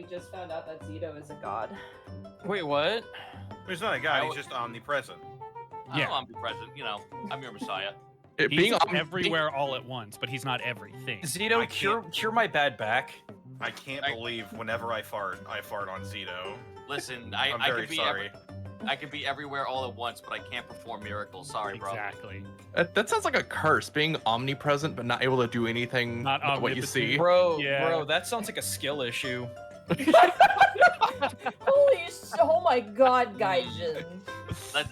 just found out that Zito is a god. Wait, what? He's not a god, he's just omnipresent. I'm omnipresent, you know. I'm your messiah. He's everywhere all at once, but he's not everything. Zito, cure my bad back. I can't believe whenever I fart on Zito. Listen, I'm very sorry. I could be everywhere all at once, but I can't perform miracles. Sorry, bro. Exactly. That sounds like a curse, being omnipresent but not able to do anything not what you see. Bro, that sounds like a skill issue. Oh my god, Gaijin.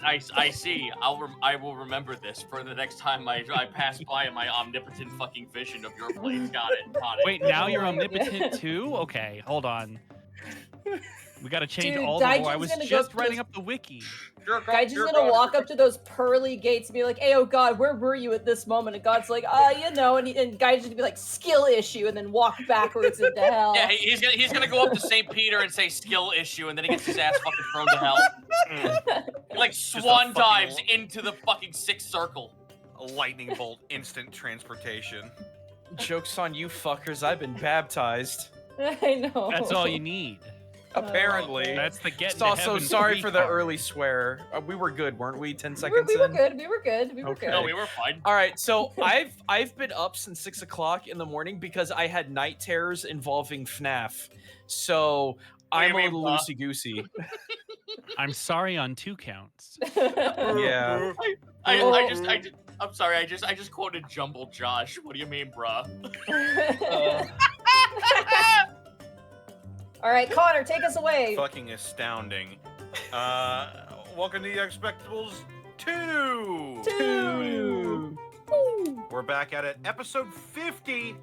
I see. I will remember this for the next time I pass by my omnipotent fucking vision of your place. Got it. Wait, now you're omnipotent too? Okay, hold on. We gotta change all the Gaijin's I was gonna just go writing up the wiki. Gaijin's gonna walk up to those pearly gates and be like, "Hey, oh God, where were you at this moment?" And God's like, you know, and Gaijin's gonna be like, "Skill issue," and then walk backwards into hell. Yeah, he's gonna go up to St. Peter and say skill issue, and then he gets his ass fucking thrown to hell. Like swan dives into the fucking sixth circle. A lightning bolt, instant transportation. Joke's on you fuckers, I've been baptized. I know. That's all you need. Apparently. That's the get. Also, sorry for the early swear. We were good, weren't we? 10 seconds we were in? good. We were good. We were good. No, we were fine. All right, so I've been up since 6 o'clock in the morning because I had night terrors involving FNAF. So I'm a little loosey goosey. I'm sorry on 2 counts. Yeah. I'm sorry. I just quoted Jumble Josh. What do you mean, bruh? All right, Connor, take us away. Fucking astounding. Welcome to the Unexpectables 2. We're back at it. Episode 50.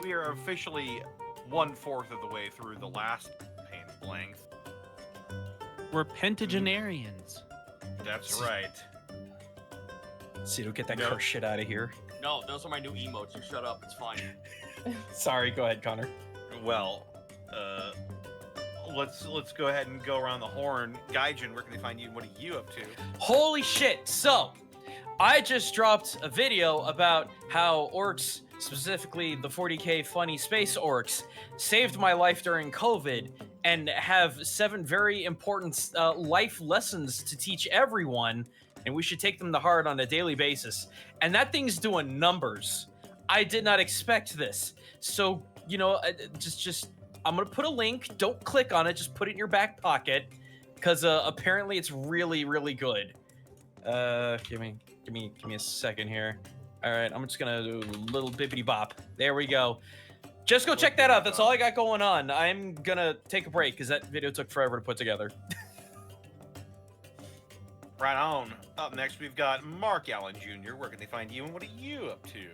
We are officially 1/4 of the way through the last campaign's length. We're pentagenarians. That's right. Zito, get that curse shit out of here. No, those are my new emotes. You shut up. It's fine. Sorry, go ahead, Connor. Well, let's go ahead and go around the horn. Gaijin, where can they find you? What are you up to? Holy shit! So, I just dropped a video about how orcs, specifically the 40k funny space orcs, saved my life during COVID and have 7 very important life lessons to teach everyone, and we should take them to heart on a daily basis. And that thing's doing numbers. I did not expect this. So, you know, just I'm gonna put a link. Don't click on it. Just put it in your back pocket, because apparently it's really, really good. Give me a second here. All right, I'm just gonna do a little bippity bop. There we go. Just go check that out. That's all I got going on. I'm gonna take a break because that video took forever to put together. Right on. Up next, we've got Mark Allen Jr. Where can they find you, and what are you up to?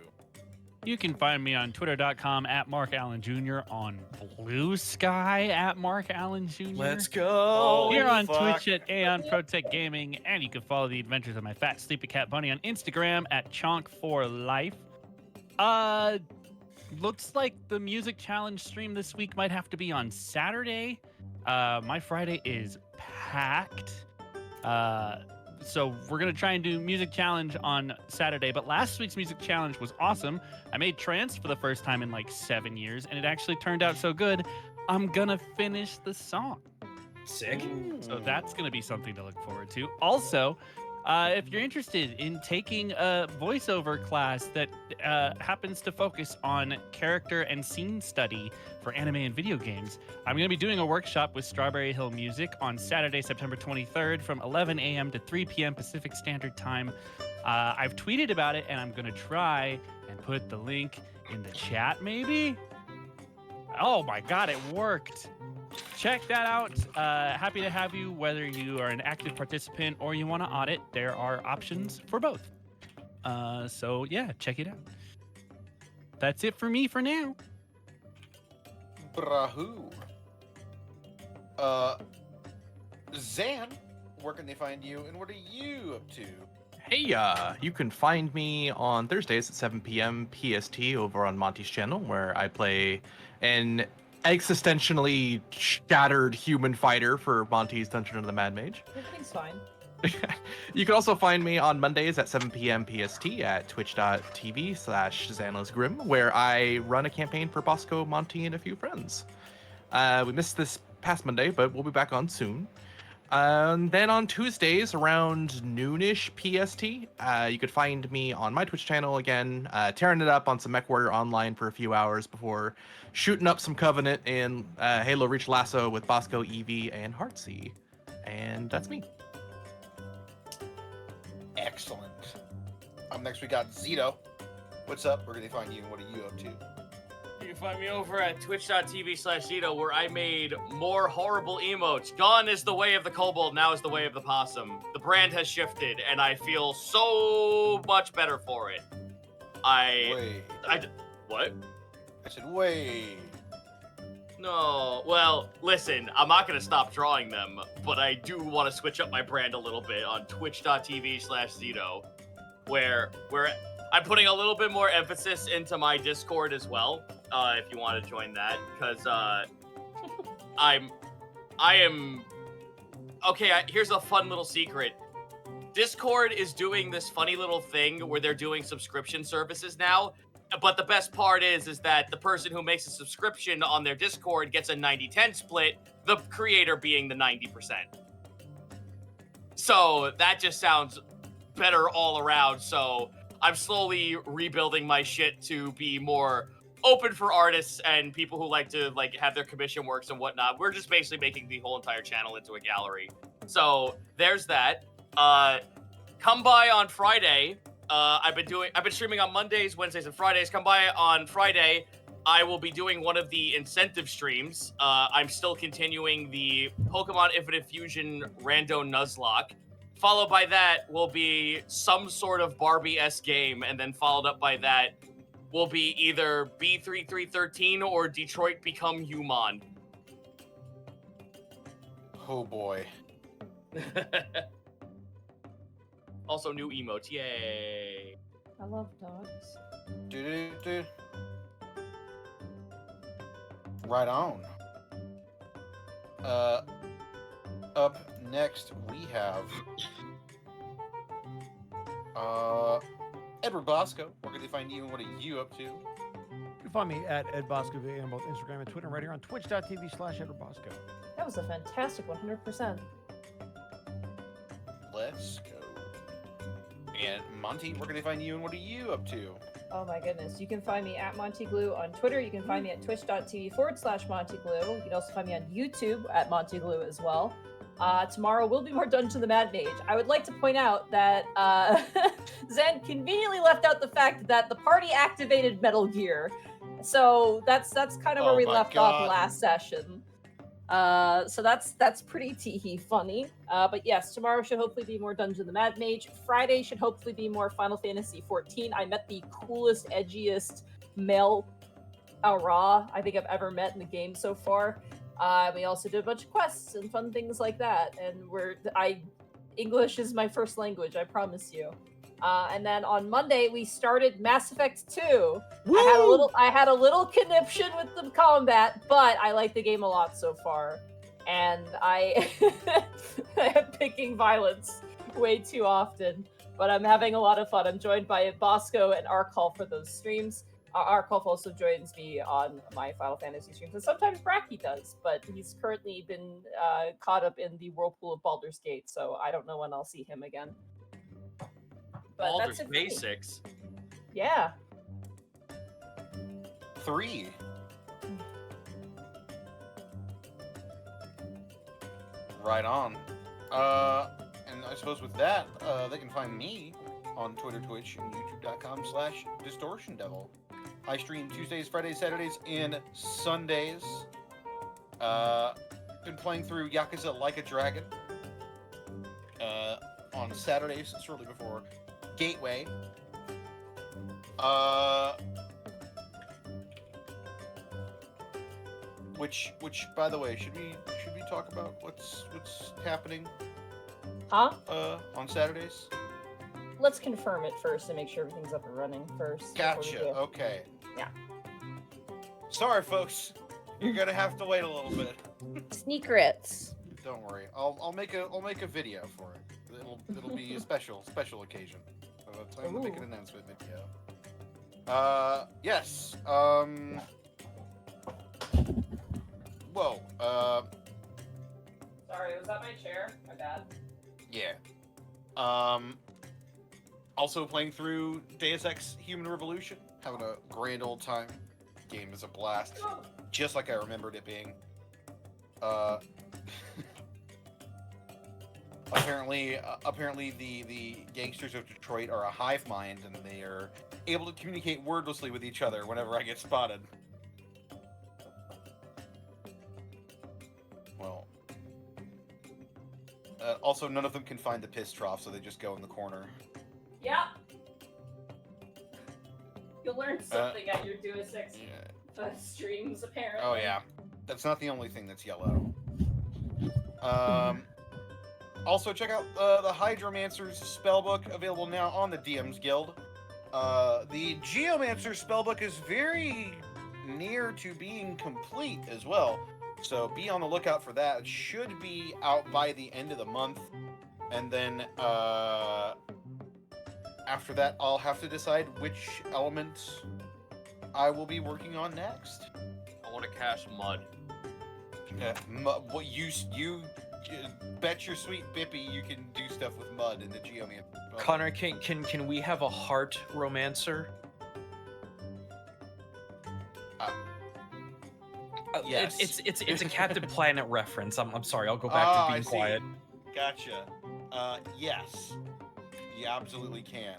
You can find me on twitter.com @MarkAllenJr, on Blue Sky @MarkAllenJr. Let's go. Here on Twitch at Aeon Protect Gaming, and you can follow the adventures of my fat sleepy cat bunny on Instagram @Chonk4Life. Looks like the music challenge stream this week might have to be on Saturday. My Friday is packed. So we're gonna try and do music challenge on Saturday, but last week's music challenge was awesome. I made trance for the first time in like 7 years, and it actually turned out so good. I'm gonna finish the song. Sick. So that's gonna be something to look forward to. Also, if you're interested in taking a voiceover class that happens to focus on character and scene study for anime and video games, I'm going to be doing a workshop with Strawberry Hill Music on Saturday, September 23rd from 11 a.m. to 3 p.m. Pacific Standard Time. I've tweeted about it, and I'm going to try and put the link in the chat, maybe? Oh my god, it worked! Check that out. Happy to have you, whether you are an active participant or you want to audit. There are options for both. So yeah, check it out. That's it for me for now. Brahoo. Zan, where can they find you, and what are you up to? Hey, you can find me on Thursdays at 7 p.m. PST over on Monty's channel, where I play an existentially shattered human fighter for Monty's Dungeon of the Mad Mage. Everything's fine. You can also find me on Mondays at 7 p.m. PST at twitch.tv/XanosGrim, where I run a campaign for Bosco, Monty, and a few friends. We missed this past Monday, but we'll be back on soon. Then on Tuesdays around noonish PST, you could find me on my Twitch channel again, tearing it up on some MechWarrior Online for a few hours before shooting up some Covenant and Halo Reach Lasso with Bosco, Eevee, and Heartsea. And that's me. Excellent. Next we got Zito. What's up? Where can they find you and what are you up to? You can find me over at twitch.tv/Zito, where I made more horrible emotes. Gone is the way of the kobold, now is the way of the possum. The brand has shifted, and I feel so much better for it. What? I said, wait. No, well, listen, I'm not gonna stop drawing them, but I do want to switch up my brand a little bit on twitch.tv/Zito, where I'm putting a little bit more emphasis into my Discord as well, if you want to join that, because I am okay. Here's a fun little secret. Discord is doing this funny little thing where they're doing subscription services now. But the best part is that the person who makes a subscription on their Discord gets a 90-10 split, the creator being the 90%. So that just sounds better all around. So I'm slowly rebuilding my shit to be more open for artists and people who like to have their commission works and whatnot. We're just basically making the whole entire channel into a gallery. So there's that. Come by on Friday. I've been streaming on Mondays, Wednesdays, and Fridays. Come by on Friday. I will be doing one of the incentive streams. I'm still continuing the Pokemon Infinite Fusion Rando Nuzlocke. Followed by that will be some sort of Barbie-esque game, and then followed up by that will be either B3313 or Detroit Become Human. Oh boy. Also new emotes, yay. I love dogs. Do-do-do. Right on. Up next we have Edward Bosco. Where can they find you and what are you up to? You can find me at Ed Bosco on both Instagram and Twitter, right here on twitch.tv/Edward Bosco. That was a fantastic 100%. Let's go. And Monty, where can they find you and what are you up to? Oh my goodness. You can find me at MontyGlue on Twitter. You can find me at twitch.tv/MontyGlue. You can also find me on YouTube at MontyGlue as well. Tomorrow will be more Dungeons of the Mad Mage. I would like to point out that Zen conveniently left out the fact that the party activated Metal Gear. So that's kind of where we left off last session. So that's pretty tee-hee funny. But yes, tomorrow should hopefully be more Dungeons of the Mad Mage. Friday should hopefully be more Final Fantasy XIV. I met the coolest, edgiest male Aura I think I've ever met in the game so far. We also did a bunch of quests and fun things like that. And English is my first language, I promise you. And then on Monday we started Mass Effect 2. I had a little conniption with the combat, but I like the game a lot so far. And I am picking violence way too often, but I'm having a lot of fun. I'm joined by Bosco and Arcall for those streams. Arcall also joins me on my Final Fantasy streams, and sometimes Bracky does, but he's currently been caught up in the whirlpool of Baldur's Gate, so I don't know when I'll see him again. But Baldur's Basics. Yeah. 3. Right on. And I suppose with that, they can find me on Twitter, Twitch, and youtube.com/DistortionDevil. I stream Tuesdays, Fridays, Saturdays, and Sundays. Been playing through Yakuza Like a Dragon. On Saturdays, shortly before Gateway. Which, by the way, should we talk about what's happening? Huh? On Saturdays. Let's confirm it first and make sure everything's up and running first. Gotcha. Okay. Yeah. Sorry, folks. You're gonna have to wait a little bit. Secrets. Don't worry. I'll make a video for it. It'll be a special occasion. So I'm gonna make an announcement video. Whoa. Sorry, was that my chair? My bad. Yeah. Also playing through Deus Ex Human Revolution. Having a grand old time. Game is a blast. Just like I remembered it being. Apparently the gangsters of Detroit are a hive mind, and they are able to communicate wordlessly with each other whenever I get spotted. Well, also none of them can find the piss trough, so they just go in the corner. Yeah. You'll learn something at your Deus Ex streams, apparently. Oh yeah, that's not the only thing that's yellow. Also, check out the Hydromancer's spellbook, available now on the DM's Guild. The Geomancer's spellbook is very near to being complete as well, so be on the lookout for that. It should be out by the end of the month, and then after that, I'll have to decide which element I will be working on next. I want to cast mud. What you bet your sweet bippy you can do stuff with mud in the Geomancer. Connor, can we have a heart romancer? Yes. It's a Captain Planet reference. I'm sorry. I'll go back to being quiet. Gotcha. Yes. You absolutely can.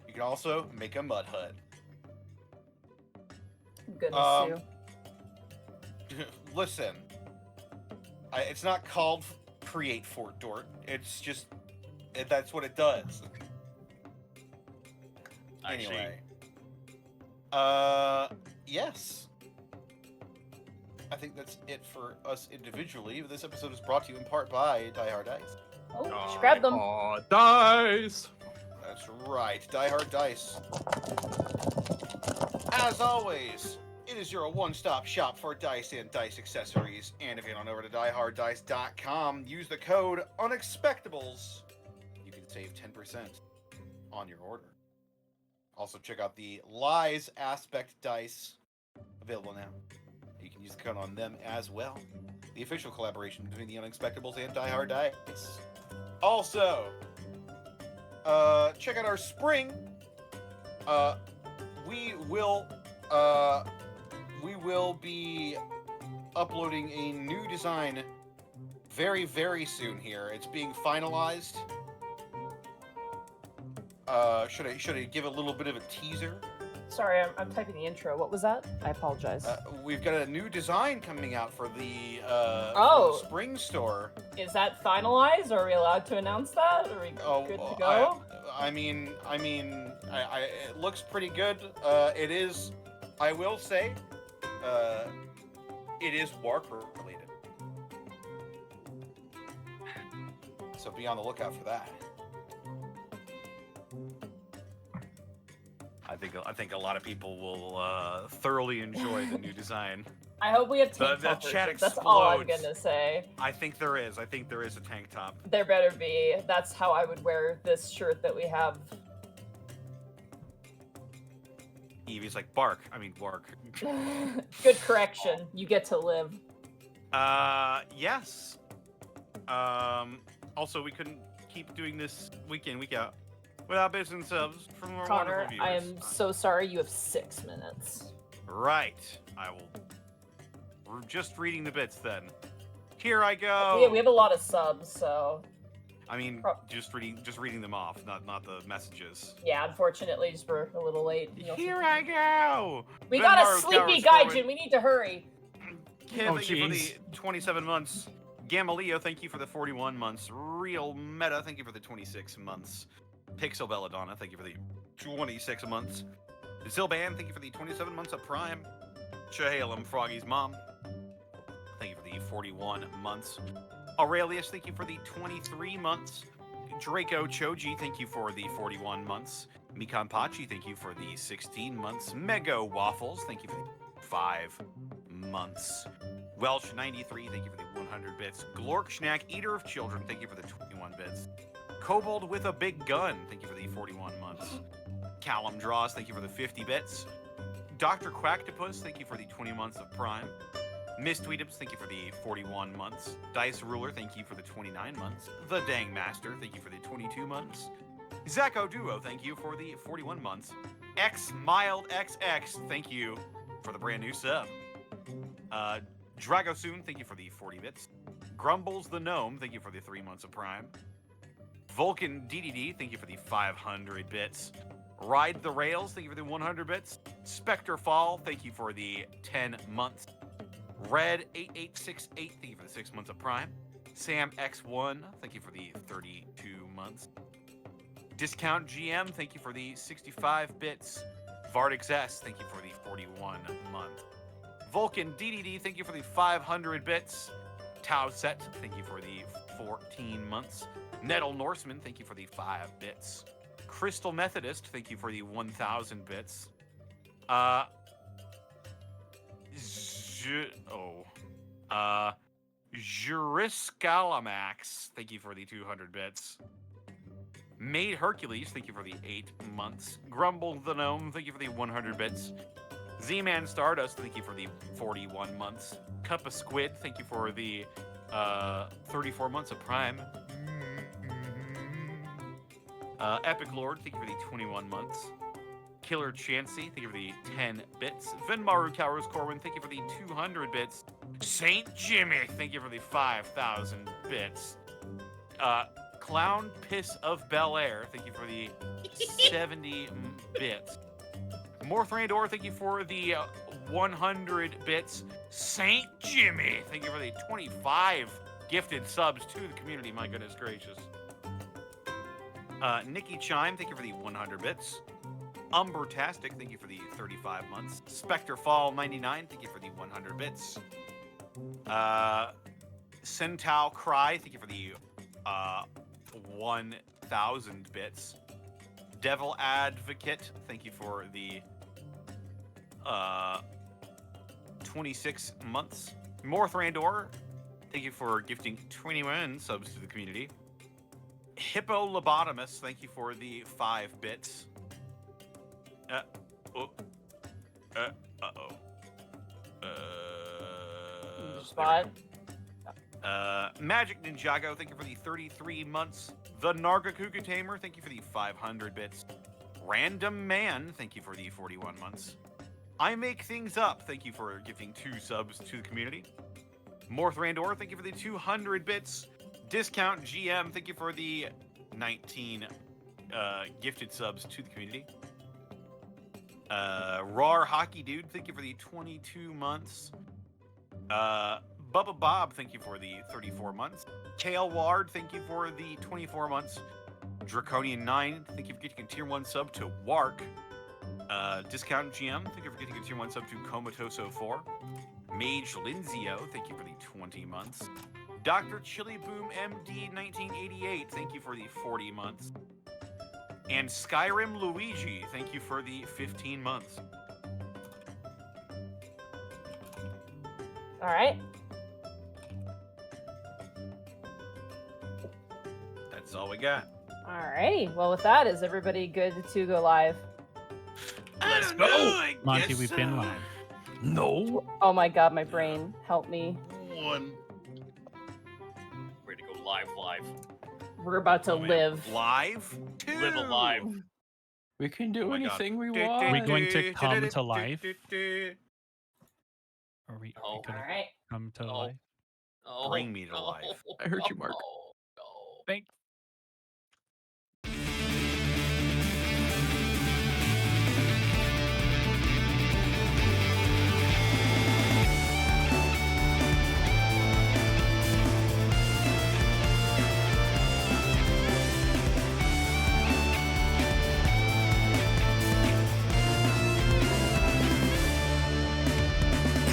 You can also make a mud hut. Goodness, Listen. It's not called Create Fort Dort. It's just that's what it does. Anyway. Yes. I think that's it for us individually. This episode is brought to you in part by Die Hard Dice. Oh, you should grab them. Dice! That's right, Die Hard Dice. As always, it is your one-stop shop for dice and dice accessories. And if you head on over to dieharddice.com, use the code Unexpectables. You can save 10% on your order. Also, check out the Lies Aspect Dice, available now. You can use the code on them as well. The official collaboration between the Unexpectables and Die Hard Dice. Also, check out our spring. We will be uploading a new design very, very soon here. It's being finalized. Should I give a little bit of a teaser? Sorry, I'm typing the intro. What was that? I apologize. We've got a new design coming out for the spring store. Is that finalized? Are we allowed to announce that? Are we good to go? I mean, it looks pretty good. It is, I will say, it is Warcraft related. So be on the lookout for that. I think a lot of people will thoroughly enjoy the new design. I hope we have tank The top chat versions. That's all I'm explodes. gonna say. I think there is. I think there is a tank top. There better be. That's how I would wear this shirt that we have. Evie's like, bark. I mean, bark. Good correction. You get to live. Yes. Also, we couldn't keep doing this week in, week out without bits and subs from our Connor, wonderful I viewers. am so sorry. You have 6 minutes. Right. I will. We're just reading the bits then. Here I go. We have a lot of subs, so I mean, just reading them off, not the messages. yeah. Unfortunately, just we're a little late. Here I go. We got a Venmar sleepy Towers gaijin. We need to hurry. Kim, Oh, thank you for the jeez. 27 months. Gamaleo, thank you for the 41 months. Real Meta, thank you for the 26 months. Pixel Belladonna, thank you for the 26 months. Zilban, thank you for the 27 months of Prime. Chehalem, Froggy's mom, thank you for the 41 months. Aurelius, thank you for the 23 months. Draco Choji, thank you for the 41 months. Mikan Pachi, thank you for the 16 months. Mego Waffles, thank you for the 5 months. Welsh 93, thank you for the 100 bits. Glork Schnack, Eater of Children, thank you for the 21 bits. Kobold with a Big Gun, thank you for the 41 months. Callum Draws, thank you for the 50 bits. Dr. Quacktopus, thank you for the 20 months of Prime. Miss Tweetums, thank you for the 41 months. Dice Ruler, thank you for the 29 months. The Dang Master, thank you for the 22 months. Zacko Duo, thank you for the 41 months. X Mild XX, thank you for the brand new sub. Dragosoon, thank you for the 40 bits. Grumbles the Gnome, thank you for the 3 months of Prime. Vulcan DDD, thank you for the 500 bits. Ride the Rails, thank you for the 100 bits. Spectre Fall, thank you for the 10 months. Red 8868, thank you for the 6 months of Prime. Sam X1, thank you for the 32 months. Discount GM, thank you for the 65 bits. Vardix S, thank you for the 41 month. Vulcan DDD, thank you for the 500 bits. Tau Set, thank you for the 14 months. Nettle Norseman, thank you for the 5 bits. Crystal Methodist, thank you for the 1,000 bits. Juriscalamax, thank you for the 200 bits. Maid Hercules, thank you for the 8 months. Grumble the Gnome, thank you for the 100 bits. Z-Man Stardust, thank you for the 41 months. Cup of Squid, thank you for the 34 months of Prime. Epic Lord, thank you for the 21 months. Killer Chansey, thank you for the 10 bits. Venmaru Cowers Corwin, thank you for the 200 bits. Saint Jimmy, thank you for the 5,000 bits. Clown Piss of Bel Air, thank you for the 70 bits. Morthrandor, thank you for the 100 bits. Saint Jimmy, thank you for the 25 gifted subs to the community, my goodness gracious. Nikki Chime, thank you for the 100 bits. Umbertastic, thank you for the 35 months. Spectre Fall 99, thank you for the 100 bits. Centau Cry, thank you for the 1,000 bits. Devil Advocate, thank you for the 26 months. Morthrandor, thank you for gifting 21 subs to the community. Hippo Lobotomus, thank you for the 5 bits. Spot. Magic Ninjago, thank you for the 33 months. The Nargacuga Tamer, thank you for the 500 bits. Random Man, thank you for the 41 months. I Make Things Up, thank you for gifting 2 subs to the community. Morthrandor, thank you for the 200 bits. Discount GM, thank you for the 19 gifted subs to the community. Rar Hockey Dude, thank you for the 22 months. Bubba Bob, thank you for the 34 months. Kale Ward, thank you for the 24 months. Draconian 9, thank you for getting a tier 1 sub to Wark. Discount GM, thank you for getting a tier 1 sub to Comatoso 4. Mage Linzio, thank you for the 20 months. Dr. Chili Boom MD 1988, thank you for the 40 months. And Skyrim Luigi, thank you for the 15 months. All right. That's all we got. All righty. Well, with that, is everybody good to go live? Let's go! Monty, we've been live. No. Oh my God, my brain, help me. One. Ready to go live. We're about to live. Live? Live alive. We can do Oh my God. anything we Are want. we going to come to life? Are we Oh. All going to right. come to Oh. life? Oh, Bring me to life. I heard you, Mark. No. Thanks.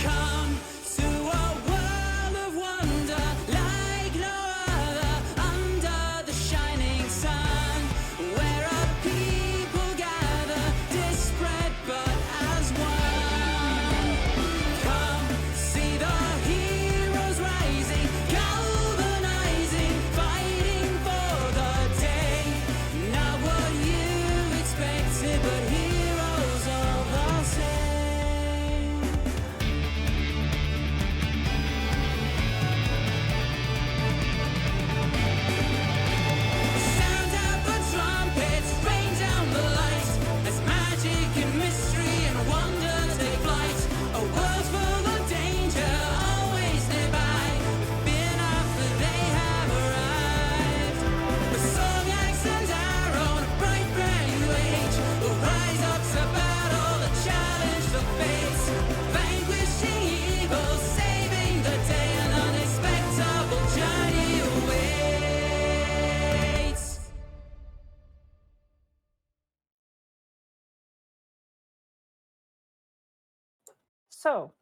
Come to a world of wonder like no other, under So,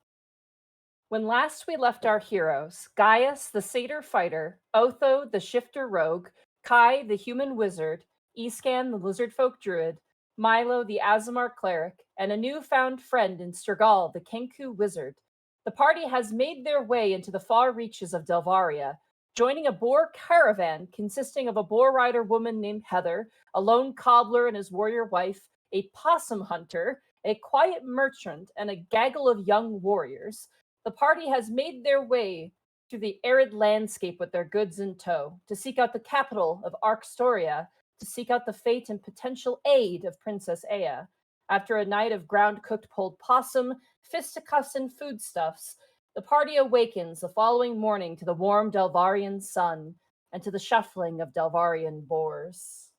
when last we left our heroes, Gaius, the satyr fighter, Otho, the shifter rogue, Kai, the human wizard, Escan, the lizard folk druid, Milo, the Azamar cleric, and a newfound friend in Sturgal, the Kenku wizard, the party has made their way into the far reaches of Delvaria, joining a boar caravan consisting of a boar rider woman named Heather, a lone cobbler and his warrior wife, a possum hunter, a quiet merchant, and a gaggle of young warriors. The party has made their way through the arid landscape with their goods in tow, to seek out the capital of Arcstoria, to seek out the fate and potential aid of Princess Aya. After a night of ground-cooked pulled possum, fisticuffs, and foodstuffs, the party awakens the following morning to the warm Delvarian sun and to the shuffling of Delvarian boars.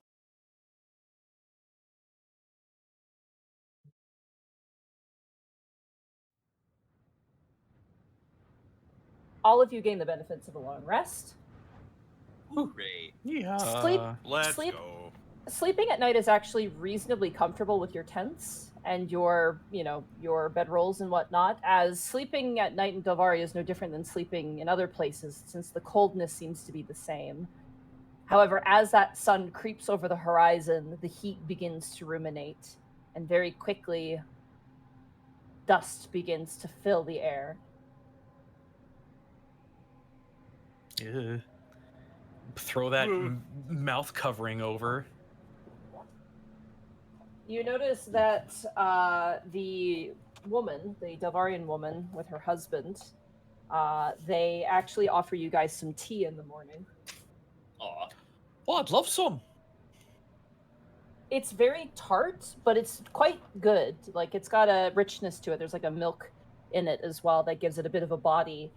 All of you gain the benefits of a long rest. Hooray. Yeah. Let's Sleep- go. Sleeping at night is actually reasonably comfortable with your tents and your bedrolls and whatnot, as sleeping at night in Delvaria is no different than sleeping in other places, since the coldness seems to be the same. However, as that sun creeps over the horizon, the heat begins to ruminate, and very quickly, dust begins to fill the air. Ugh. Throw that mouth covering over. You notice that the woman, the Delvarian woman with her husband, they actually offer you guys some tea in the morning. Aw. Oh, I'd love some. It's very tart, but it's quite good. Like, it's got a richness to it. There's like a milk in it as well that gives it a bit of a body.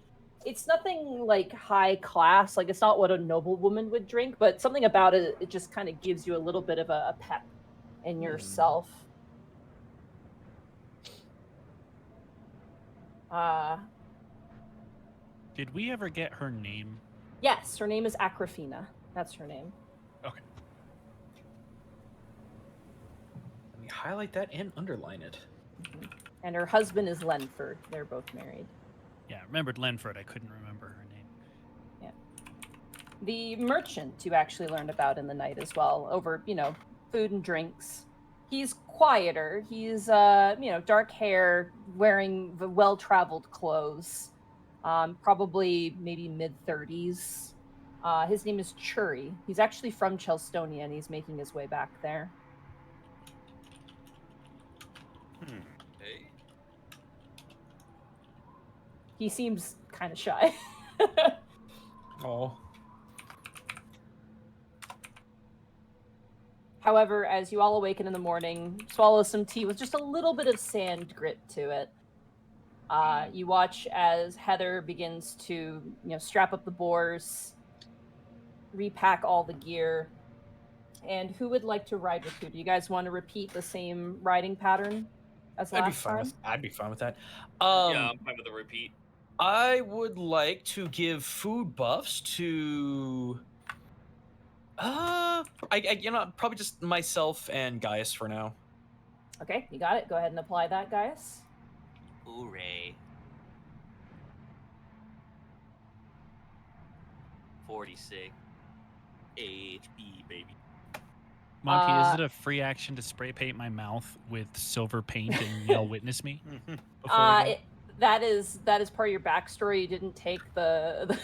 It's nothing like high class, like it's not what a noblewoman would drink, but something about it, it just kind of gives you a little bit of a pep in yourself. Did we ever get her name? Yes, her name is Akrafina. That's her name. Okay. Let me highlight that and underline it. And her husband is Lenford. They're both married. Yeah, I remembered Lenford. I couldn't remember her name. The merchant you actually learned about in the night as well, over, food and drinks. He's quieter. He's, dark hair, wearing the well-traveled clothes. Probably maybe mid-30s. His name is Churi. He's actually from Chelstonia, and he's making his way back there. Hey. He seems kind of shy. Oh. However, as you all awaken in the morning, swallow some tea with just a little bit of sand grit to it. You watch as Heather begins to, strap up the boars, repack all the gear. And who would like to ride with who? Do you guys want to repeat the same riding pattern as last time? I'd be fine with that. Yeah, I'm fine with the repeat. I would like to give food buffs to probably just myself and Gaius for now. Okay, you got it. Go ahead and apply that, Gaius. Hooray. 46 HP, baby. Monty, is it a free action to spray paint my mouth with silver paint and yell "Witness me"? before I go? That is part of your backstory. You didn't take the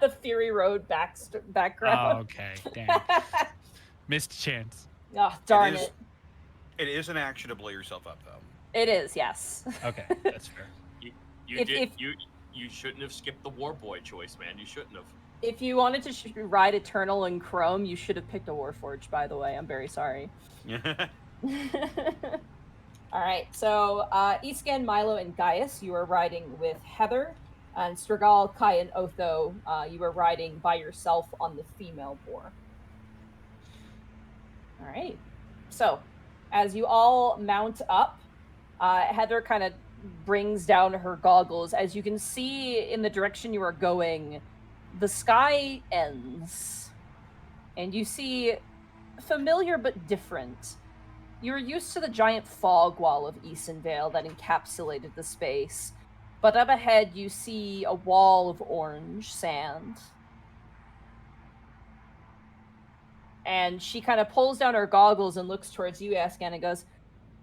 the Fury Road background. Oh, okay. Damn. Missed chance. Oh, darn it. It is an action to blow yourself up, though. It is, yes. Okay, that's fair. You shouldn't have skipped the War Boy choice, man. You shouldn't have. If you wanted to ride Eternal in Chrome, you should have picked a Warforged, by the way. I'm very sorry. All right, so Escan, Milo, and Gaius, you are riding with Heather. And Sturgal, Kai, and Otho, you are riding by yourself on the female boar. All right. So, as you all mount up, Heather kind of brings down her goggles. As you can see in the direction you are going, the sky ends. And you see familiar but different. you're used to the giant fog wall of Easonvale that encapsulated the space, but up ahead you see a wall of orange sand. And she kind of pulls down her goggles and looks towards you, Ascan, and goes,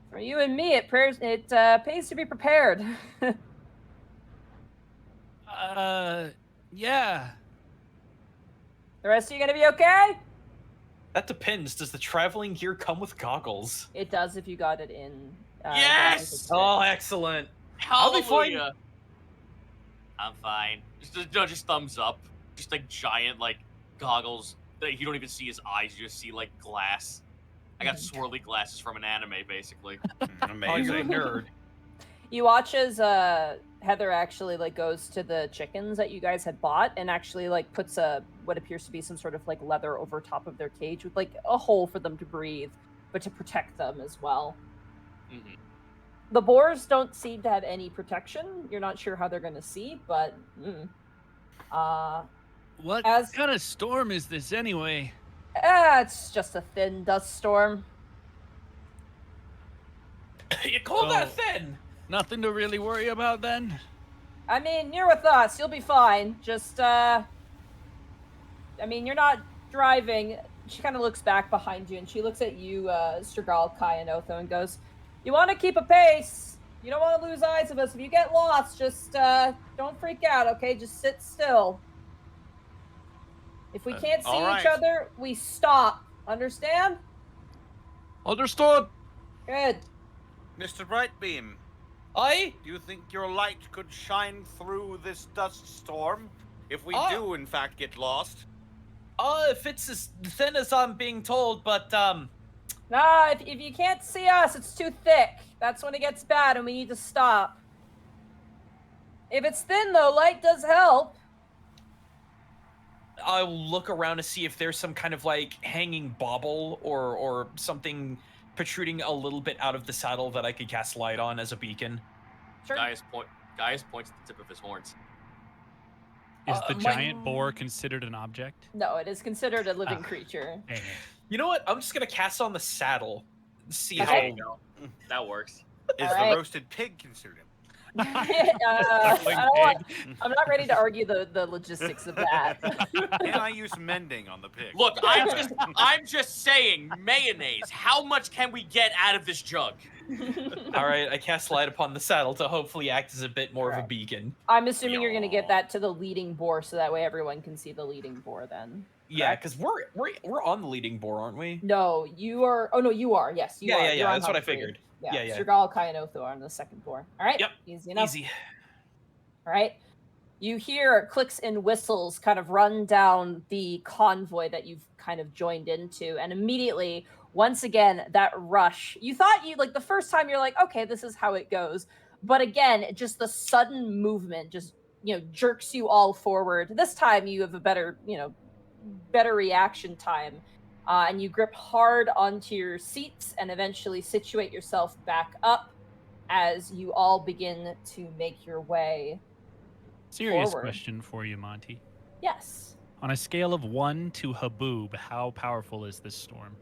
"For you and me, it pays to be prepared." Yeah. The rest of you gonna be okay? That depends. Does the traveling gear come with goggles? It does if you got it in. Yes! Oh, excellent. Hallelujah. I'll be fine. I'm fine. Just thumbs up. Just like giant like goggles that you don't even see his eyes. You just see like glass. I got swirly glasses from an anime, basically. Oh, you're Amazing. a nerd. You watch as Heather actually like goes to the chickens that you guys had bought and actually like puts what appears to be some sort of like leather over top of their cage with like a hole for them to breathe, but to protect them as well. Mhm. The boars don't seem to have any protection. You're not sure how they're going to see, but What As- kind of storm is this anyway? it's just a thin dust storm. You call that Oh. thin? Nothing to really worry about then? I mean, you're with us. You'll be fine. Just, I mean, you're not driving. She kind of looks back behind you, and she looks at you, Strgal, Kai, and Otho, and goes, "You want to keep a pace. You don't want to lose eyes of us. If you get lost, just, don't freak out, okay? Just sit still. If we can't see all each right. other, we stop. Understand? Understood. Good. Mr. Brightbeam, I? do you think your light could shine through this dust storm if we Ah. do, in fact, get lost? If it's as thin as I'm being told, but, Nah, if you can't see us, it's too thick. That's when it gets bad and we need to stop. If it's thin, though, light does help. I'll look around to see if there's some kind of, like, hanging bauble or something protruding a little bit out of the saddle that I could cast light on as a beacon. Sure. Gaius points at the tip of his horns. Is the my- giant boar considered an object? No, it is considered a living Ah. creature. Dang it. You know what? I'm just gonna cast on the saddle. See Okay. There you go. That works. Is Alright. the roasted pig considered him? I'm not ready to argue the logistics of that. Can I use mending on the pig? Look, I'm just saying, mayonnaise. How much can we get out of this jug? All right, I cast light upon the saddle to hopefully act as a bit more of a Alright. beacon. I'm assuming you're going to get that to the leading boar, so that way everyone can see the leading boar. Then. Yeah, Correct. because we're on the leading boar, aren't we? No, you are. Oh no, you are. Yes, you are. Yeah. You're on That's what I Humphrey. figured. Yeah, Yeah. Strgal, Kai, and Otho are on the second boar. All right. Yep. Easy enough. Easy. All right. You hear clicks and whistles kind of run down the convoy that you've kind of joined into, and immediately, once again, that rush. You thought the first time you're like, okay, this is how it goes, but again, just the sudden movement just jerks you all forward. This time you have a better reaction time, and you grip hard onto your seats and eventually situate yourself back up as you all begin to make your way. Serious Forward. question for you, Monty. Yes. On a scale of 1 to Haboob, how powerful is this storm?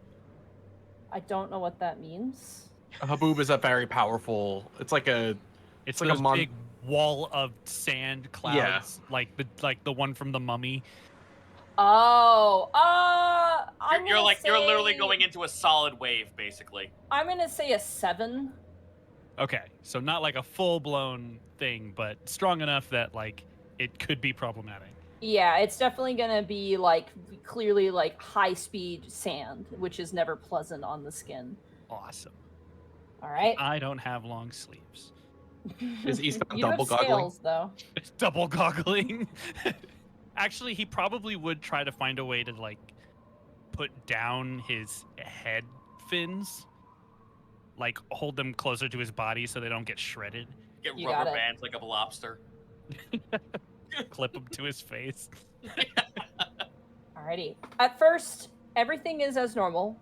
I don't know what that means. Haboob is a very powerful. It's like a. It's like a those big wall of sand clouds, like the one from the Mummy. Oh, You're literally going into a solid wave, basically. I'm gonna say a 7. Okay, so not like a full-blown thing, but strong enough that like it could be problematic. Yeah, it's definitely gonna be clearly high speed sand, which is never pleasant on the skin. Awesome. All right. I don't have long sleeves. Is East You have double goggling? scales, though. It's double goggling. Actually, he probably would try to find a way to put down his head fins, hold them closer to his body so they don't get shredded. Get You got rubber it. bands like a lobster. Clip them to his face. Alrighty. At first, everything is as normal.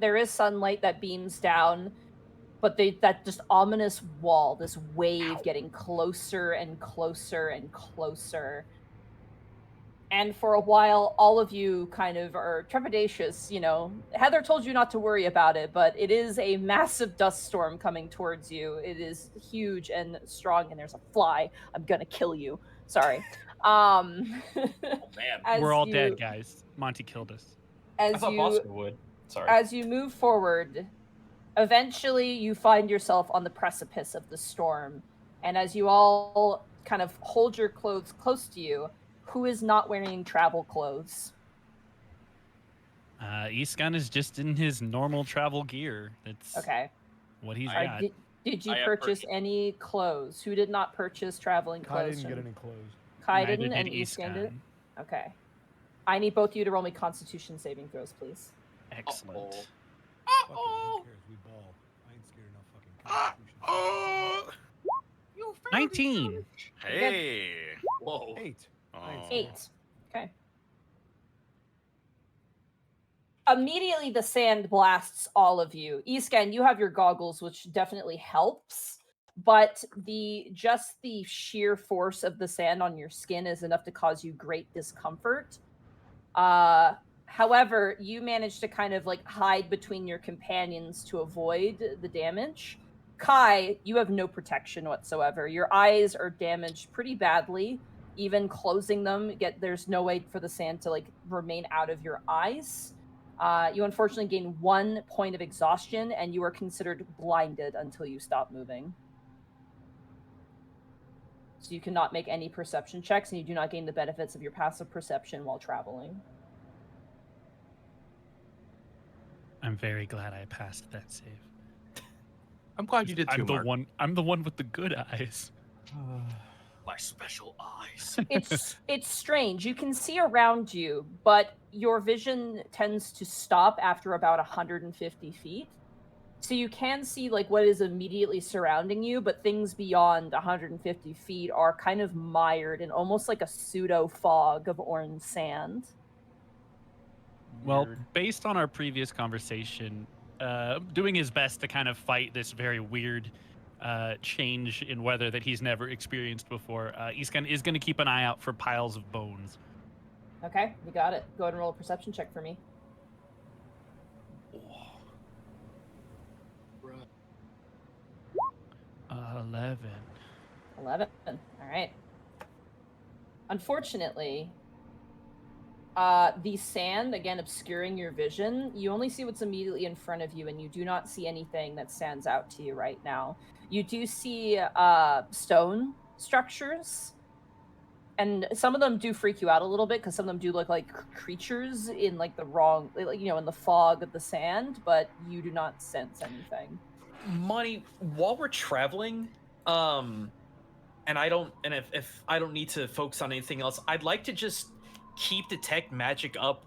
There is sunlight that beams down, but that just ominous wall, this wave getting closer and closer and closer. And for a while, all of you kind of are trepidatious. You know, Heather told you not to worry about it, but it is a massive dust storm coming towards you. It is huge and strong, and there's a fly. I'm gonna kill you. Sorry. Oh man. We're all dead, guys. Monty killed us. I thought Bosco would. Sorry. As you move forward, eventually you find yourself on the precipice of the storm. And as you all kind of hold your clothes close to you, who is not wearing travel clothes? Eastgun is just in his normal travel gear. That's Okay. what he's Sorry, got. did you I have purchase purchased- any clothes? Who did not purchase traveling Kai clothes? didn't get from- any clothes. Kai Neither didn't, did and Eastgun did? Eastgun. Okay. I need both of you to roll me Constitution saving throws, please. Excellent. Fuck it, who cares? We ball. I ain't scared enough fucking Constitution. 19. Hey. Whoa. 8. Oh. 8. Okay. Immediately, the sand blasts all of you. Eastgan, you have your goggles, which definitely helps, but the sheer force of the sand on your skin is enough to cause you great discomfort. However, you manage to kind of like hide between your companions to avoid the damage. Kai, you have no protection whatsoever. Your eyes are damaged pretty badly. Even closing them, there's no way for the sand to like remain out of your eyes. You unfortunately gain 1 point of exhaustion, and you are considered blinded until you stop moving. So you cannot make any perception checks, and you do not gain the benefits of your passive perception while traveling. I'm very glad I passed that save. I'm glad you did too, Mark. I'm the one with the good eyes. My special eyes. It's strange. You can see around you, but your vision tends to stop after about 150 feet. So you can see like what is immediately surrounding you, but things beyond 150 feet are kind of mired in almost like a pseudo fog of orange sand. Well, based on our previous conversation, doing his best to kind of fight this very weird change in weather that he's never experienced before, is going to keep an eye out for piles of bones. Okay, you got it. Go ahead and roll a perception check for me. 11. 11. All right. Unfortunately, the sand, again, obscuring your vision, you only see what's immediately in front of you, and you do not see anything that stands out to you right now. You do see stone structures, and some of them do freak you out a little bit, because some of them do look like creatures in, like, the wrong, like, you know, in the fog of the sand, but you do not sense anything. Money, while we're traveling, and if I don't need to focus on anything else, I'd like to just keep detect magic up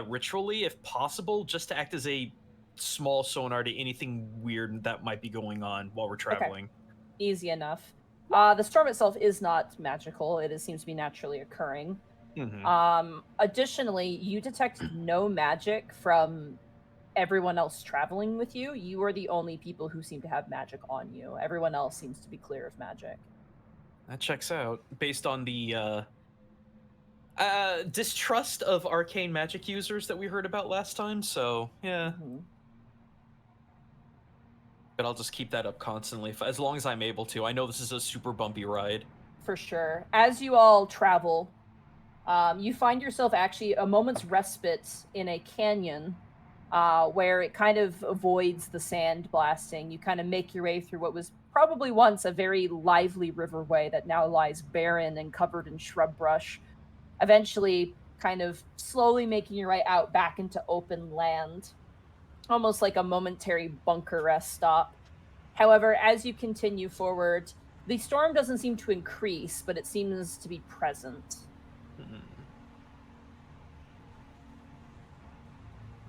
ritually if possible, just to act as a small sonar to anything weird that might be going on while we're traveling. Okay. Easy enough. The storm itself is not magical. It seems to be naturally occurring. Mm-hmm. Additionally, you detect no magic from everyone else traveling with you. You are the only people who seem to have magic on you. Everyone else seems to be clear of magic. That checks out based on the distrust of arcane magic users that we heard about last time. So yeah, but I'll just keep that up constantly as long as I'm able to. I know this is a super bumpy ride. For sure. As you all travel, you find yourself actually a moment's respite in a canyon where it kind of avoids the sand blasting. You kind of make your way through what was probably once a very lively riverway that now lies barren and covered in shrub brush. Eventually, kind of slowly making your way out back into open land, almost like a momentary bunker rest stop. However, as you continue forward, the storm doesn't seem to increase, but it seems to be present.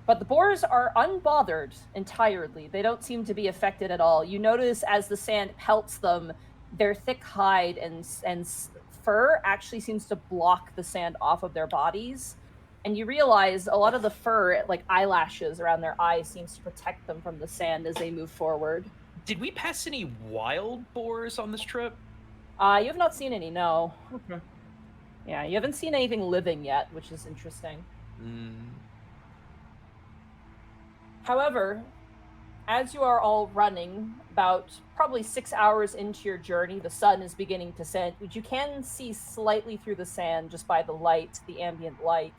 But the boars are unbothered entirely. They don't seem to be affected at all. You notice as the sand pelts them, their thick hide and fur actually seems to block the sand off of their bodies. And you realize a lot of the fur, like eyelashes around their eyes, seems to protect them from the sand as they move forward. Did we pass any wild boars on this trip? You have not seen any, no. Okay. Yeah, you haven't seen anything living yet, which is interesting. However, as you are all running, about probably 6 hours into your journey, the sun is beginning to set, which you can see slightly through the sand just by the light, the ambient light.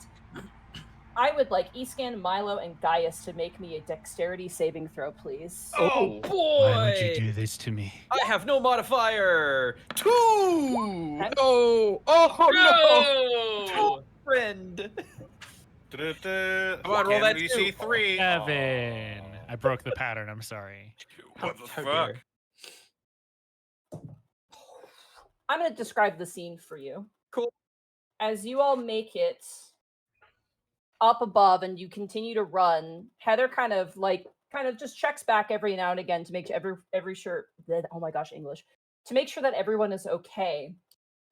I would like Escan, Milo, and Gaius to make me a dexterity saving throw, please. Oh Why would you boy! do this to me? I have no modifier. 2. Okay. Oh, oh no! No! Friend. Come on, roll that You two. see 3. Kevin. I broke the pattern. I'm sorry. What the How fuck? dare. I'm going to describe the scene for you. Cool. As you all make it up above and you continue to run, Heather kind of just checks back every now and again to make every sure that, oh my gosh, English, to make sure that everyone is okay.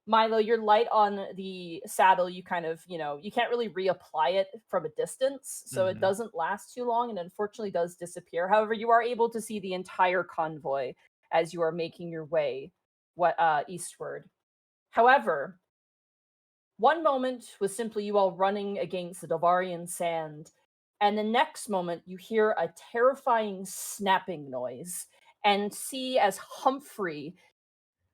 Milo, you're light on the saddle. You kind of, you can't really reapply it from a distance, so it doesn't last too long and unfortunately does disappear. However, you are able to see the entire convoy as you are making your way eastward. However, one moment was simply you all running against the Delvarian sand, and the next moment you hear a terrifying snapping noise and see as Humphrey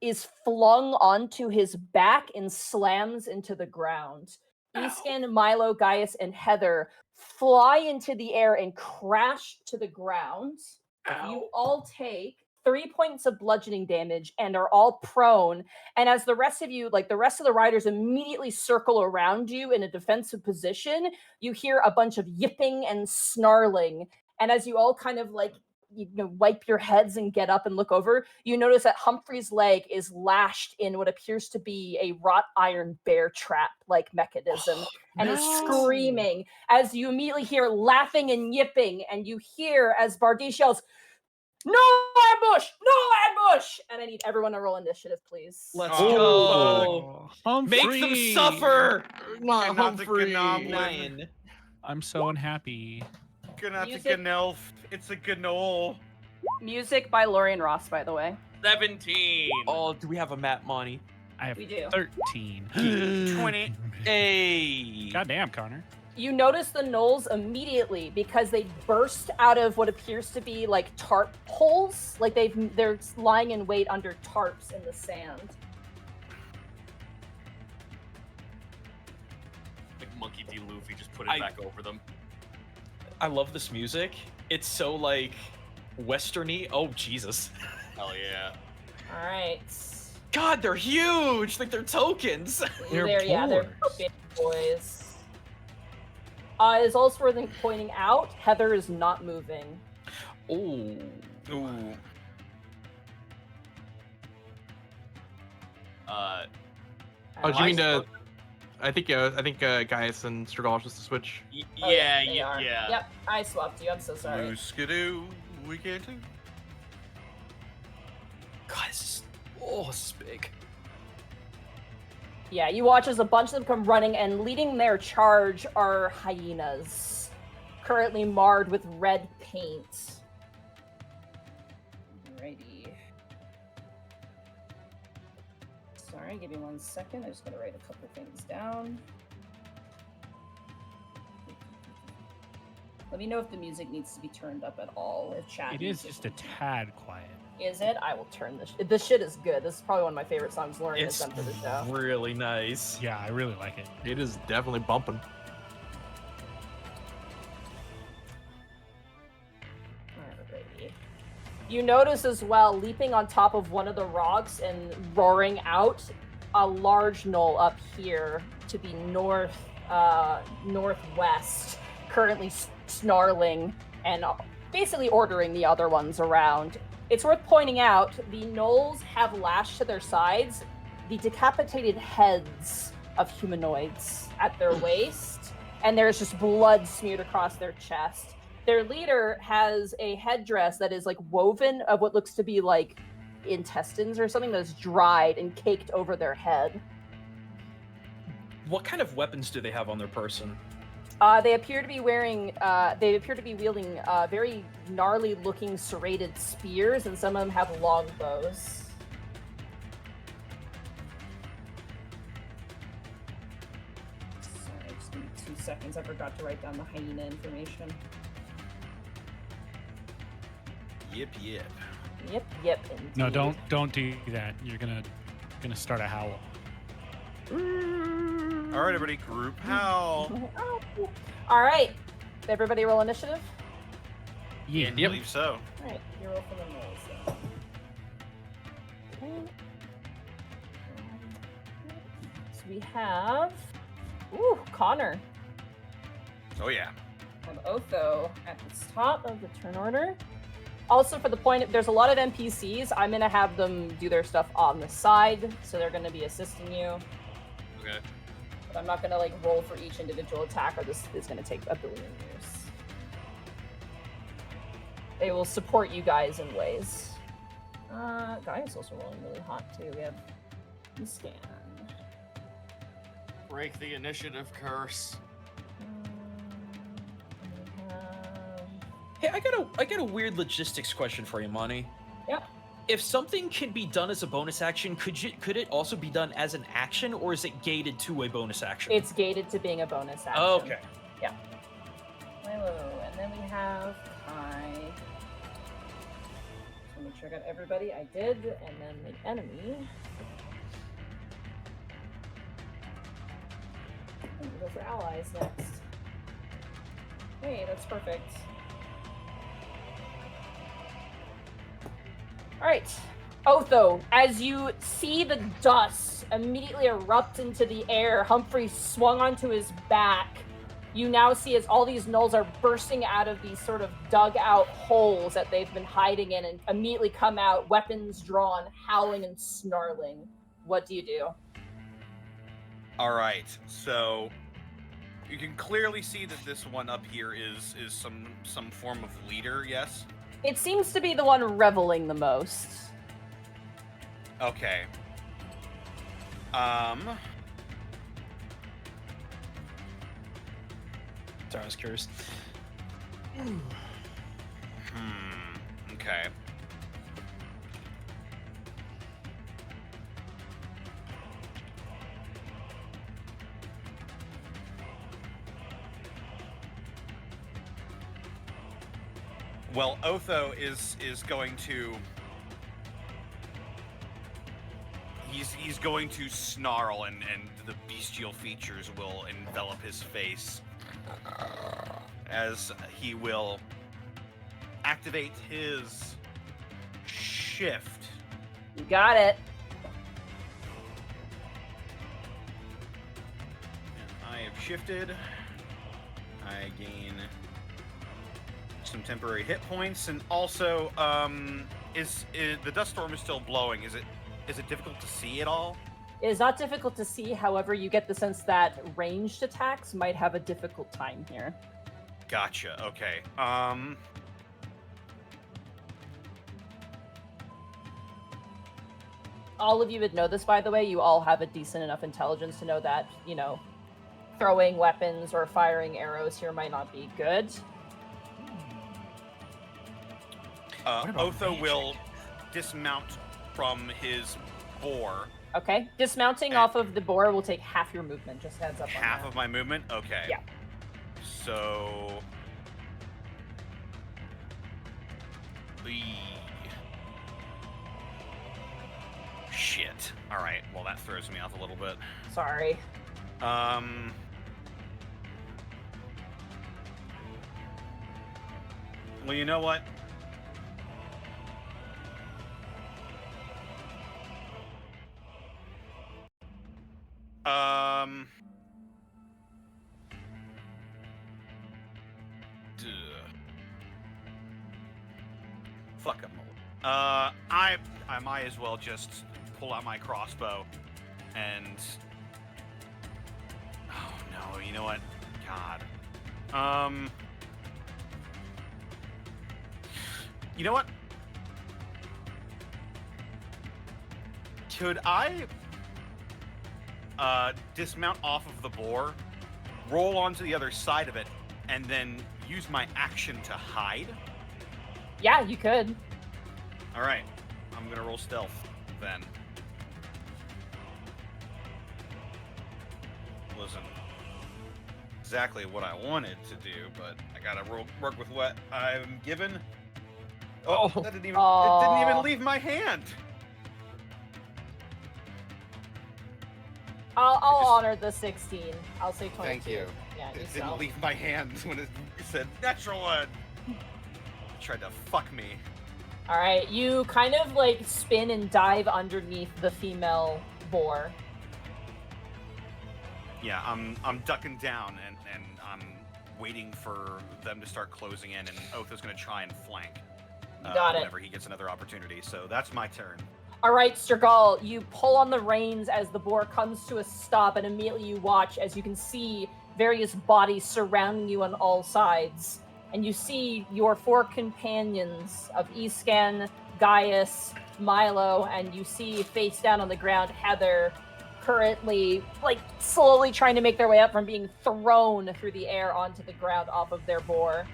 is flung onto his back and slams into the ground. Escan, Milo, Gaius, and Heather fly into the air and crash to the ground. You all take 3 points of bludgeoning damage and are all prone. And as the rest of you, the rest of the riders immediately circle around you in a defensive position, you hear a bunch of yipping and snarling. And as you all kind of wipe your heads and get up and look over, you notice that Humphrey's leg is lashed in what appears to be a wrought iron bear trap like mechanism and is screaming as you immediately hear laughing and yipping, and you hear as Bardiche yells, "No ambush! No ambush!" And I need everyone to roll initiative, please. Let's Oh, go. Make them Humphrey! suffer. Not Not the Humphrey. Gnoll. 9. I'm so unhappy. Music. Gnoll. It's a Gnoll. Music by Lorian Ross, by the way. 17. Oh, do we have a Matt Monty? I have We do. 13. 20. Hey. Goddamn, Connor. You notice the gnolls immediately because they burst out of what appears to be tarp holes. They're lying in wait under tarps in the sand. Like Monkey D. Luffy just put it back over them. I love this music. It's so westerny. Oh Jesus. Hell yeah. All right. God, they're huge. They're tokens. They're they're big boys. It is also worth pointing out, Heather is not moving. Oh. Ooh. Oh, do you mean to? I think Gaius and Strigol just to switch. Oh, Yeah. they are. Yep, I swapped you. I'm so sorry. Skidoo. We can't do. God, this is big. Yeah, you watch as a bunch of them come running, and leading their charge are hyenas, currently marred with red paint. Alrighty. Sorry, give me 1 second. I just gotta write a couple things down. Let me know if the music needs to be turned up at all. If chat It is just a tad quiet. Is it? I will turn this. This shit is good. This is probably one of my favorite songs Lauren has It's done for the show. really nice. Yeah, I really like it. It is definitely bumping. Alrighty. You notice as well, leaping on top of one of the rocks and roaring out, a large gnoll up here to the northwest, currently snarling and basically ordering the other ones around. It's worth pointing out, the gnolls have lashed to their sides the decapitated heads of humanoids at their waist, and there's just blood smeared across their chest. Their leader has a headdress that is woven of what looks to be intestines or something that's dried and caked over their head. What kind of weapons do they have on their person? They appear to be wearing. They appear to be wielding very gnarly-looking serrated spears, and some of them have long bows. 2 seconds. I forgot to write down the hyena information. Yep, yep. Yep, indeed. No, don't do that. You're gonna start a howl. All right, everybody, group howl. All right. Everybody roll initiative. Yeah. I believe so. All right, you roll for the rolls. Okay. So we have, Connor. Oh yeah. Have Otho at the top of the turn order. Also, for the point, there's a lot of NPCs. I'm gonna have them do their stuff on the side, so they're gonna be assisting you. Okay. But I'm not gonna like roll for each individual attack, or this is gonna take a billion years. They will support you guys in ways. Guy is also rolling really hot too. We have scan. Break the initiative curse. Hey, I got a weird logistics question for you, Monty. Yeah. If something can be done as a bonus action, could it also be done as an action, or is it gated to a bonus action? It's gated to being a bonus action. Okay. Yeah. Milo, and then we have Kai. So make sure I got everybody. I did, and then the enemy. We'll go for allies next. Hey, that's perfect. Alright. Otho, as you see the dust immediately erupt into the air, Humphrey swung onto his back. You now see as all these gnolls are bursting out of these sort of dug out holes that they've been hiding in and immediately come out, weapons drawn, howling and snarling. What do you do? All right. So you can clearly see that this one up here is some form of leader. Yes. It seems to be the one reveling the most. Okay. Sorry, I was curious. Okay. Well, Otho is going to he's going to snarl and the bestial features will envelop his face as he will activate his shift. You got it. I have shifted. I gain some temporary hit points, and also, is the dust storm is still blowing? Is it difficult to see at all? It is not difficult to see, however, you get the sense that ranged attacks might have a difficult time here. Gotcha. Okay. All of you would know this, by the way. You all have a decent enough intelligence to know that, throwing weapons or firing arrows here might not be good. Otho will dismount from his boar. Okay. Dismounting off of the boar will take half your movement. Just heads up on Half that. of my movement? Okay. Yeah. So... Shit. Alright, well that throws me off a little bit. Sorry. Well, you know what? Fuck up. I might as well just pull out my crossbow and. Oh no! You know what? God. You know what? Could I dismount off of the boar, roll onto the other side of it, and then use my action to hide? Yeah, you could. All right, I'm gonna roll stealth then. Listen, exactly what I wanted to do, but I gotta work with what I'm given. Oh, that didn't even, it didn't even leave my hand. I'll just- honor the 16. I'll say 22. Thank you. Yeah, It you didn't sell. leave my hand when it said natural one. Tried to fuck me. All right, you kind of like spin and dive underneath the female boar. Yeah, I'm ducking down and I'm waiting for them to start closing in, and Oath is gonna try and flank. You got it. Whenever he gets another opportunity. So that's my turn. All right, Sturgal, you pull on the reins as the boar comes to a stop, and immediately you watch as you can see various bodies surrounding you on all sides. And you see your 4 companions of Iscan, Gaius, Milo, and you see face down on the ground Heather, currently like slowly trying to make their way up from being thrown through the air onto the ground off of their boar.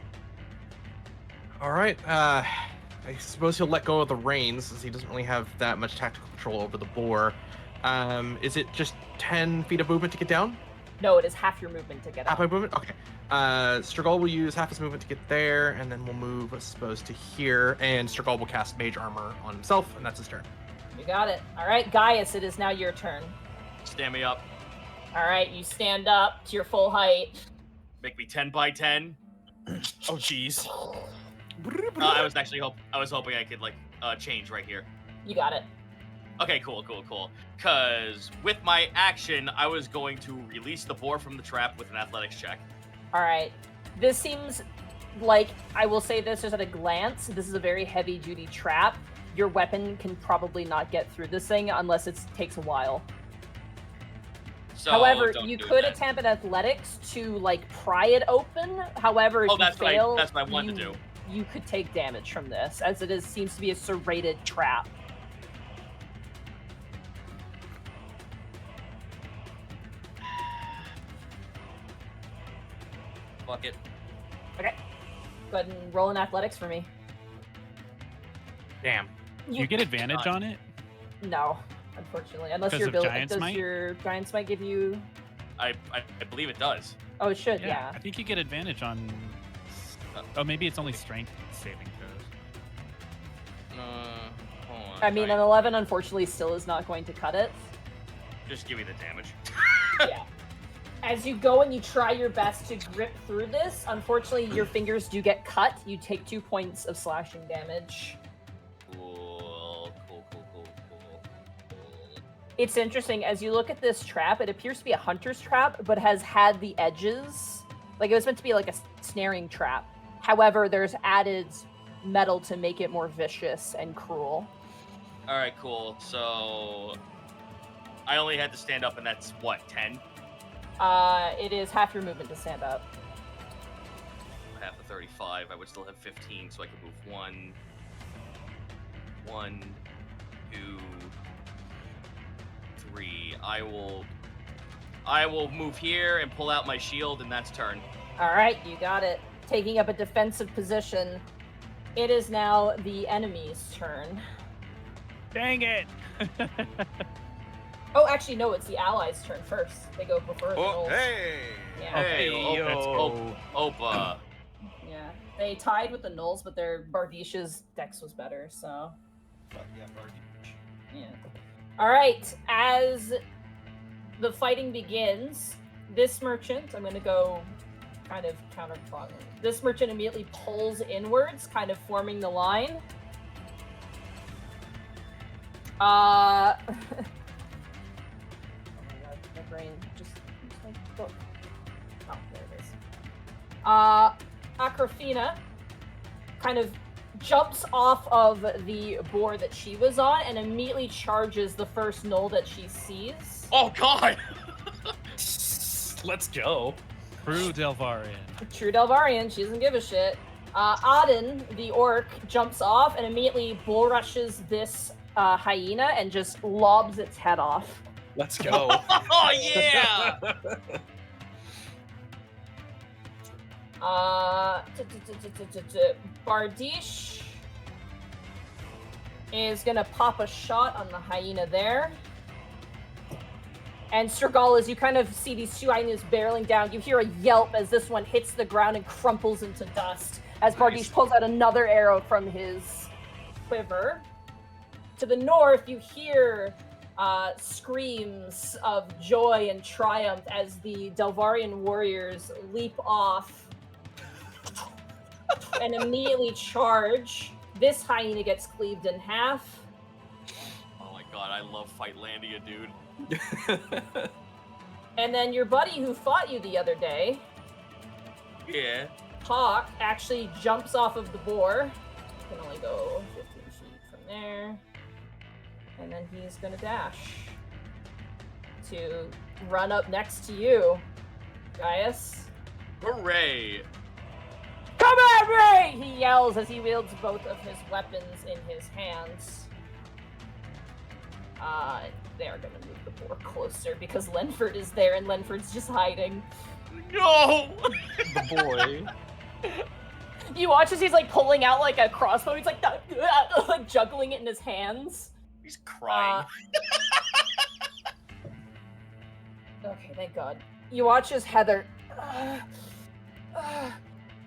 All right. I suppose he'll let go of the reins since he doesn't really have that much tactical control over the boar. Is it just 10 feet of movement to get down? No, it is half your movement to get Half up. my movement? Okay. Sturgal will use half his movement to get there, and then we'll move, I suppose, to here. And Sturgal will cast Mage Armor on himself, and that's his turn. You got it. All right, Gaius, it is now your turn. Stand me up. All right, you stand up to your full height. Make me 10 by 10. Oh, jeez. I was actually hoping I could like change right here. You got it. Okay, cool. Because with my action, I was going to release the boar from the trap with an athletics check. All right. This seems like, I will say this just at a glance, this is a very heavy-duty trap. Your weapon can probably not get through this thing unless it takes a while. So However, don't you do could that. attempt at athletics to like pry it open. However, if you fail, that's what I wanted to do. You could take damage from this, as it seems to be a serrated trap. Fuck it. Okay. Go ahead and roll in athletics for me. Damn. Do you get advantage God. on it? No, unfortunately. Unless Because your of ability Giant's does Might? your Giant's Might give you. I believe it does. Oh, it should, yeah. I think you get advantage on. Oh, maybe it's only strength saving throws. Hold on. I mean, an 11 unfortunately still is not going to cut it. Just give me the damage. Yeah. As you go and you try your best to grip through this, unfortunately your fingers do get cut. You take 2 points of slashing damage. Cool. It's interesting, as you look at this trap, it appears to be a hunter's trap, but has had the edges. Like, it was meant to be like a snaring trap. However, there's added metal to make it more vicious and cruel. All right, cool. So I only had to stand up, and that's what, 10? It is half your movement to stand up. Half of 35. I would still have 15, so I could move 1, 2, 3. I will move here and pull out my shield, and that's turn. All right, you got it. Taking up a defensive position. It is now the enemy's turn. Dang it! Oh, actually, no, it's the allies' turn first. They go before the Oh, Gnolls. hey! Yeah. Hey, yo. Opa. Yeah. They tied with the Gnolls, but their Bardish's dex was better, so. But yeah, Bardiche. Yeah. All right. As the fighting begins, this merchant, I'm going to go kind of counterclockwise. This merchant immediately pulls inwards, kind of forming the line. Oh my god, my brain just like, oh, there it is. Akrafina kind of jumps off of the boar that she was on and immediately charges the first Gnoll that she sees. Oh God! Let's go. True Delvarian. True Delvarian, she doesn't give a shit. Auden, the orc, jumps off and immediately bull rushes this hyena and just lobs its head off. Let's go. Oh yeah! Bardiche is gonna pop a shot on the hyena there. And Strigol, as you kind of see these two hyenas barreling down, you hear a yelp as this one hits the ground and crumples into dust. As Bardiche pulls out another arrow from his quiver. To the north, you hear screams of joy and triumph as the Delvarian warriors leap off and immediately charge. This hyena gets cleaved in half. Oh my god, I love Fightlandia, dude. And then your buddy who fought you the other day, Yeah. Hawk, actually jumps off of the boar. Can only go 15 feet from there. And then he's gonna dash to run up next to you, Gaius. Hooray! Come at me! He yells as he wields both of his weapons in his hands. They are gonna move the boar closer because Lenford is there and Lenford's just hiding. No! The boy. You watch as he's like pulling out like a crossbow. He's like, like juggling it in his hands. He's crying. Okay, thank God. You watch as Heather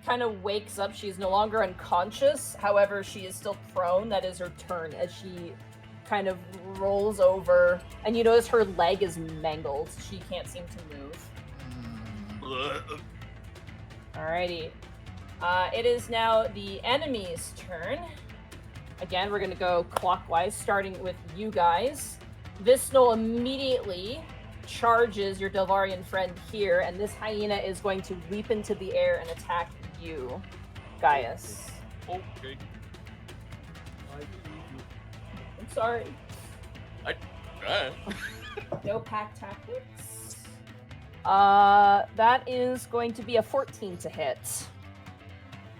kind of wakes up. She's no longer unconscious. However, she is still prone. That is her turn as she kind of rolls over. And you notice her leg is mangled. She can't seem to move. Alrighty. It is now the enemy's turn. Again, we're going to go clockwise, starting with you guys. This Gnoll immediately charges your Delvarian friend here, and this hyena is going to leap into the air and attack you, Gaius. Okay. I'm sorry. Uh, No pack tactics. That is going to be a 14 to hit.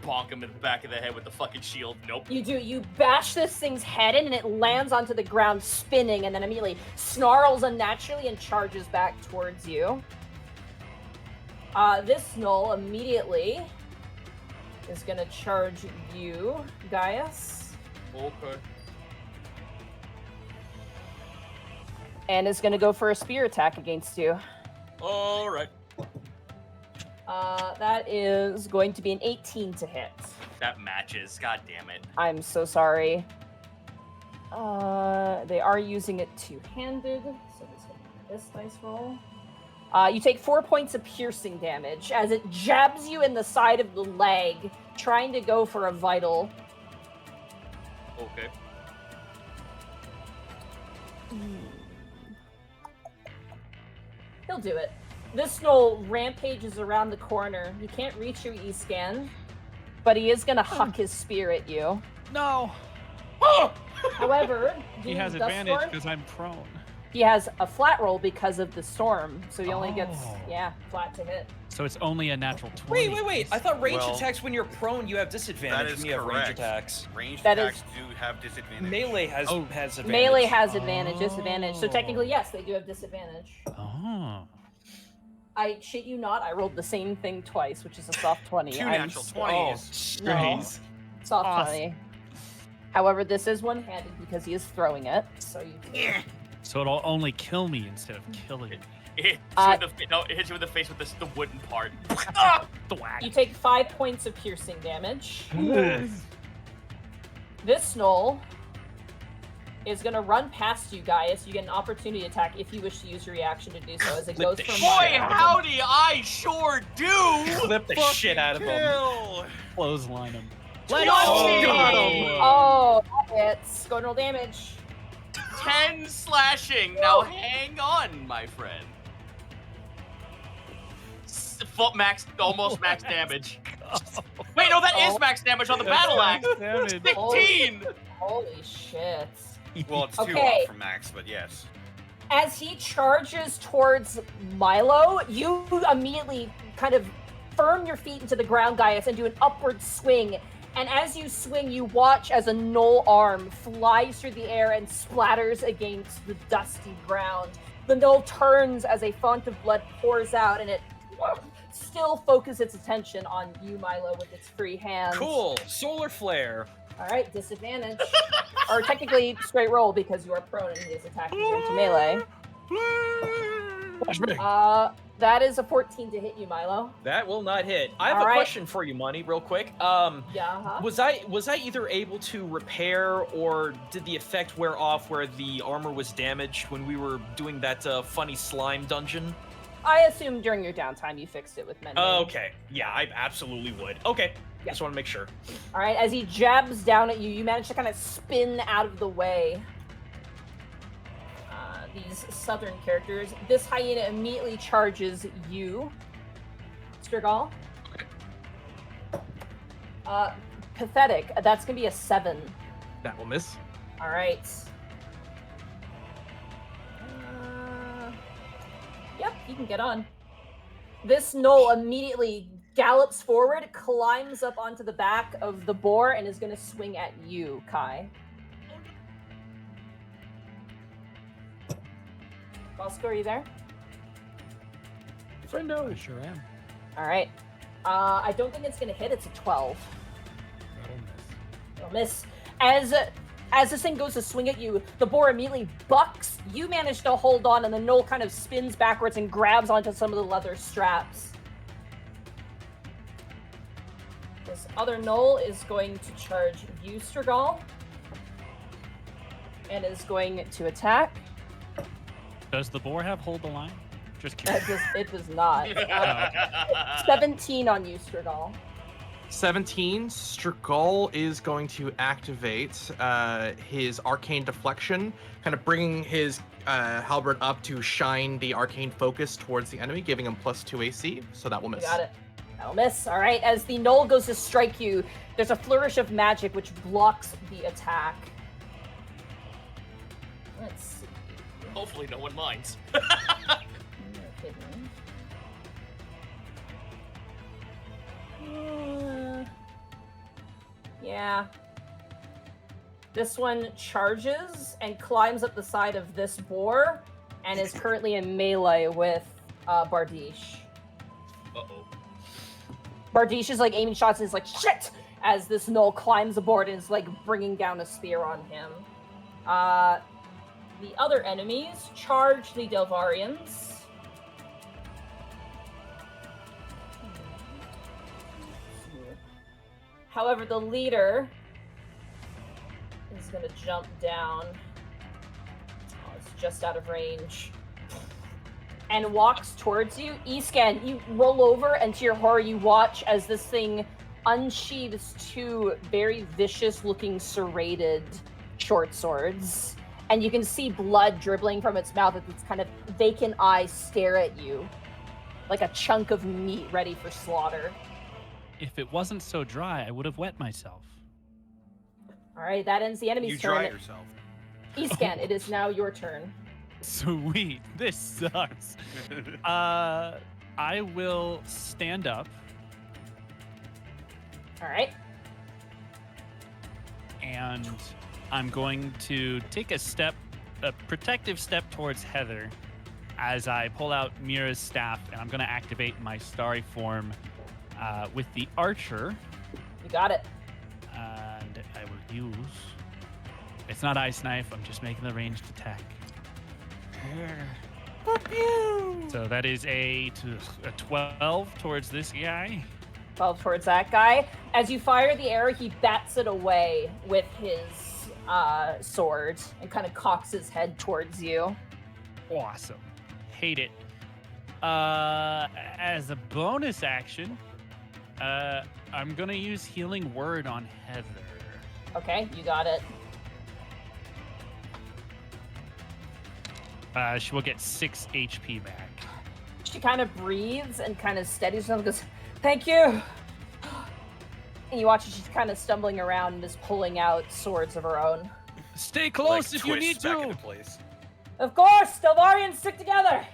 bonk him in the back of the head with the fucking shield. Nope. You do. You bash this thing's head in, and it lands onto the ground, spinning, and then immediately snarls unnaturally and charges back towards you. This Gnoll immediately is going to charge you, Gaius. Okay. And is going to go for a spear attack against you. All right. That is going to be an 18 to hit. That matches. God damn it. I'm so sorry. They are using it two-handed, so this dice roll. You take 4 points of piercing damage as it jabs you in the side of the leg, trying to go for a vital. Okay. He'll do it. This Gnoll rampages around the corner. He can't reach you, E-scan, but he is gonna huck his spear at you. No. However, He has dust advantage storm, because I'm prone. he has a flat roll because of the storm, so he only gets, Oh. flat to hit. So it's only a natural 20. Wait. I thought range Well, attacks when you're prone, you have That disadvantage is when you have range correct. attacks. Ranged That attacks do have disadvantage. Melee has Oh. advantage. Melee has advantage, disadvantage. So Oh. technically, yes, they do have disadvantage. Oh. I shit you not, I rolled the same thing twice, which is a soft 20. Two I'm natural so- 20s. No. Jeez. Soft Awesome. 20. However, this is one-handed because he is throwing it, so you So it'll only kill me instead of killing me. It hits, it hits you in the face with the wooden part. Thwack. You take 5 points of piercing damage. This Gnoll is going to run past you, Gaius. You get an opportunity attack if you wish to use your reaction to do so, as it Clip goes the from shit Boy, out of him. howdy, I sure do! Clip the shit out of him. Kill! Clothesline him. Let's Oh, see. got him. Oh, that hits. Go and roll damage. 10 slashing. Now hang on, my friend. Foot max, almost max damage. Wait, no, that is max damage on the battle axe. Damage. 16. Holy shit. Well, it's 2 Okay. off from max, but yes. As he charges towards Milo, you immediately kind of firm your feet into the ground, Gaius, and do an upward swing. And as you swing, you watch as a Gnoll arm flies through the air and splatters against the dusty ground. The Gnoll turns as a font of blood pours out, and it still focuses its attention on you, Milo, with its free hand. Cool. Solar flare. All right, disadvantage. Or technically straight roll because you are prone and he is attacking you into melee. That is a 14 to hit you, Milo. That will not hit. I have a question for you, Money, real quick. Yeah. Was I either able to repair or did the effect wear off where the armor was damaged when we were doing that funny slime dungeon? I assume during your downtime you fixed it with mending. Okay. Yeah, I absolutely would. Okay. Yeah. Just want to make sure. All right. As he jabs down at you, you manage to kind of spin out of the way. These southern characters. This hyena immediately charges you, Strigal. Okay. Pathetic. That's gonna be a 7. That will miss. All right. Yep, you can get on. This Gnoll immediately gallops forward, climbs up onto the back of the boar, and is gonna swing at you, Kai. Bosco, are you there? I sure am. All right. I don't think it's gonna hit. It's a 12. That'll miss. It'll miss. As this thing goes to swing at you, the boar immediately bucks. You manage to hold on, and the Gnoll kind of spins backwards and grabs onto some of the leather straps. This other Gnoll is going to charge you, Strigal, and is going to attack. Does the boar have hold the line? Just curious. It does not. 17 on you, Strigal. 17. Strigal is going to activate his arcane deflection, kind of bringing his halberd up to shine the arcane focus towards the enemy, giving him +2 AC. So that will miss. You got it. That'll miss. All right. As the Gnoll goes to strike you, there's a flourish of magic which blocks the attack. Let's see. Hopefully no one minds. Yeah. This one charges and climbs up the side of this boar and is currently in melee with Bardiche. Uh-oh. Bardiche is like aiming shots and is like, shit! As this Gnoll climbs aboard and is like bringing down a spear on him. The other enemies charge the Delvarians. However, the leader is going to jump down. Oh, it's just out of range. And walks towards you. Escan, you roll over, and to your horror, you watch as this thing unsheathes 2 very vicious-looking serrated short swords. And you can see blood dribbling from its mouth as its kind of vacant eyes stare at you. Like a chunk of meat ready for slaughter. If it wasn't so dry, I would have wet myself. Alright, that ends the enemy's You turn. dry yourself. Escan, it is now your turn. Sweet. This sucks. I will stand up. Alright. And I'm going to take a protective step towards Heather as I pull out Mira's staff, and I'm going to activate my starry form with the archer. You got it. And I will use... It's not Ice Knife, I'm just making the ranged attack. So that is a 12 towards this guy. 12 towards that guy. As you fire the arrow, he bats it away with his sword and kind of cocks his head towards you. Awesome. Hate it. As a bonus action, I'm gonna use Healing Word on Heather. Okay, you got it. She will get 6 HP back. She kind of breathes and kind of steadies herself and goes, "Thank you." And you watch as she's kind of stumbling around and is pulling out swords of her own. Stay close if you twist need back to. into place. Of course, Delvarians stick together.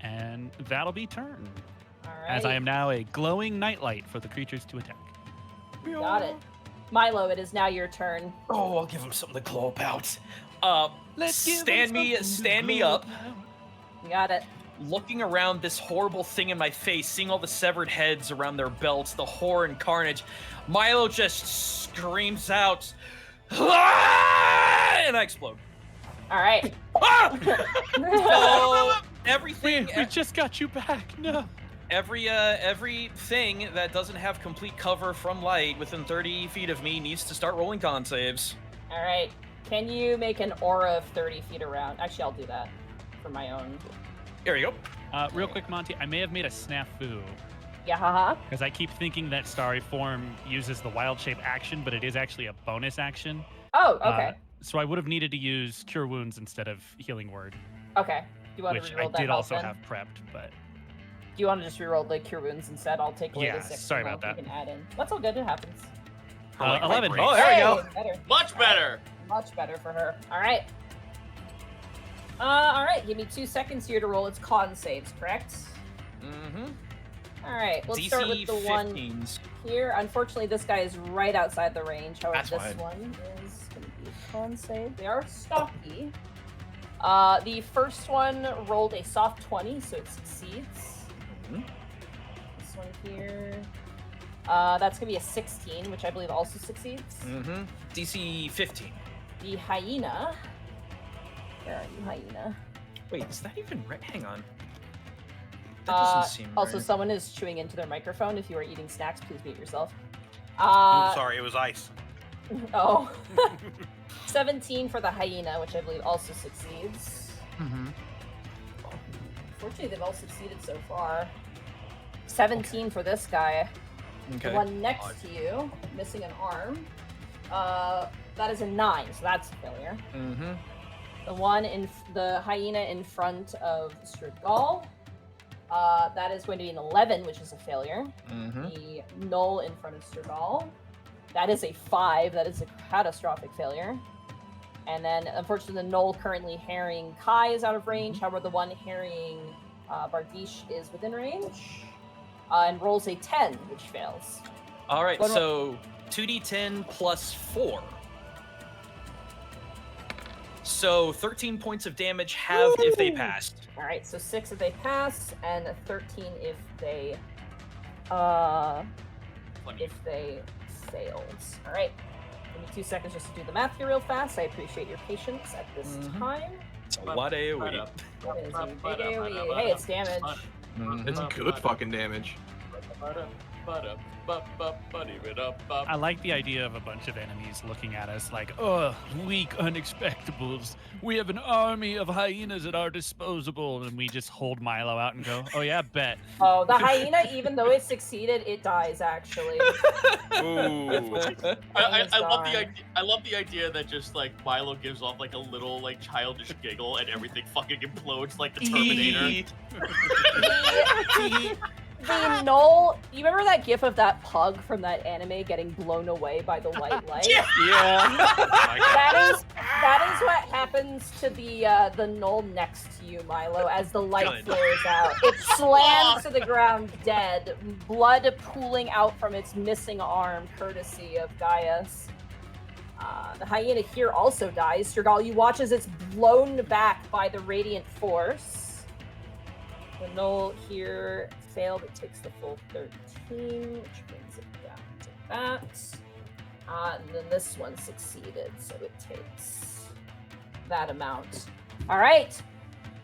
And that'll be turn. All right. As I am now a glowing nightlight for the creatures to attack. Got it. Milo, it is now your turn. Oh, I'll give him something to glow about. Let's give stand him me something to up. glow about. You got it. Looking around this horrible thing in my face, seeing all the severed heads around their belts, the horror and carnage, Milo just screams out, "Ah!" and I explode. All right. Ah! So, everything. We just got you back. No. Every thing that doesn't have complete cover from light within 30 feet of me needs to start rolling con saves. All right. Can you make an aura of 30 feet around? Actually, I'll do that for my own. Here you go. Real quick, Monty, I may have made a snafu. Yeah, haha. Because I keep thinking that Starry Form uses the wild shape action, but it is actually a bonus action. Oh, okay. So I would have needed to use Cure Wounds instead of Healing Word, Okay. Do you want which to I reroll that did health also then? have prepped, but Do you want to just reroll the cure wounds instead? I'll take away Yeah, the 6. sorry and about You can add in. That's all good. It happens. For, like, 11 light hits. Oh, there we Hey, go. Better. Much better. Much better for her. All right. All right. Give me 2 seconds here to roll its con saves, correct? Mm-hmm. All right. Let's DC start with the one 15s. here. Unfortunately, this guy is right outside the range. However, That's this fine. one is going to be a con save. They are stocky. The first one rolled a soft 20, so it succeeds. Mhm. This one here. That's going to be a 16, which I believe also succeeds. Mm-hmm. DC 15. The hyena. Where are you, hyena? Wait, is that even right? Hang on. That doesn't seem Also, right. someone is chewing into their microphone. If you are eating snacks, please mute yourself. Ooh, sorry, it was ice. Oh. 17 for the hyena, which I believe also succeeds. Mm-hmm. Fortunately, they've all succeeded so far. 17 for this guy. Okay. The one next to you, missing an arm. That is a 9, so that's a failure. Mm-hmm. The one the hyena in front of Gnoll. That is going to be an 11, which is a failure. Mm-hmm. The Gnoll in front of Gnoll. That is a 5. That is a catastrophic failure. And then, unfortunately, the Gnoll currently harrying Kai is out of range. However, the one harrying Bardiche is within range. And rolls a 10, which fails. All right, One more- so 2d10 plus 4. So 13 points of damage halved if they Woo! passed. All right, so 6 if they pass, and a 13 if they failed. All right, give me 2 seconds just to do the math here real fast. I appreciate your patience at this Mhm. time. It's a lot of AoE. That is a big AoE. Hey, it's damage. Mhm. It's good fucking damage. I like the idea of a bunch of enemies looking at us like, oh, weak Unexpectables. We have an army of hyenas at our disposal. And we just hold Milo out and go, oh yeah, bet. Oh, the hyena, even though it succeeded, it dies actually. Ooh. I love the idea that just like Milo gives off like a little like childish giggle and everything fucking implodes like the Terminator. The Gnoll, you remember that gif of that pug from that anime getting blown away by the white light? Yeah. Yeah. That is what happens to the Gnoll next to you, Milo, as the light Good. flares out. It slams to the ground dead, blood pooling out from its missing arm, courtesy of Gaius. The hyena here also dies. Stergal, you watch as it's blown back by the radiant force. The Gnoll here failed. It takes the full 13, which brings it down to that. And then this one succeeded, so it takes that amount. All right.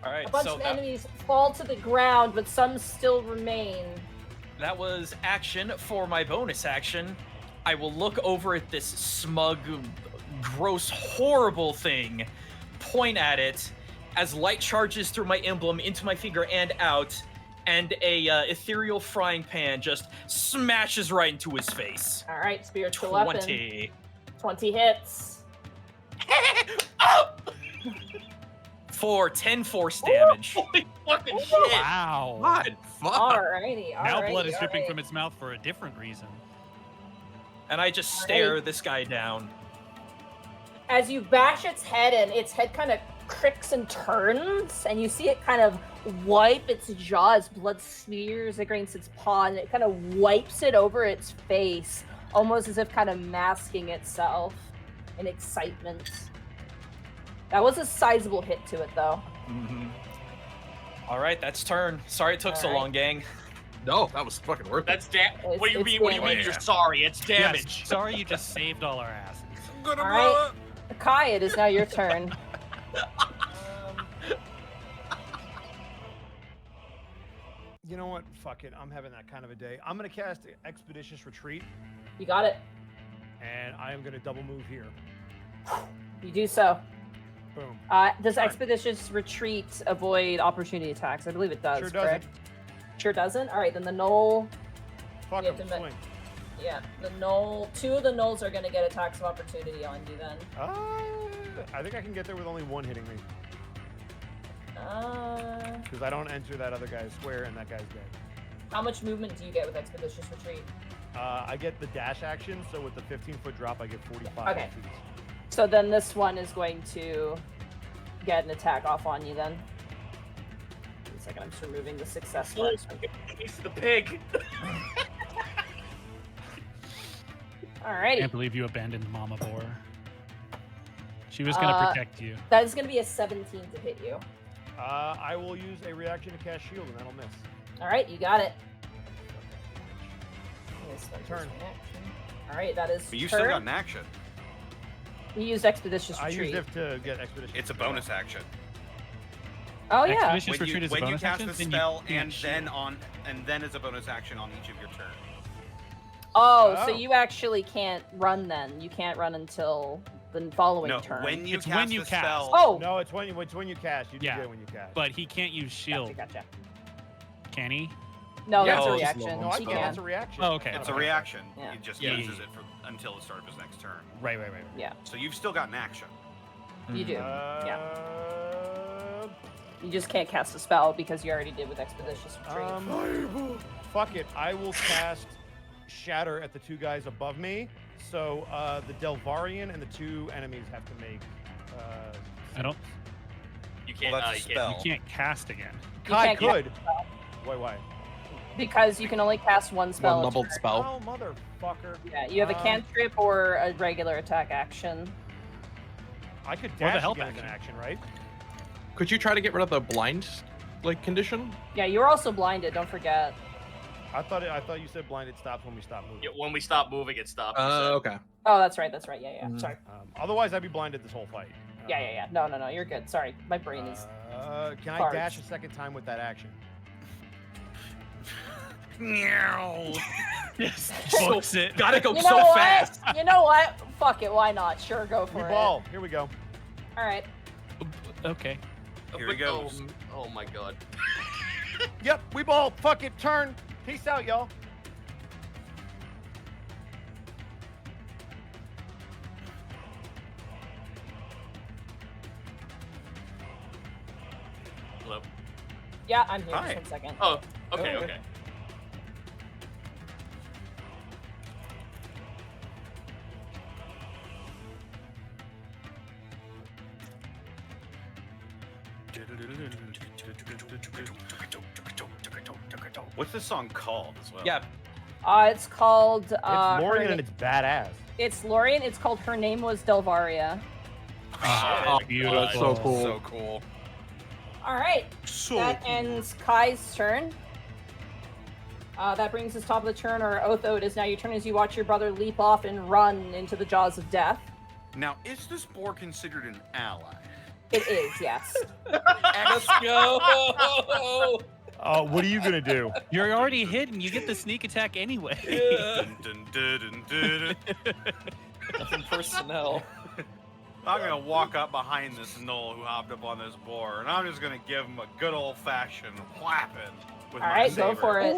All right, A bunch so of enemies fall to the ground, but some still remain. that was action. For my bonus action, I will look over at this smug, gross, horrible thing, point at it, as light charges through my emblem into my finger and out, and a ethereal frying pan just smashes right into his face. All right, spiritual weapon. 20. 20 hits. For 10 force damage. Holy fucking shit! Wow. God, fuck. Alrighty, Now blood is alrighty, dripping alright. from its mouth for a different reason. And I just stare this guy down. As you bash its head in, its head kind of cricks and turns, and you see it kind of wipe its jaw as blood smears against its paw, and it kind of wipes it over its face, almost as if kind of masking itself in excitement. That was a sizable hit to it, though. Mm-hmm. All right, that's turn. Sorry it took so Alright. long, gang. No, that was fucking worth it. That's What do you It's mean? What do you mean? damage. You're sorry? It's damage. Yes, sorry you just saved all our asses. I'm gonna All blow right. up. Kai, it is now your turn. You know what? Fuck it. I'm having that kind of a day. I'm gonna cast Expeditious Retreat, You got it. and I am gonna double move here. You do so. Boom. Does Sure. Expeditious Retreat avoid opportunity attacks? I believe it does. Sure correct? doesn't. Sure doesn't. All right, then the Gnoll. Fuck You him. have to Swing. Yeah, the Gnoll. 2 of the Gnolls are gonna get attacks of opportunity on you then. I think I can get there with only one hitting me, Uh, because I don't enter that other guy's square, and that guy's dead. how much movement do you get with Expeditious Retreat? I get the dash action, so with the 15-foot drop, I get 45 Okay. feet. So then this one is going to get an attack off on you then. Wait a second, I'm just removing the success marks. He's the pig. Alrighty. Can't believe you abandoned Mama Boar. She was gonna protect you. That is going to be a 17 to hit you. I will use a reaction to cast shield, and that'll miss. Alright, you got it. Turn. Alright, that is But you turn. still got an action. You used Expeditious I Retreat. used it to get expedition. It's a bonus action. Oh yeah. Expeditious Retreat is a When you bonus cast action, the then you spell can't and then as a bonus action on each of your turns. Oh, so Oh. you actually can't run then. You can't run until the following No, turn. when you It's cast when you the cast. spell. Oh! No, it's when you cast. You do Yeah. get it when you cast. But he can't use shield, Gotcha. can he? No, Yeah, that's a it's reaction. just no, I He thought can. that's a reaction. Oh, okay. It's a reaction. Yeah. He just Yeah, uses yeah, it for until the start of his next turn. Right. So you've still got an action. You do. Uh, You just can't cast a spell because you already did with Expeditious Retreat. Fuck it. I will cast Shatter at the 2 guys above me. So the Delvarian and the 2 enemies have to make. I don't. You can't. Well, that's a you spell. can't. You can't cast again. You I can't cast could. a spell Why? because you can only cast one spell. One a doubled turn. spell. Oh, motherfucker. Yeah, you have a cantrip or a regular attack action. I could Or the dash help again as an action, right? Could you try to get rid of the blind condition? Yeah, you're also blinded. Don't forget. I thought you said blinded stops when we stop moving. Yeah, when we stop moving, it stops. you said. Okay. Oh, that's right. Yeah, yeah. Mm. Sorry. Otherwise, I'd be blinded this whole fight. Yeah. No. You're good. Sorry, my brain is. Can I farts. dash a second time with that action? Meow. Yes. Books it. Gotta go You so know what? fast. You know what? Fuck it. Why not? Sure, go We for it. ball. Here we go. All right. Okay. Here he goes. Oh my god. Yep, we ball. Fuck it. Turn. Peace out, y'all. Hello. Yeah, I'm here. Hi. Just 1 second. Oh. Okay. Oh, Okay. What's this song called as well? Yeah. It's called. It's Lorian her and it's badass. It's Lorian. It's called Her Name Was Delvaria. Oh, beautiful. That's so cool. So cool. All right. So That ends Kai's turn. That brings us top of the turn. Or Otho, it is now your turn as you watch your brother leap off and run into the jaws of death. Now, is this boar considered an ally? It is, yes. Let's go. What are you gonna do? You're already hidden. You get the sneak attack anyway. Dun, dun, dun, dun, dun, dun. Nothing personnel. I'm gonna walk up behind this Gnoll who hopped up on this boar, and I'm just gonna give him a good old-fashioned whapping with All my right, go saber. for it.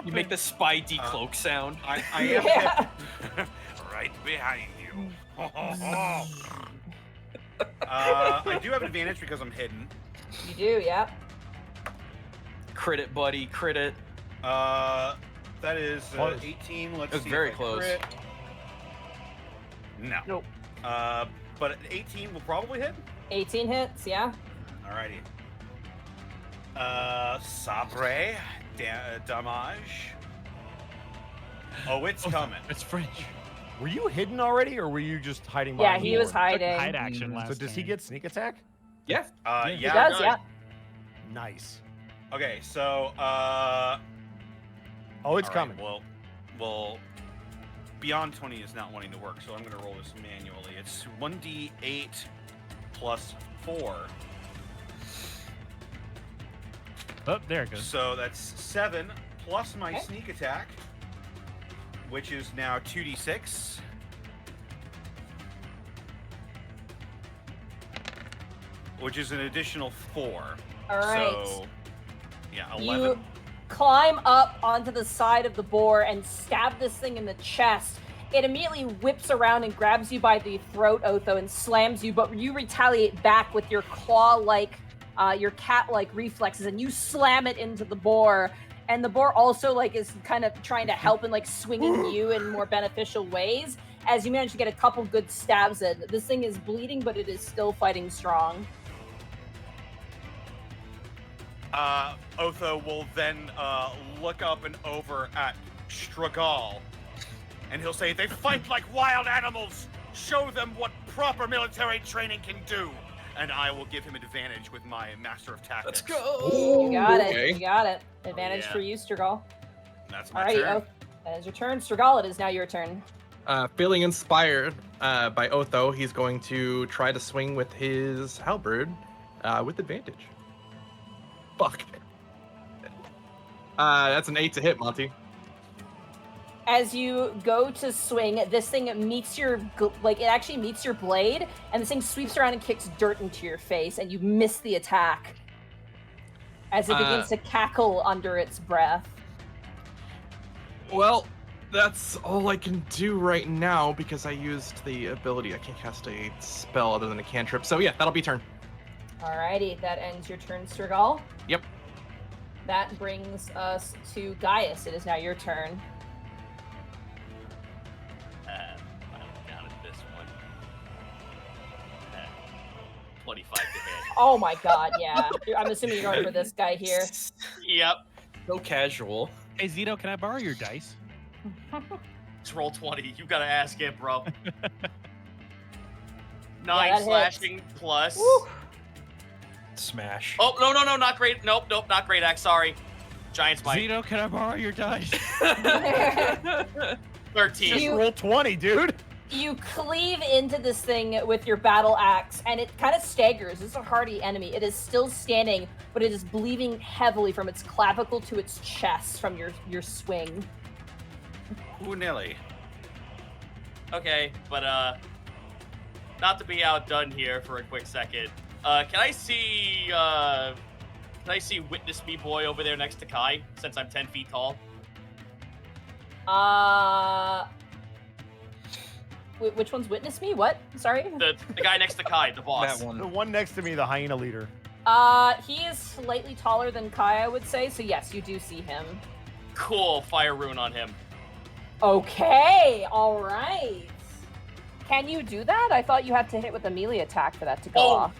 You make the spy decloak sound. I am Yeah. right behind you. I do have advantage because I'm hidden. You do, yeah. Crit it, buddy. Crit it. That is Close. 18. Let's That's see. very if I close. crit. No. Nope. But 18 will probably hit. 18 hits, yeah. Alrighty. Sabre damage. Oh, it's coming. It's French. Were you hidden already, or were you just hiding? Yeah, behind he the was board? hiding. Hide action last So does he game. get sneak attack? Yeah. Yeah. He does, yeah. Nice. Okay, so Oh, it's all right, coming. Well, beyond 20 is not wanting to work, so I'm going to roll this manually. It's 1d8 plus 4. Oh, there it goes. So that's 7 plus my Okay. sneak attack, which is now 2d6. Which is an additional 4. All right. So, yeah, 11. You climb up onto the side of the boar and stab this thing in the chest. It immediately whips around and grabs you by the throat, Otho, and slams you, but you retaliate back with your claw-like, your cat-like reflexes, and you slam it into the boar. And the boar also, like, is kind of trying to help and, like, swinging you in more beneficial ways as you manage to get a couple good stabs in. This thing is bleeding, but it is still fighting strong. Otho will then look up and over at Stragal, and he'll say, "They fight like wild animals! Show them what proper military training can do!" And I will give him advantage with my Master of Tactics. Let's go. You got okay. it. You got it. Advantage yeah. for you, Stragal. That's my Alrighty, turn. that is your turn. Stragal, it is now your turn. Feeling inspired by Otho, he's going to try to swing with his halberd with advantage. Fuck. That's an 8 to hit, Monty. As you go to swing, this thing meets your, it actually meets your blade, and this thing sweeps around and kicks dirt into your face, and you miss the attack as it begins to cackle under its breath. Well, that's all I can do right now because I used the ability. I can't cast a spell other than a cantrip. So yeah, that'll be turn. Alrighty, that ends your turn, Stragal. Yep. That brings us to Gaius. It is now your turn. I'm down at this one. 25 to hit. Oh my god, yeah. I'm assuming you're going for this guy here. Yep. So casual. Hey, Zito, can I borrow your dice? Let's roll 20. You gotta ask it, bro. 9 that slashing plus. Woo. Smash. Oh, no, not great. Nope, not great axe. Sorry. Giant's bite. Zito, can I borrow your dice? 13. You- Roll 20, dude. You cleave into this thing with your battle axe, and it kind of staggers. This is a hardy enemy. It is still standing, but it is bleeding heavily from its clavicle to its chest from your swing. Ooh, Nelly. Okay, but not to be outdone here for a quick second. Can I see Witness Me Boy over there next to Kai, since I'm 10 feet tall? Which one's Witness Me? What? Sorry? The guy next to Kai, the boss. That one. The one next to me, the hyena leader. He is slightly taller than Kai, I would say, so yes, you do see him. Cool, fire rune on him. Okay, alright. Can you do that? I thought you had to hit with a melee attack for that to go Oh, off.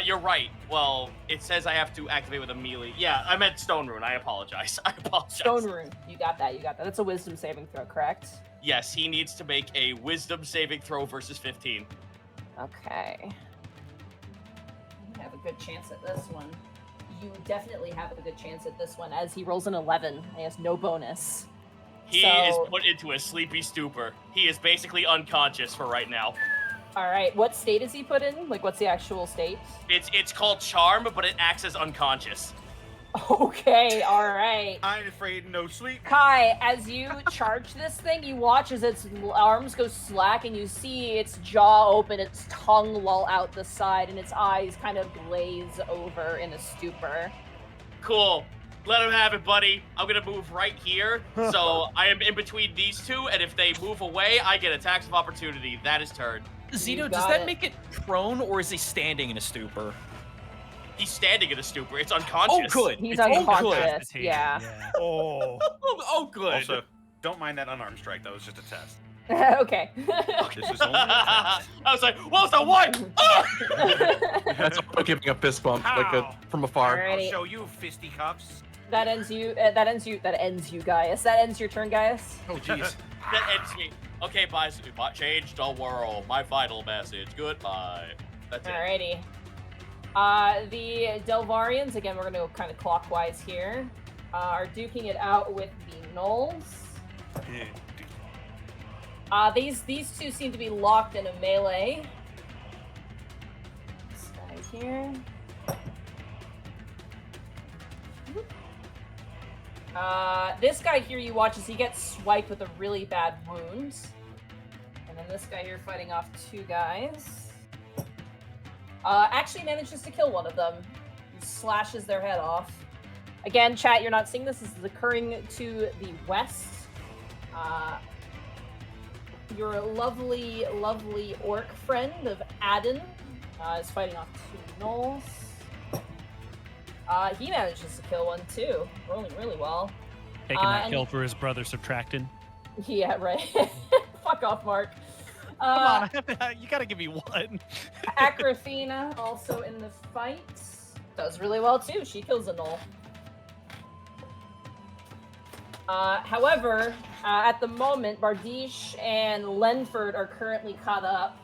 You're right. Well, it says I have to activate with a melee. Yeah, I meant stone rune. I apologize. Stone rune. You got that. That's a wisdom saving throw, correct? Yes, he needs to make a wisdom saving throw versus 15. Okay. You have a good chance at this one. You definitely have a good chance at this one, as he rolls an 11. He has no bonus. He is put into a sleepy stupor. He is basically unconscious for right now. All right. What state is he put in? Like, what's the actual state? It's called charm, but it acts as unconscious. Okay. All right. I'm afraid no sleep. Kai, as you charge this thing, you watch as its arms go slack, and you see its jaw open, its tongue loll out the side, and its eyes kind of glaze over in a stupor. Cool. Let him have it, buddy. I'm gonna move right here. So I am in between these two, and if they move away, I get attacks of opportunity. That is turn. Zito, got does that it. make it prone, or is he standing in a stupor? He's standing in a stupor. It's Oh, unconscious. good. He's It's- unconscious. Good. Yeah. Oh. Oh, good. Also, don't mind that unarmed strike. That was just a test. Okay. This is only a test. I was like, what was that one? Ah! That's like giving a fist bump, from afar. Alright. Alrighty. I'll show you, fisticuffs. That ends you, Gaius. That ends your turn, Gaius. Oh, jeez. That ends me. Okay, bye. Change the world. My final message. Goodbye. That's it. Alrighty. The Delvarians, again, we're going to go kind of clockwise here, are duking it out with the Gnolls. These two seem to be locked in a melee. This guy here. This guy here you watch as he gets swiped with a really bad wound. And then this guy here fighting off 2 guys. Actually manages to kill one of them. He slashes their head off. Again, chat, you're not seeing this. This is occurring to the west. Your lovely, lovely orc friend of Adden is fighting off 2 gnolls. He manages to kill one too, rolling really well. Taking that kill for his brother Subtractin. Yeah, right. Fuck off, Mark. Come on, you gotta give me one. Akrafina also in the fight. Does really well too. She kills a gnoll. However, at the moment, Bardiche and Lenford are currently caught up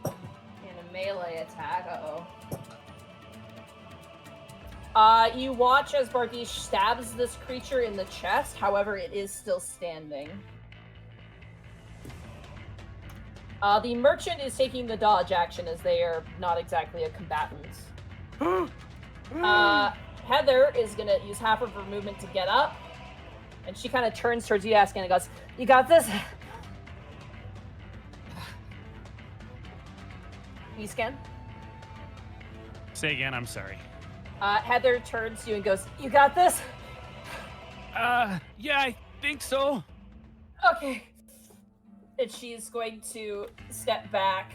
in a melee attack. You watch as Bardiche stabs this creature in the chest. However, it is still standing. The merchant is taking the dodge action as they are not exactly a combatant. Heather is going to use half of her movement to get up. And she kind of turns towards you, asking, and goes, "You got this?" You scan? Say again, I'm sorry. Heather turns to you and goes, "You got this?" Yeah, I think so. Okay. And she's going to step back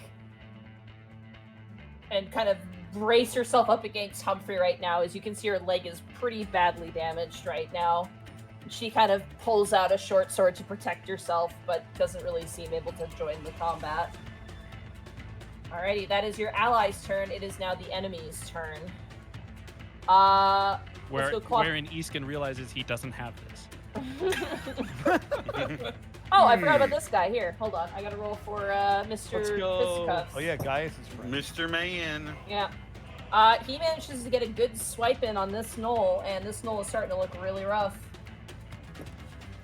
and kind of brace herself up against Humphrey right now. As you can see, her leg is pretty badly damaged right now. She kind of pulls out a short sword to protect herself, but doesn't really seem able to join the combat. Alrighty, that is your ally's turn. It is now the enemy's turn. Wherein Easkin realizes he doesn't have this. Oh, I forgot about this guy. Here, hold on. I gotta roll for Mr. Let's go. Fisticuffs. Oh yeah, Gaius is friend. Mr. Man. Yeah. He manages to get a good swipe in on this gnoll, and this gnoll is starting to look really rough.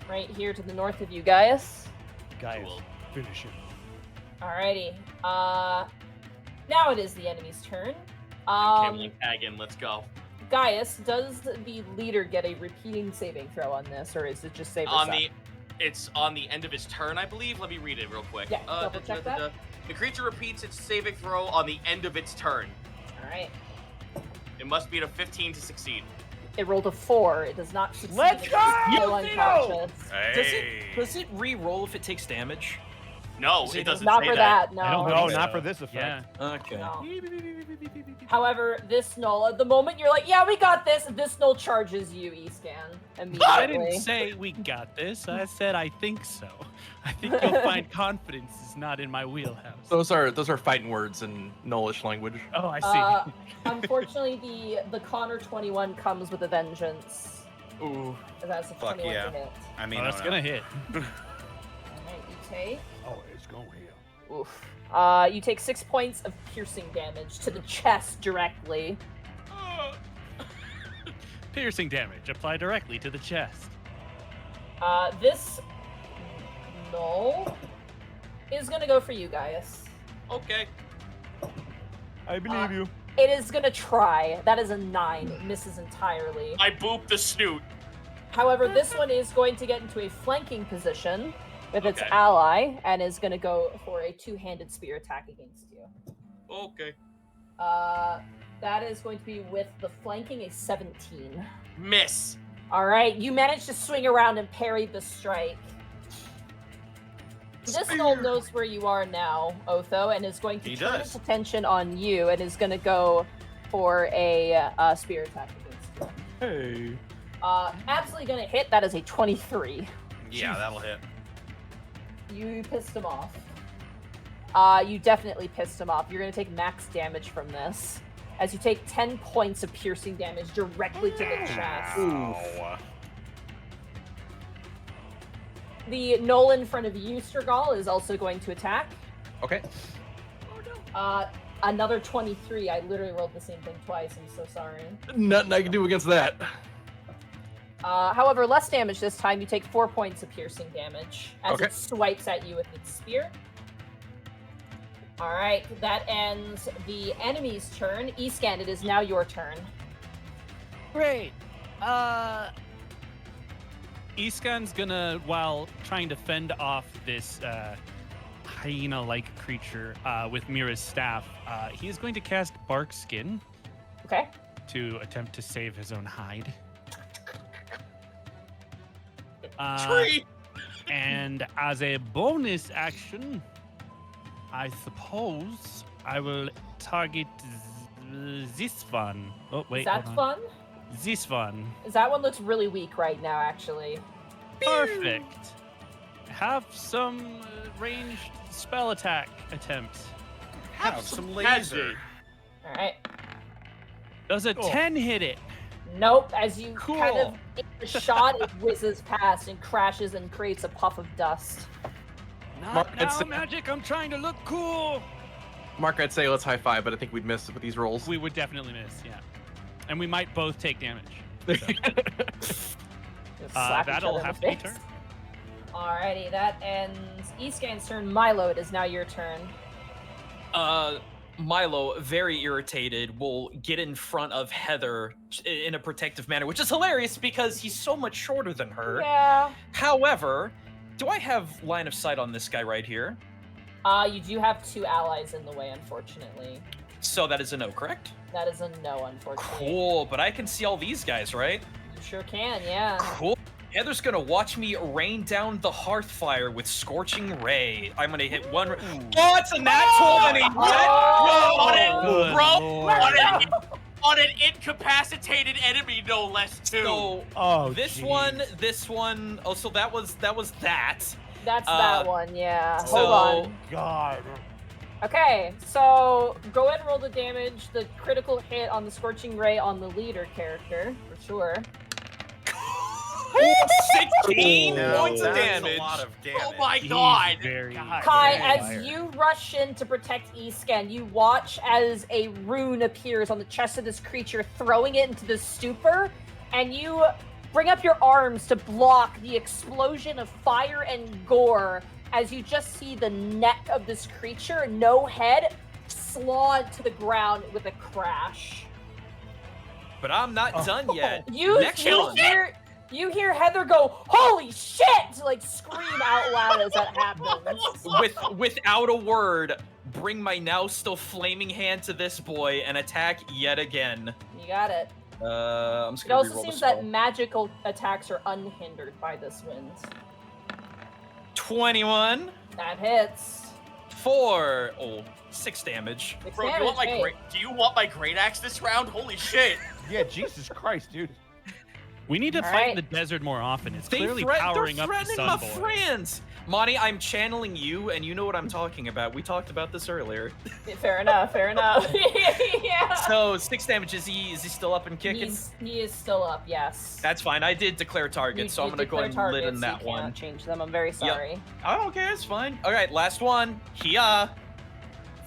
Right here to the north of you, Gaius. Gaius, finish him. Alrighty. Now it is the enemy's turn. Kimberly Hagen, let's go. Gaius, does the leader get a repeating saving throw on this, or is it just save On herself? It's on the end of his turn, I believe. Let me read it real quick. Yeah, double check that. The creature repeats its saving throw on the end of its turn. Alright. It must be a 15 to succeed. It rolled a 4. It does not succeed. Let's It is go! still unconscious. Does it re-roll if it takes damage? No, See, it doesn't Not say for that. that, no. I don't No, think not so. for this effect. Yeah. Okay. No. However, this gnoll, at the moment you're like, yeah, we got this, this gnoll charges you, E-scan, immediately. I didn't say we got this. I said I think so. I think you'll find confidence is not in my wheelhouse. Those are fighting words in Gnollish language. Oh, I see. Unfortunately, the Connor 21 comes with a vengeance. Ooh. That's a Fuck 21 yeah. to hit. I mean, That's gonna hit. Alright, you take... Oh, it's going here. Oof. You take 6 points of piercing damage to the chest directly. Piercing damage. Apply directly to the chest. This gnoll is gonna go for you, Gaius. Okay. I believe you. It is gonna try. That is a 9. It misses entirely. I boop the snoot. However, this one is going to get into a flanking position with its Okay. ally and is gonna go for a 2-handed spear attack against you. Okay. That is going to be with the flanking, a 17. Miss. Alright, you managed to swing around and parry the strike. This gnoll knows where you are now, Otho, and is going to He turn does. its attention on you and is going to go for a spear attack against you. Hey. Absolutely going to hit. That is a 23. Yeah, that'll hit. You pissed him off. You definitely pissed him off. You're going to take max damage from this, as you take 10 points of piercing damage directly to the chest. Ow. The gnoll in front of you, Strigol, is also going to attack. Okay. Another 23. I literally rolled the same thing twice. I'm so sorry. Nothing I can do against that. However, less damage this time. You take 4 points of piercing damage as Okay. it swipes at you with its spear. All right, that ends the enemy's turn. Escan, it is now your turn. Great. Iskan's gonna, while trying to fend off this hyena-like creature with Mira's staff, he is going to cast Bark Skin Okay. to attempt to save his own hide. Tree. And as a bonus action, I suppose I will target this one. Oh, wait. Is that hold on. fun? This one. That one looks really weak right now, actually. Perfect. Have some ranged spell attack attempt. Have some Has laser. it? All right. Does a 10 hit it? Nope. As you Cool. kind of aim the shot, it whizzes past and crashes and creates a puff of dust. Not it's- now, magic. I'm trying to look cool. Mark, I'd say let's high five, but I think we'd miss with these rolls. We would definitely miss, yeah. And we might both take damage. Just slap each That'll other in have the to be face. turn. Alrighty, that ends Escan's turn. Milo, it is now your turn. Milo, very irritated, will get in front of Heather in a protective manner, which is hilarious because he's so much shorter than her. Yeah. However, do I have line of sight on this guy right here? You do have 2 allies in the way, unfortunately. So that is a no, correct? That is a no, unfortunately. Cool, but I can see all these guys, right? You sure can, yeah. Cool. Heather's gonna watch me rain down the hearth fire with Scorching Ray. I'm gonna hit one. Oh, it's a nat 20! Good Bro, lord. on an incapacitated enemy, no less, too. So Oh, this jeez. one. Oh, so that was that. That's Uh, that one, yeah. so- Hold on. God. Okay, so go ahead and roll the damage. The critical hit on the Scorching Ray on the leader character, for sure. 16 No, points of that's damage. a lot of damage. Oh my He's god. very, Kai, very as fire. you rush in to protect Escan, you watch as a rune appears on the chest of this creature, throwing it into the stupor, and you bring up your arms to block the explosion of fire and gore as you just see the neck of this creature, no head, slod to the ground with a crash. But I'm not done yet. You Next one. you hear Heather go, "Holy shit!" like scream out loud as that happens. Without a word, bring my now still flaming hand to this boy and attack yet again. You got it. I'm just It gonna also reroll the seems spell. that magical attacks are unhindered by this wind. 21 That hits. for 6 damage. Six Bro, damage, hey. do you want my great axe this round? Holy shit. Yeah, Jesus Christ, dude. We need to All fight right. in the desert more often. It's They clearly they're powering up the threatening sun my boy. friends. Monty, I'm channeling you, and you know what I'm talking about. We talked about this earlier. Fair enough, fair enough. Yeah. So 6 damage. Is he still up and kicking? He is still up, yes. That's fine. I did declare targets, so I'm gonna go ahead and lid in that you one. Can't change them. I'm very sorry. Oh, okay, it's fine. All right, last one. Here.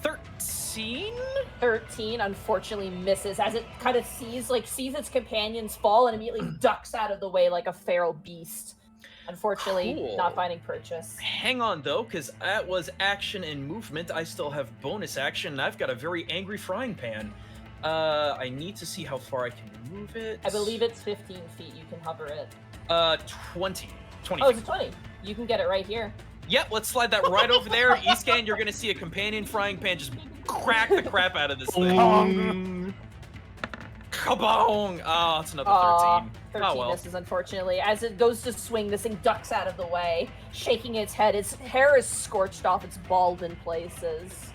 13. 13 unfortunately misses as it kind of sees its companions fall and immediately ducks out of the way like a feral beast. Unfortunately, Cool. not finding purchase. Hang on though, because that was action and movement. I still have bonus action, and I've got a very angry frying pan. I need to see how far I can move it. I believe it's 15 feet. You can hover it. 20. 20 Oh, feet. it's a 20. You can get it right here. Yep, let's slide that right over there. Escan, you're gonna see a companion frying pan just crack the crap out of this thing. Kabong! Oh, it's another 13. 13 Oh well. misses, unfortunately. As it goes to swing, this thing ducks out of the way, shaking its head. Its hair is scorched off. It's bald in places.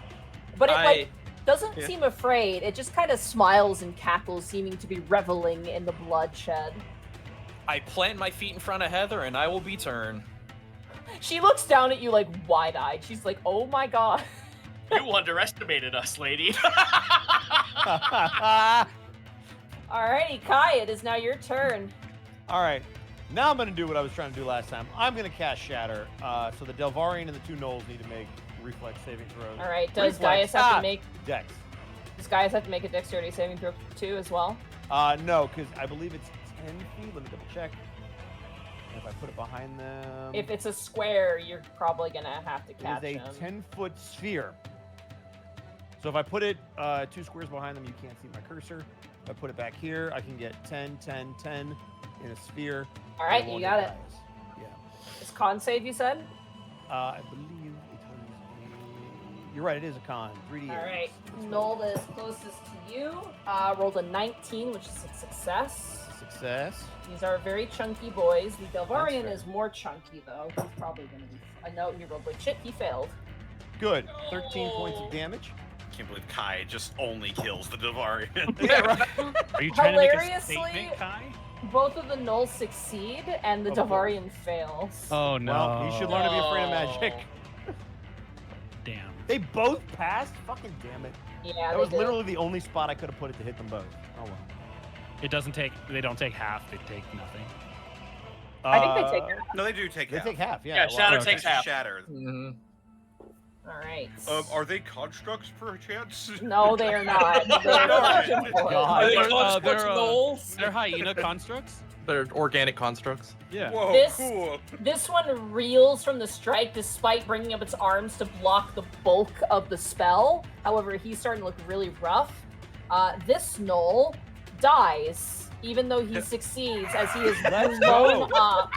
But it, doesn't Yeah. seem afraid. It just kind of smiles and cackles, seeming to be reveling in the bloodshed. I plant my feet in front of Heather, and I will be turned. She looks down at you like wide-eyed. She's like, oh my god. You underestimated us, lady. Alrighty, Kai, it is now your turn. All right. Now I'm going to do what I was trying to do last time. I'm going to cast Shatter. So the Delvarian and the 2 Gnolls need to make reflex saving throws. Alright, does Reflex. Gaius have to make Dex. a dexterity saving throw too as well? No, because I believe it's 10 feet. Let me double check. And if I put it behind them... If it's a square, you're probably gonna have to catch It is him. a 10-foot sphere. So if I put it 2 squares behind them, you can't see my cursor. If I put it back here, I can get 10, 10, 10 in a sphere. Alright, and you one got that it. dies. con save, you said? I believe it is a... You're right, it is a con. 3d8. All right. Gnoll that is closest to you rolled a 19, which is a success. Success. These are very chunky boys. The Delvarian fair. is more chunky, though. He's probably going to be... I know he rolled like shit. He failed. Good. 13 points of damage. Can't believe Kai just only kills the Devarian. Yeah, right. Are you trying to make a Hilariously- statement, Kai? Both of the Gnolls succeed, and the Of course. Delvarian fails. Oh no. Well, you should learn to be afraid of magic. Damn. They both passed? Fucking damn it. Yeah, That they was did. literally the only spot I could have put it to hit them both. Oh well. It doesn't take. They don't take half. They take nothing. I think they take half. No, they do take They half. take half, yeah. Yeah, well, Shatter okay. takes half. Shatter. All right. Are they constructs, perchance? No, they are not. They are Alright. chunky boys. God. Are they They're, constructs they're, Gnolls? They're hyena constructs. They're organic constructs. Yeah. Whoa, This- cool. This one reels from the strike despite bringing up its arms to block the bulk of the spell. However, he's starting to look really rough. This Gnoll dies, even though he succeeds as he is Let's blown go. up.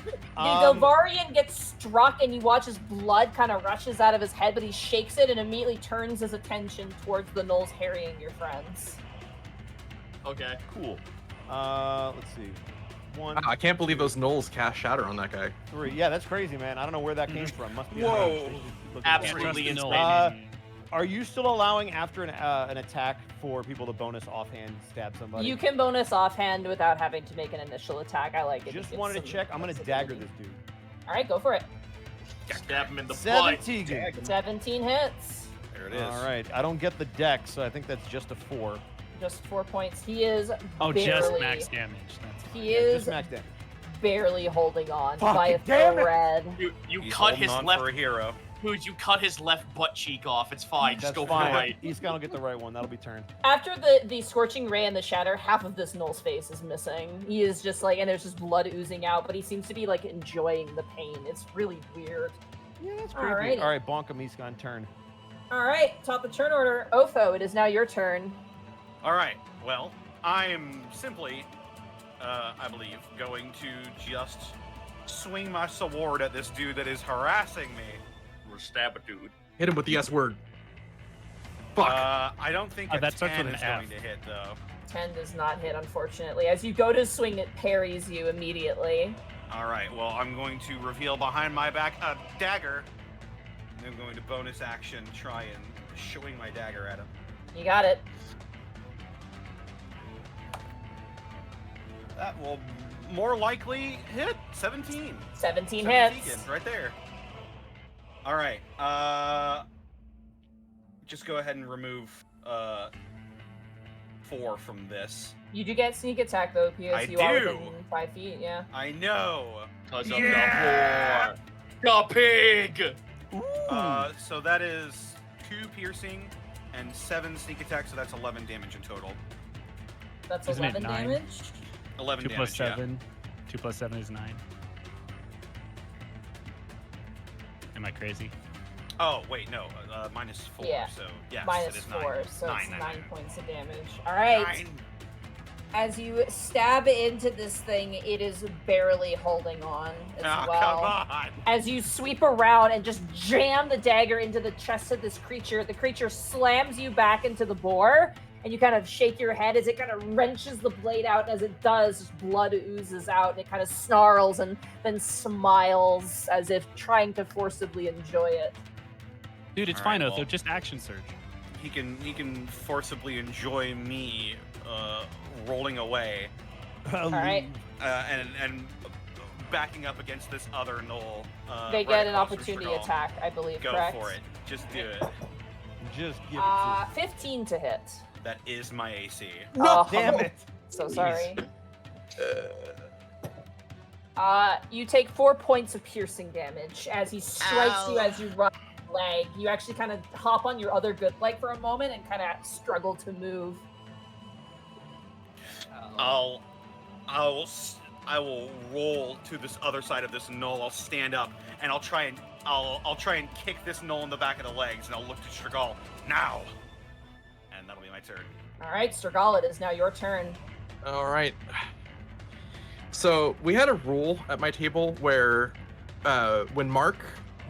The Delvarian gets struck, and you watch his blood kind of rushes out of his head, but he shakes it and immediately turns his attention towards the Gnolls harrying your friends. Okay. Cool. Let's see. 1, Wow, I can't believe those Gnolls cast Shatter on that guy. 3. Yeah, that's crazy, man. I don't know where that came from. Must be. Whoa. Absolutely Trust the insane. Gnoll. Are you still allowing after an attack for people to bonus offhand stab somebody? You can bonus offhand without having to make an initial attack. I like it. Just It wanted to gives check. some I'm gonna dagger flexibility. this dude. All right, go for it. Stab him in the butt. 17. 17 hits. There it is. All right. I don't get the dex, so I think that's just a 4. Just 4 points. He is Oh, barely, just max damage. That's fine. he is Just max damage. barely holding on Fuck by a it, damn it. thread. You He's cut holding his on left. for a hero. Dude, you cut his left butt cheek off. It's fine. Just That's go fine. for it. He's gonna get the right one. That'll be turned. After the scorching ray and the shatter, half of this Gnoll's face is missing. He is just like, and there's just blood oozing out, but he seems to be like enjoying the pain. It's really weird. Yeah, that's creepy. Alrighty. All right, bonk him. He's gonna turn. All right, top of turn order. Otho, it is now your turn. All right. Well, I am simply, I believe, going to just swing my sword at this dude that is harassing me. We're stab a dude. Hit him with the S word. Fuck. I don't think Oh, a that starts 10 with is an going F. to hit, though. 10 does not hit, unfortunately. As you go to swing, it parries you immediately. All right. Well, I'm going to reveal behind my back a dagger. And I'm going to bonus action try and swing my dagger at him. You got it. That will more likely hit 17. 17 17 hits. right there. All right. Just go ahead and remove 4 from this. You do get sneak attack though, PS. I You are do. within 5 feet, yeah. I know. Cause Yeah! of the boar. The pig. So that is 2 piercing and 7 sneak attack, so that's 11 damage in total. That's Isn't it 11 9? damage. 11 2 damage. plus 7. 2 plus 7 is 9. Am I crazy? Yeah. Oh wait, no. Minus 4. Yeah. So yes, Minus it is 4, 9. so it's 9 9. points of damage. All right. 9. As you stab into this thing, it is barely holding on as Oh, well. come on. As you sweep around and just jam the dagger into the chest of this creature, the creature slams you back into the boar, and you kind of shake your head as it kind of wrenches the blade out. As it does, just blood oozes out, and it kind of snarls and then smiles as if trying to forcibly enjoy it. Dude, it's All fine, right, Otho. well. Just action surge. He can forcibly enjoy me rolling away All right. and backing up against this other Gnoll. They right get an across from opportunity Strigol. attack, I believe, Go correct? for it. Just do it. Just give it to 15 to hit. That is my AC. Oh, Damn it. So sorry. You take 4 points of piercing damage as he strikes you as you run his leg. You actually kind of hop on your other good leg for a moment and kind of struggle to move. I will roll to this other side of this Gnoll. I'll stand up and I'll try and kick this Gnoll in the back of the legs, and I'll look to Strigol now. And that'll be my turn. All right, Strigol, it is now your turn. All right. So we had a rule at my table where when Mark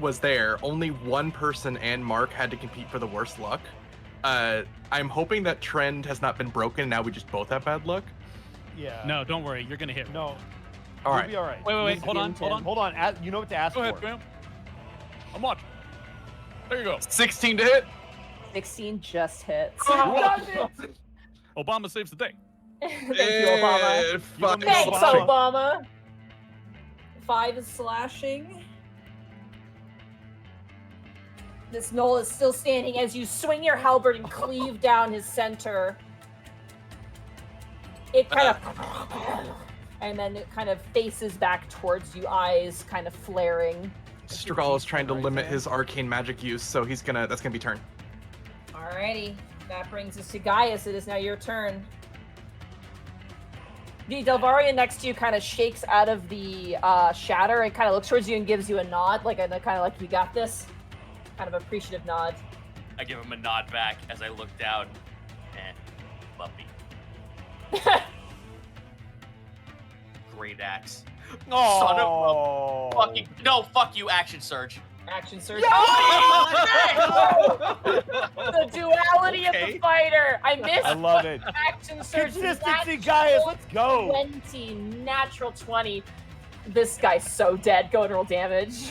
was there, only one person and Mark had to compete for the worst luck. I'm hoping that trend has not been broken. Now we just both have bad luck. Yeah. No, don't worry. You're gonna hit. No. All You'll right. be all right. Wait. Hold on. Hold on. You know what to ask Go for. ahead, fam. I'm watching. There you go. 16 to hit. 16 just hits. Obama saves the day. Thank you, Obama. Fuck. Thanks, Obama. Obama. 5 is slashing. This Gnoll is still standing as you swing your halberd and cleave down his center. It kind of... and then it kind of faces back towards you, eyes kind of flaring. Struggle is trying to limit his arcane magic use, so that's gonna be turn. Alrighty. That brings us to Gaius. It is now your turn. The Delvarian next to you kind of shakes out of the shatter and kind of looks towards you and gives you a nod, like kind of like, you got this. Kind of appreciative nod. I give him a nod back as I look down. Puppy. Great axe. Oh. Son of a fucking... No, fuck you, action surge. Action surge. Oh, The duality of the fighter. I missed. I love it. Action surge. Consistency, Gaius. Let's go. 20, natural 20. This guy's so dead. Go and roll damage.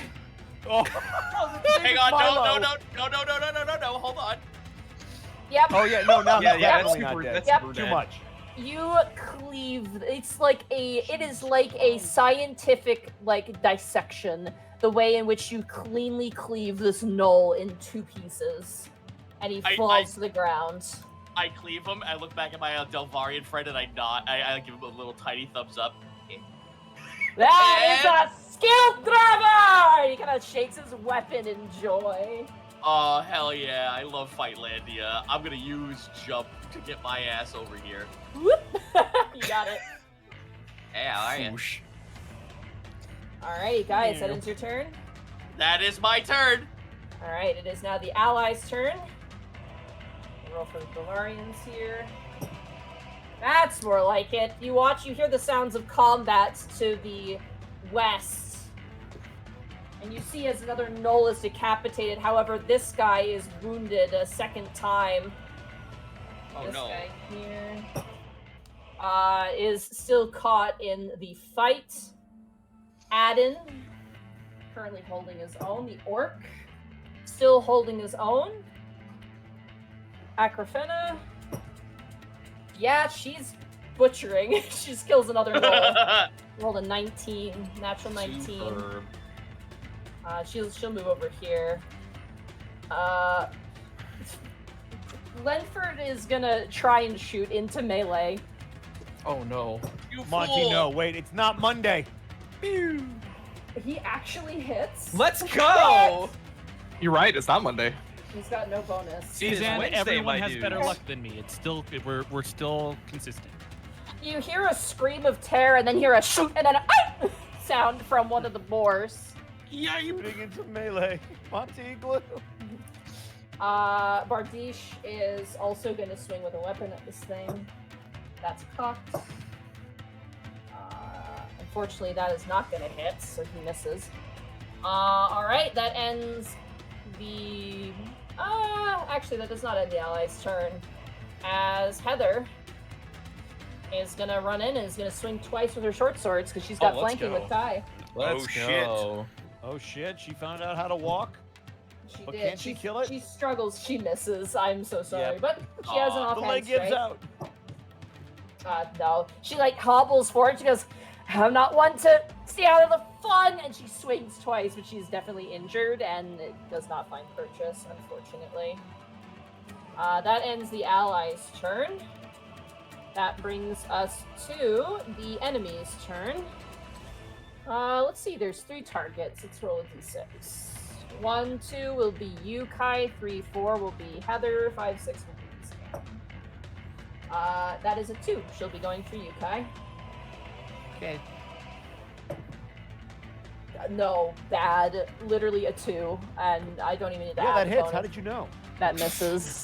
Oh. Hang on, Milo. no, hold on. Yep. Oh yeah, no, now Yeah, he's yeah, definitely that's not super- dead. that's Yep. super Too dead. much. You cleave. It is like a scientific dissection. The way in which you cleanly cleave this Gnoll in 2 pieces, and he falls to the ground. I cleave him, I look back at my Delvarian friend, and I nod. I give him a little tiny thumbs up. That is a skill driver! He kind of shakes his weapon in joy. Oh, hell yeah. I love Fightlandia. I'm gonna use jump to get my ass over here. Whoop! You got it. Hey, how are you? Whoosh. Alrighty, guys, that ends your turn. That is my turn. Alright, it is now the allies' turn. Roll for the Bavarians here. That's more like it. You hear the sounds of combat to the west. And you see as another Gnoll is decapitated. However, this guy is wounded a second time. Oh This no. guy here is still caught in the fight. Adin, currently holding his own. The Orc, still holding his own. Akrafena, yeah, she's butchering. She just kills another Gnoll. Rolled a 19, natural 19. Superb. She'll move over here. Lenford is gonna try and shoot into melee. Oh no. You Monty, fool. no, wait, it's not Monday. He actually hits. Let's go! You're right. It's not Monday. He's got no bonus. It is Suzanne, Wednesday, everyone my has better dudes. luck than me. It's still we're still consistent. You hear a scream of terror and then hear a shoot and then a ah! sound from one of the boars. Yeah, you. Putting into melee. Monty glue. Bardiche is also going to swing with a weapon at this thing. That's cocked. Unfortunately, that is not going to hit, so he misses. Alright, that ends the... actually, that does not end the ally's turn. As Heather is going to run in and is going to swing twice with her short swords because she's got Oh, let's flanking go. with Kai. Let's shit. go. Oh shit, she found out how to walk. She But did. can't she kill it? She struggles. She misses. I'm so sorry. Yep. But she has an Aw, The offhand leg gives strike. out. No. She hobbles forward. She goes, I'm not one to stay out of the fun. And she swings twice, but she's definitely injured and it does not find purchase, unfortunately. That ends the ally's turn. That brings us to the enemy's turn. Let's see. There's 3 targets. Let's roll a d6. 1, 2 will be you, Kai. 3, 4 will be Heather. 5, 6 will be Scan. That is a 2. She'll be going for you, Kai. Okay. No, bad. Literally a 2, and I don't even need to Yeah, add that a hits. bonus. How did you know? That misses.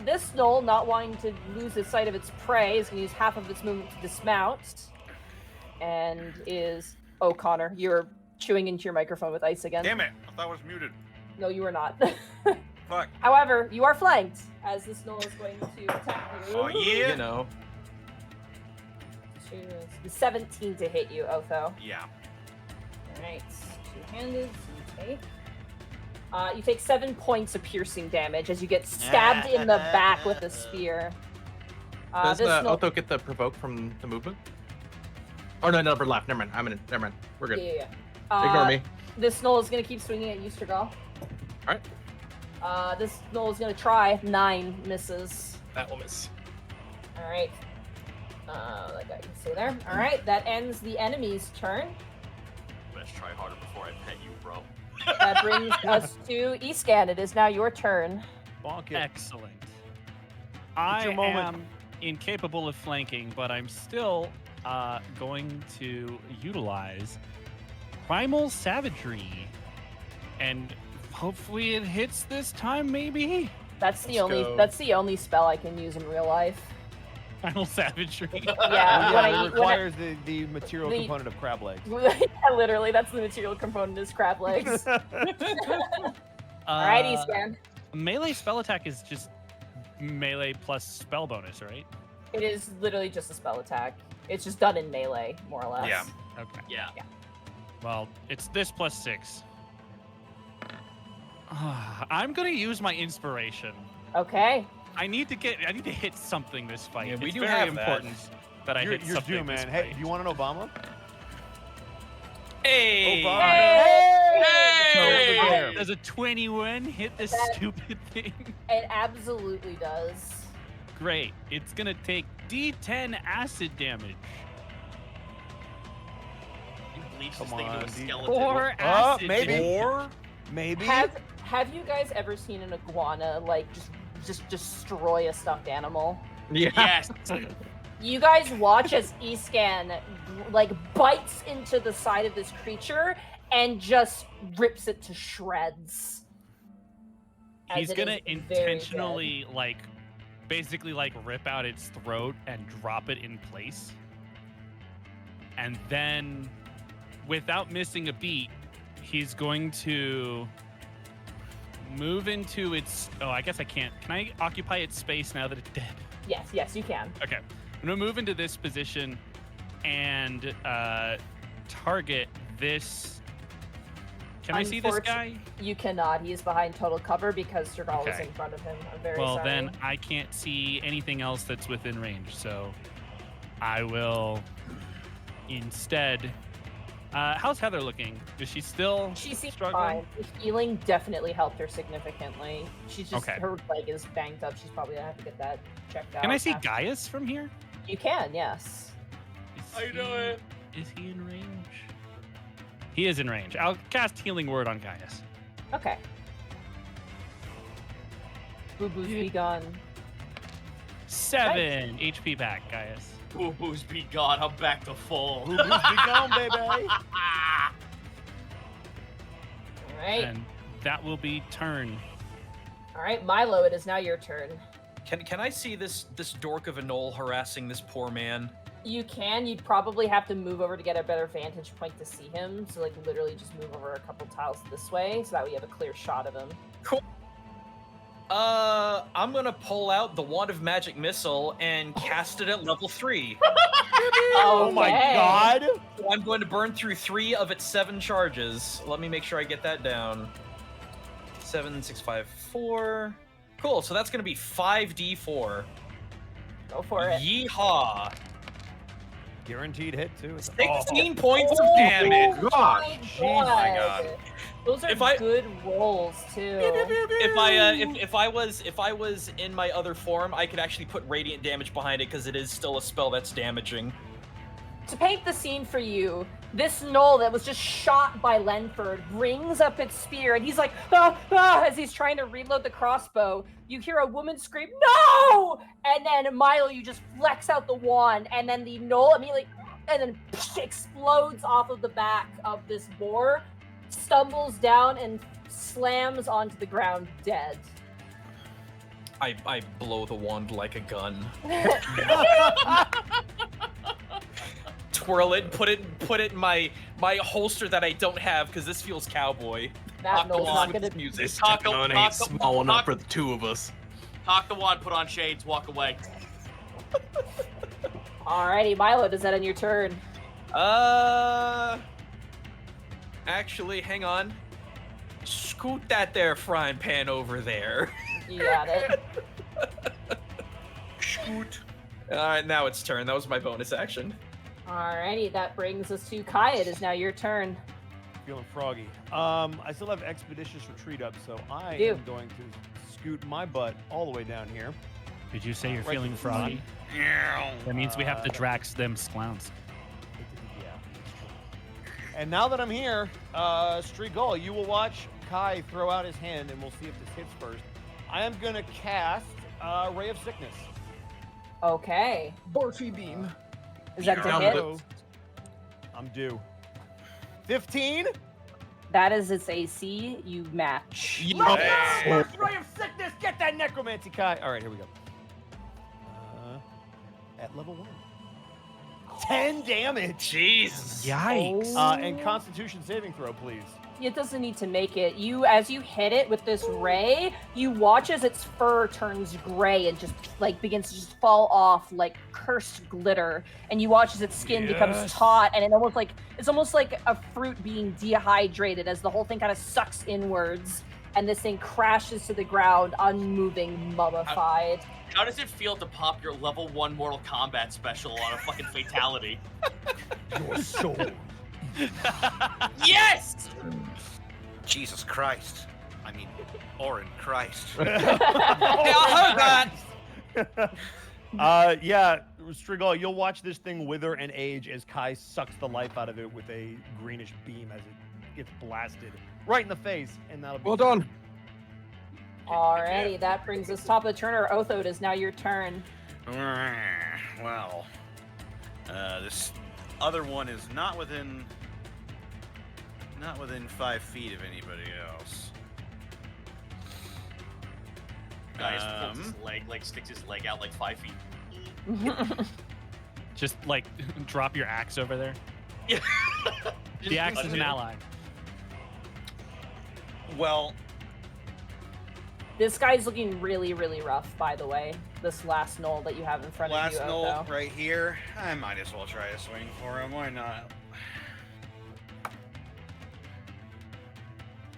This Gnoll, not wanting to lose the sight of its prey, is going to use half of its movement to dismount, and is Oh, Connor, you're chewing into your microphone with ice again. Damn it! I thought I was muted. No, you are not. Fuck. However, you are flanked as this Gnoll is going to attack you. Oh yeah. You know. 17 to hit you, Otho. Yeah. Alright, two-handed, so you take 7 points of piercing damage as you get stabbed in the back with a spear. Does this Gnoll- Otho get the provoke from the movement? Oh no, number left. Never mind. I'm in it. Never mind. We're good. Yeah. Ignore me. This Gnoll is going to keep swinging at you, Strigol. Alright. This Gnoll is going to try. 9 misses. That will miss. Alright. That guy can stay there. Alright, that ends the enemy's turn. Let's try harder before I pet you, bro. That brings us to Escan. It is now your turn. Bonk it. Excellent. I your moment. am incapable of flanking, but I'm still going to utilize Primal Savagery. And hopefully it hits this time, maybe? That's the Let's go. That's the only spell I can use in real life. Primal Savagery. Yeah, when it I requires the material the- component of crab legs. yeah, literally, that's the material component is crab legs. Alright, Escan. Melee spell attack is just melee plus spell bonus, right? It is literally just a spell attack. It's just done in melee, more or less. Yeah. Okay. Yeah. Well, it's this plus 6. I'm gonna use my inspiration. Okay. I need to hit something this fight. Yeah, we it's do very have that. important that I You're hit something due, this man. Hey, fight. do you want an Obama? Hey. Obama. Hey! Hey! Does a 21 hit this That- stupid thing? It absolutely does. Great. It's gonna take D10 acid damage. You bleach this Come thing into on, a dude. skeleton. 4 acid maybe. damage. Or Maybe. Have you guys ever seen an iguana like just destroy a stuffed animal? Yeah. Yes. You guys watch as Escan like bites into the side of this creature and just rips it to shreds. As He's it gonna is very intentionally basically rip out its throat and drop it in place. And then without missing a beat, he's going to move into its I guess I can't. Can I occupy its space now that it's dead? dead. Yes, you can. Okay. I'm gonna move into this position and target this. Can I see this guy? You cannot. He is behind total cover because Strigol is Okay. in front of him. I'm very Well, sorry. then I can't see anything else that's within range, so I will instead. How's Heather looking? Is she still She seems struggling? fine. The healing definitely helped her significantly. She's just Okay. her leg is banged up. She's probably gonna have to get that checked out. Can I see after- Gaius from here? You can, yes. Is How you doing? Is he in range? He is in range. I'll cast Healing Word on Gaius. Okay. Boo boos be gone. 7 HP back, Gaius. Boo boos be gone. I'm back to full. Boo boos be gone, baby. All right. And that will be turn. All right, Milo, it is now your turn. Can I see this dork of a Gnoll harassing this poor man? You can. You'd probably have to move over to get a better vantage point to see him. So, like, literally just move over a couple tiles this way, so that way you have a clear shot of him. I'm gonna pull out the Wand of Magic Missile and cast it at level 3. Oh my Okay. god. So I'm going to burn through 3 of its 7 charges. Let me make sure I get that down. 7, 6, 5, 4. Cool, so that's gonna be 5d4. Go for it. Yeehaw! Guaranteed hit too. 16 points of damage. Gosh. Oh my God. Those are If I- good rolls too. If I was in my other form, I could actually put radiant damage behind it because it is still a spell that's damaging. To paint the scene for you, this Gnoll that was just shot by Lenford brings up its spear, and he's like, as he's trying to reload the crossbow. You hear a woman scream, "No!" And then Milo, you just flex out the wand, and then the Gnoll immediately, and then explodes off of the back of this boar, stumbles down, and slams onto the ground dead. I blow the wand like a gun. Twirl it, put it in my my holster that I don't have because this feels cowboy. That Gnoll's not with gonna. this music. This Talk- gun talk- ain't small enough talk- for the two of us. Cock the wand, put on shades, walk away. Alrighty, Milo, does that end your turn? Actually, hang on. Scoot that there frying pan over there. You got it. Scoot. Alright, now it's turn. That was my bonus action. Alrighty, that brings us to Kai. It is now your turn. Feeling froggy. I still have Expeditious Retreat up, so I You. am going to scoot my butt all the way down here. Did you say you're Right feeling to the front. froggy? That means we have to Drax them clowns. Yeah, that's true. And now that I'm here, Striegel, you will watch Kai throw out his hand, and we'll see if this hits first. I am going to cast Ray of Sickness. Okay. Barfy beam. Is that to Down hit? the- I'm due. 15? That is its AC. You match. Let's go! First Ray of Sickness! Get that Necromancy, Kai! All right, here we go. At level 1. 10 damage! Jesus. Yikes. And Constitution saving throw, please. It doesn't need to make it. As you hit it with this ray, you watch as its fur turns gray and just like begins to just fall off like cursed glitter. And you watch as its skin becomes taut, and it's almost like a fruit being dehydrated as the whole thing kind of sucks inwards, and this thing crashes to the ground, unmoving, mummified. How does it feel to pop your level 1 Mortal Kombat special on a fucking fatality? Your soul. Yes! Jesus Christ. I mean, Orin Christ. I heard that. Yeah, Striegel, you'll watch this thing wither and age as Kai sucks the life out of it with a greenish beam as it gets blasted right in the face, and that'll be Well done. Alrighty, that brings us top of the turn. Or Otho, it is now your turn. Well, this other one is not within 5 feet of anybody else. Guys pulls his leg, like sticks his leg out like 5 feet. Just like drop your axe over there. Yeah. The axe is an ally. Well, This guy's looking really, really rough, by the way. This last Gnoll that you have in front of you, Last Gnoll Otho. right here. I might as well try to swing for him. Why not?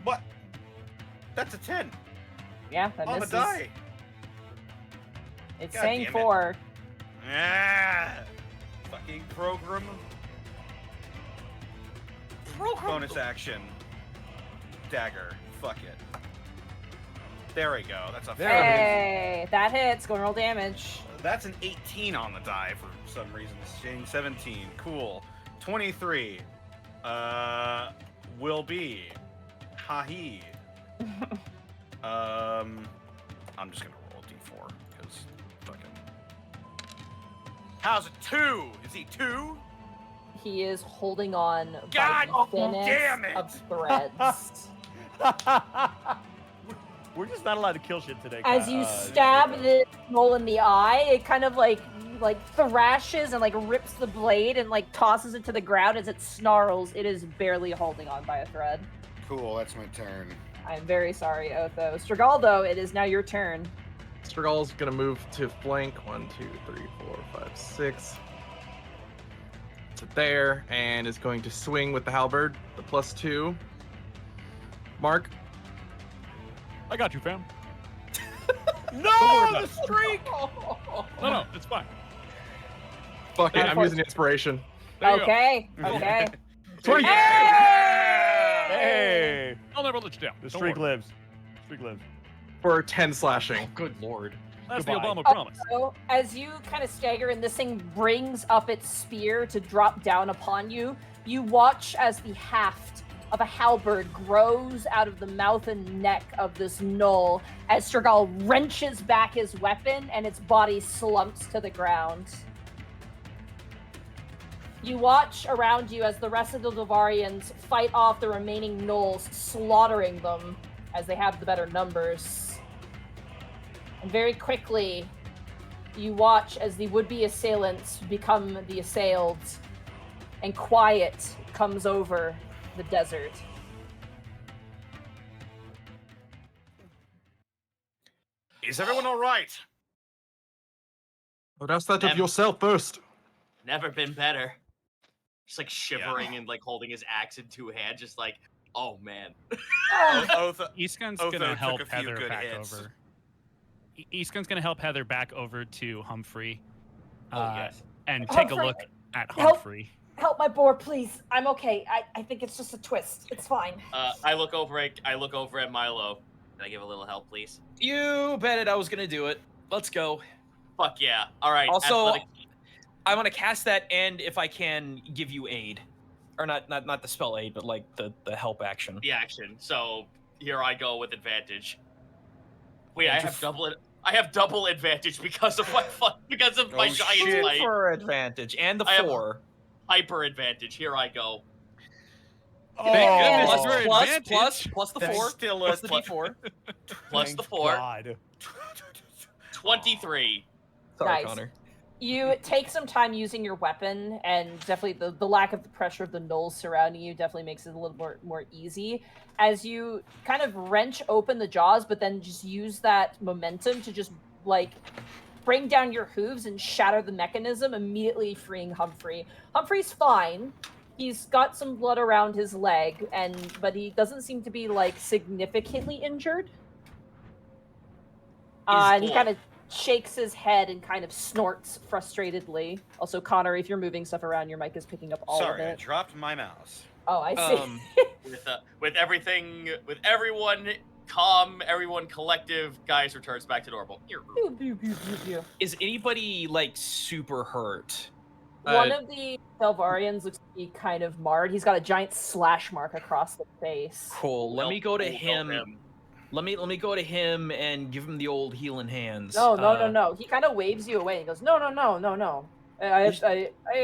What? That's a 10 Yeah, that on the misses. die. It's God saying damn it. 4. Fucking program. Bonus action. Dagger. Fuck it. There we go. That's a There it is. Hey, that hits. Go and roll damage. That's an 18 on the die for some reason. It's saying 17. Cool. 23. Will be. Ha-hee. I'm just gonna roll a d4 because fucking. How's it 2? Is he 2? He is holding on God by the thinnest damn it! of threads. We're just not allowed to kill shit today. As you stab the Gnoll in the eye, it kind of like thrashes and like rips the blade and like tosses it to the ground as it snarls. It is barely holding on by a thread. Cool, that's my turn. I'm very sorry, Otho. Strigaldo, it is now your turn. Strigal's gonna move to flank. 1, 2, 3, 4, 5, 6. To there, and is going to swing with the halberd, the +2. Mark. I got you, fam. No, the streak! No, it's fine. Fuck it, I'm Unfortunate. using inspiration. There you go. Okay, okay. Swing! Hey! I'll never let you down. The Don't streak worry. lives. Streak lives. For 10 slashing. Good lord. That's Goodbye. the Obama promise. So, as you kind of stagger and this thing brings up its spear to drop down upon you, you watch as the haft of a halberd grows out of the mouth and neck of this Gnoll as Strigal wrenches back his weapon and its body slumps to the ground. You watch around you as the rest of the Dovarians fight off the remaining Gnolls, slaughtering them as they have the better numbers. And very quickly, you watch as the would-be assailants become the assailed, and quiet comes over the desert. Is everyone all right? But ask that of Em- yourself first. Never been better. Just like shivering and like holding his axe in two hands, just like, oh man. Eastgun's Otho gonna took help a few Heather good back hits. over. Eastgun's gonna help Heather back over to Humphrey. Yes. And take a Humphrey, look at help. Humphrey. Help my boar, please. I'm okay. I think it's just a twist. It's fine. I look over at Milo. Can I give a little help, please? You bet it. I was gonna do it. Let's go. Fuck yeah. All right. Also, athletic- I want to cast that, and if I can, give you aid, or not the spell aid, but like the help action. the action. So here I go with advantage. Wait, I And have double advantage because of my Oh, giant shit. might. for advantage, and the I have- 4. Hyper advantage. Here I go. Thank goodness Oh. for advantage. plus the That's 4, still plus a the plus- D4. Plus Thank the 4. God. 23. Sorry, Nice. Connor. You take some time using your weapon, and definitely the lack of the pressure of the gnolls surrounding you definitely makes it a little more easy. As you kind of wrench open the jaws, but then just use that momentum to just like bring down your hooves and shatter the mechanism, immediately freeing Humphrey. Humphrey's fine. He's got some blood around his leg, but he doesn't seem to be like significantly injured. And he cool. kind of shakes his head and kind of snorts frustratedly. Also, Connor, if you're moving stuff around, your mic is picking up all Sorry, of I it. dropped my mouse. Oh, I see. With everyone calm, everyone collective, guys returns back to normal. Pew, pew, pew, pew, pew. Is anybody like super hurt? One of the Salvarians looks to be kind of marred. He's got a giant slash mark across the face. Cool. Let me go to We'll help him. Let me go to him and give him the old healing hands. No. He kind of waves you away. He goes, no. I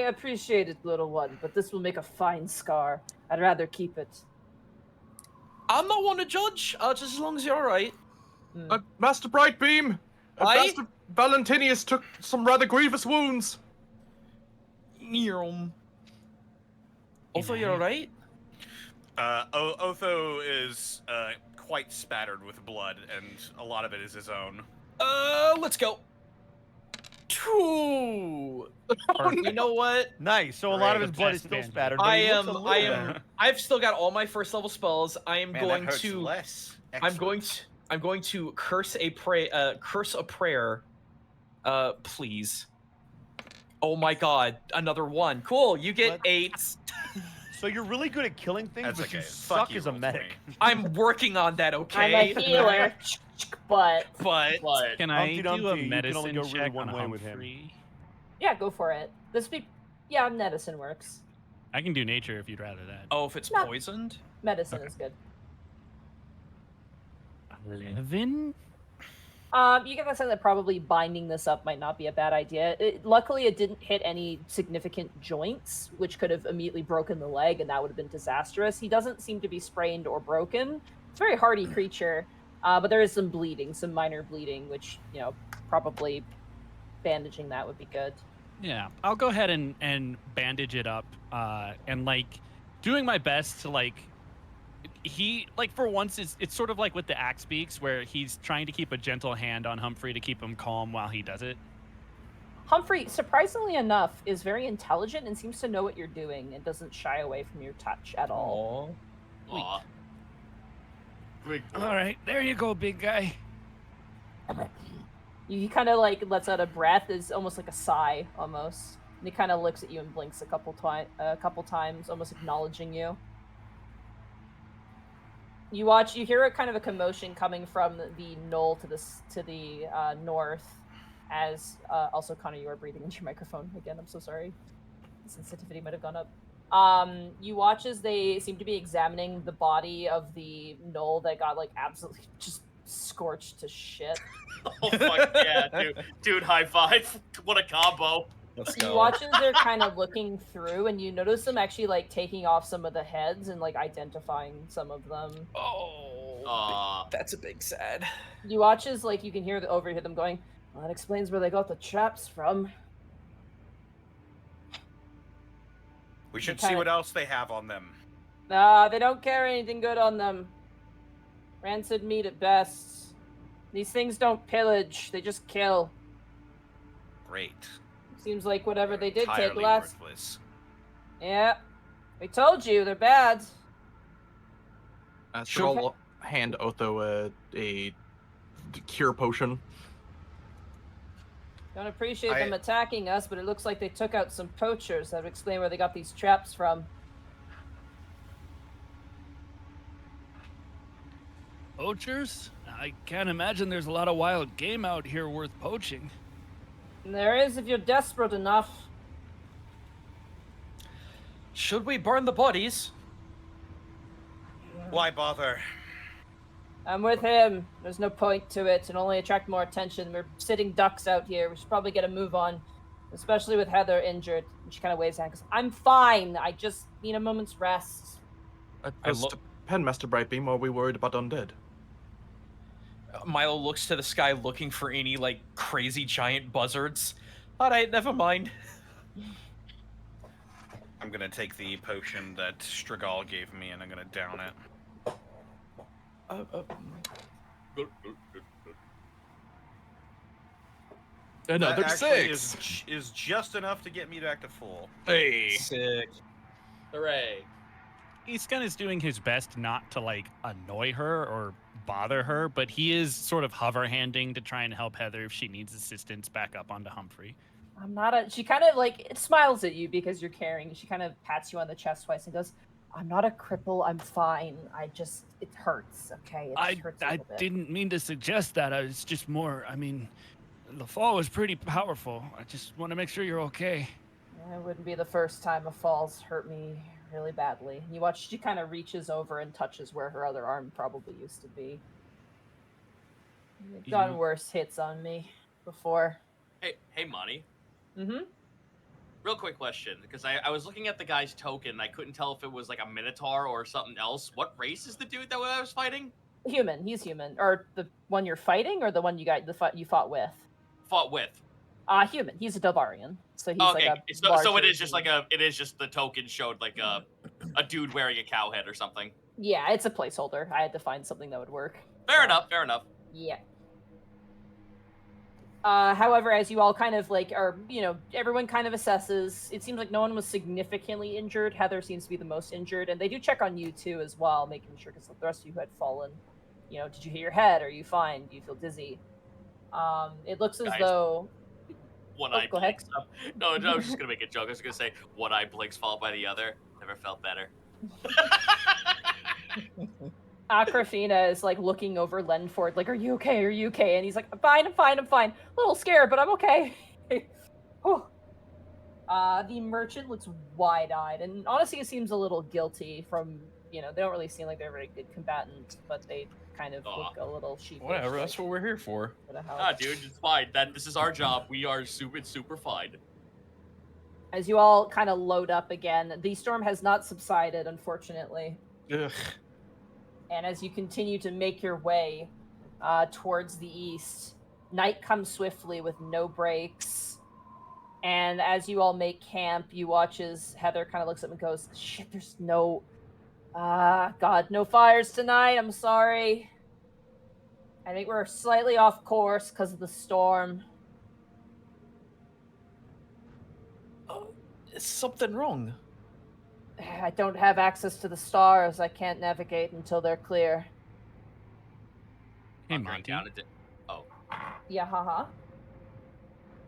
appreciate it, little one, but this will make a fine scar. I'd rather keep it. I'm not one to judge. Just as long as you're all right. Master Brightbeam, Aye? Master Valentinius took some rather grievous wounds. Also, you're all right. Otho is quite spattered with blood, and a lot of it is his own. Let's go. Two. You know what? Nice. So a lot of Great. his blood is Best still bandit. spattered. But he looks a little better. I've still got all my first level spells. I am Man, going that hurts to. less. I'm going to curse a prayer. Please. Oh my God! Another one. Cool. You get What? 8. So you're really good at killing things, That's but okay. you Fuck suck you, as a roll medic. 20. I'm working on that. I'm Okay. a healer, but But But Can I Humpty do a Dumpty, you can medicine only go really check one on way with him. Humphrey? yeah, go for it. Medicine works. I can do nature if you'd rather that. oh, if it's No. poisoned. Medicine is good. 11? You get the sense that probably binding this up might not be a bad idea. Luckily, it didn't hit any significant joints, which could have immediately broken the leg, and that would have been disastrous. He doesn't seem to be sprained or broken. It's a very hardy creature, but there is some bleeding, some minor bleeding, which, probably bandaging that would be good. Yeah, I'll go ahead and bandage it up, and doing my best to he for once it's sort of like with the axe beaks where he's trying to keep a gentle hand on Humphrey to keep him calm while he does it. Humphrey, surprisingly enough, is very intelligent and seems to know what you're doing and doesn't shy away from your touch at all. aw. Big boy. All right, there you go, big guy. He kind of lets out a breath, is almost like a sigh, almost. And he kind of looks at you and blinks a couple times, almost acknowledging you. You hear a kind of a commotion coming from the knoll to the north. As also, Connor, you are breathing into your microphone again. I'm so sorry. The sensitivity might have gone up. You watch as they seem to be examining the body of the knoll that got absolutely just scorched to shit. Oh fuck yeah, dude! High five! What a combo! Let's You go. watch as they're kind of looking through, and you notice them actually taking off some of the heads and identifying some of them. Oh, that's a big sad. You watch as you can overhear them going, "Well, that explains where they got the traps from." We should They see kinda- what else they have on them. Nah, they don't carry anything good on them. Rancid meat at best. These things don't pillage, they just kill. Great. Seems like whatever they did take Entirely last. worthless. Yeah. We told you, they're bad. Should I'll hand Otho a cure potion. Don't appreciate them attacking us, but it looks like they took out some poachers. That would explain where they got these traps from. Poachers? I can't imagine there's a lot of wild game out here worth poaching. And there is if you're desperate enough. Should we burn the bodies? Why bother? I'm with him. There's no point to it. It'll only attract more attention. We're sitting ducks out here. We should probably get a move on, especially with Heather injured. And she kind of waves her hand because I'm fine. I just need a moment's rest. Does depend, Master Brightbeam, or are we worried about undead? Milo looks to the sky looking for any, like, crazy giant buzzards. Alright, never mind. I'm gonna take the potion that Strigal gave me and I'm gonna down it. Another That actually 6! is just enough to get me back to full. Hey! Sick. Hooray. He's kind of doing his best not to like annoy her or bother her, but he is sort of hover handing to try and help Heather if she needs assistance back up onto Humphrey. I'm not a. She kind of like smiles at you because you're carrying. She kind of pats you on the chest twice and goes, "I'm not a cripple. I'm fine. It hurts. Okay, it just hurts a I little bit." didn't mean to suggest that. I was just more. I mean, the fall was pretty powerful. I just want to make sure you're okay. It wouldn't be the first time a fall's hurt me really badly. You watch. She kind of reaches over and touches where her other arm probably used to be. They've gotten worse hits on me before. Hey, Monty. Mm-hmm. Real quick question, because I was looking at the guy's token, and I couldn't tell if it was like a Minotaur or something else. What race is the dude that I was fighting? Human. He's human. Or the one you're fighting, or the one you fought with? Fought with. Human. He's a Delvarian. So he's Okay, like a so it larger is just like it is just the token showed like a dude wearing a cow head or something. Yeah, it's a placeholder. I had to find something that would work. Fair enough. Yeah. However, as you all kind of like are, everyone kind of assesses. It seems like no one was significantly injured. Heather seems to be the most injured, and they do check on you too as well, making sure because the rest of you who had fallen. Did you hit your head? Are you fine? Do you feel dizzy? It looks as though. One eye go ahead. blinks up. No, I was just gonna make a joke. I was gonna say one eye blinks followed by the other. Never felt better. Akrafina is like looking over Lenford, like, "Are you okay? Are you okay?" And he's like, I'm fine. A little scared, but I'm okay." Whew. The merchant looks wide-eyed, and honestly, it seems a little guilty from, they don't really seem like they're a very good combatant, but they kind of look a little sheepish. Whatever, that's what we're here for. Dude, it's fine. This is our job. We are super fine. As you all kind of load up again, the storm has not subsided, unfortunately. Ugh. And as you continue to make your way towards the east, night comes swiftly with no breaks. And as you all make camp, you watch as Heather kind of looks up and goes, "Shit, there's no... no fires tonight. I'm sorry. I think we're slightly off course because of the storm." Is something wrong? "I don't have access to the stars. I can't navigate until they're clear." Hey, I'm going Monty. down Yeah, haha.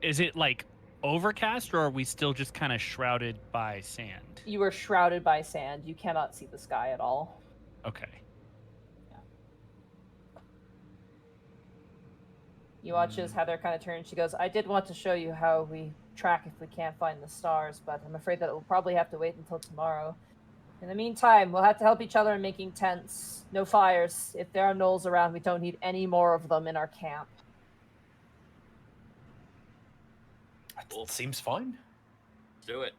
Is it like overcast, or are we still just kind of shrouded by sand? You are shrouded by sand. You cannot see the sky at all. Okay. You watch as Heather kind of turns. She goes, "I did want to show you how we track if we can't find the stars, but I'm afraid that it will probably have to wait until tomorrow. In the meantime, we'll have to help each other in making tents. No fires. If there are gnolls around, we don't need any more of them in our camp." It seems fine. Let's do it.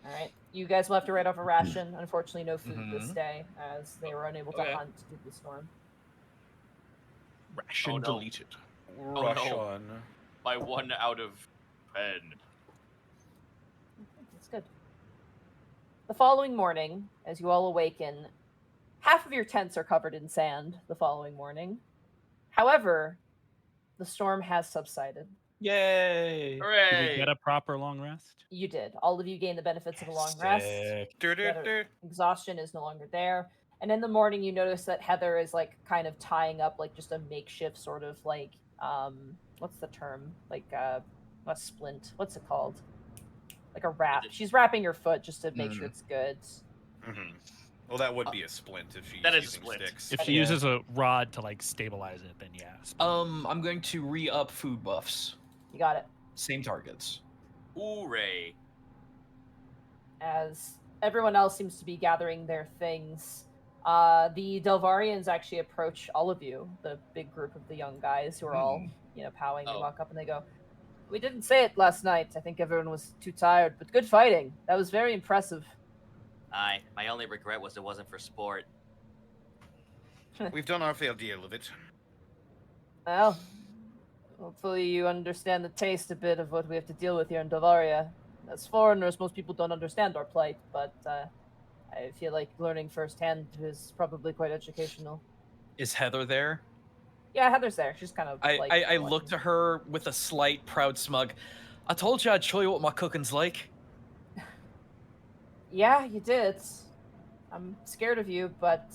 All right. You guys will have to write off a ration. Unfortunately, no food this day, as they were unable to Okay. hunt due to the storm. Ration Oh, no. deleted. Rush no. on. By 1 out of 10. That's good. The following morning, as you all awaken, half of your tents are covered in sand the following morning. However, the storm has subsided. Yay! Did Hooray! we get a proper long rest? You did. All of you gain the benefits of a long rest. Sick. Better- Exhaustion is no longer there. And in the morning, you notice that Heather is like kind of tying up like just a makeshift sort of like what's the term? Like a splint. What's it called? Like a wrap. She's wrapping your foot just to make sure it's good. Mm-hmm. Well, that would be a splint if she's That is using splint. sticks. If she Yeah. uses a rod to like stabilize it, then yeah. I'm going to re-up food buffs. You got it. Same targets. Hooray! As everyone else seems to be gathering their things, the Delvarians actually approach all of you, the big group of the young guys who are all, powing. They Oh. walk up and they go, "We didn't say it last night. I think everyone was too tired, but good fighting. That was very impressive." Aye, my only regret was it wasn't for sport. We've done our fair deal of it. Well, hopefully you understand the taste a bit of what we have to deal with here in Delvaria. As foreigners, most people don't understand our plight, but I feel like learning firsthand is probably quite educational. Is Heather there? Yeah, Heather's there. She's kind of I like... look to her with a slight proud smug. I told you I'd show you what my cooking's like. Yeah, you did. I'm scared of you, but...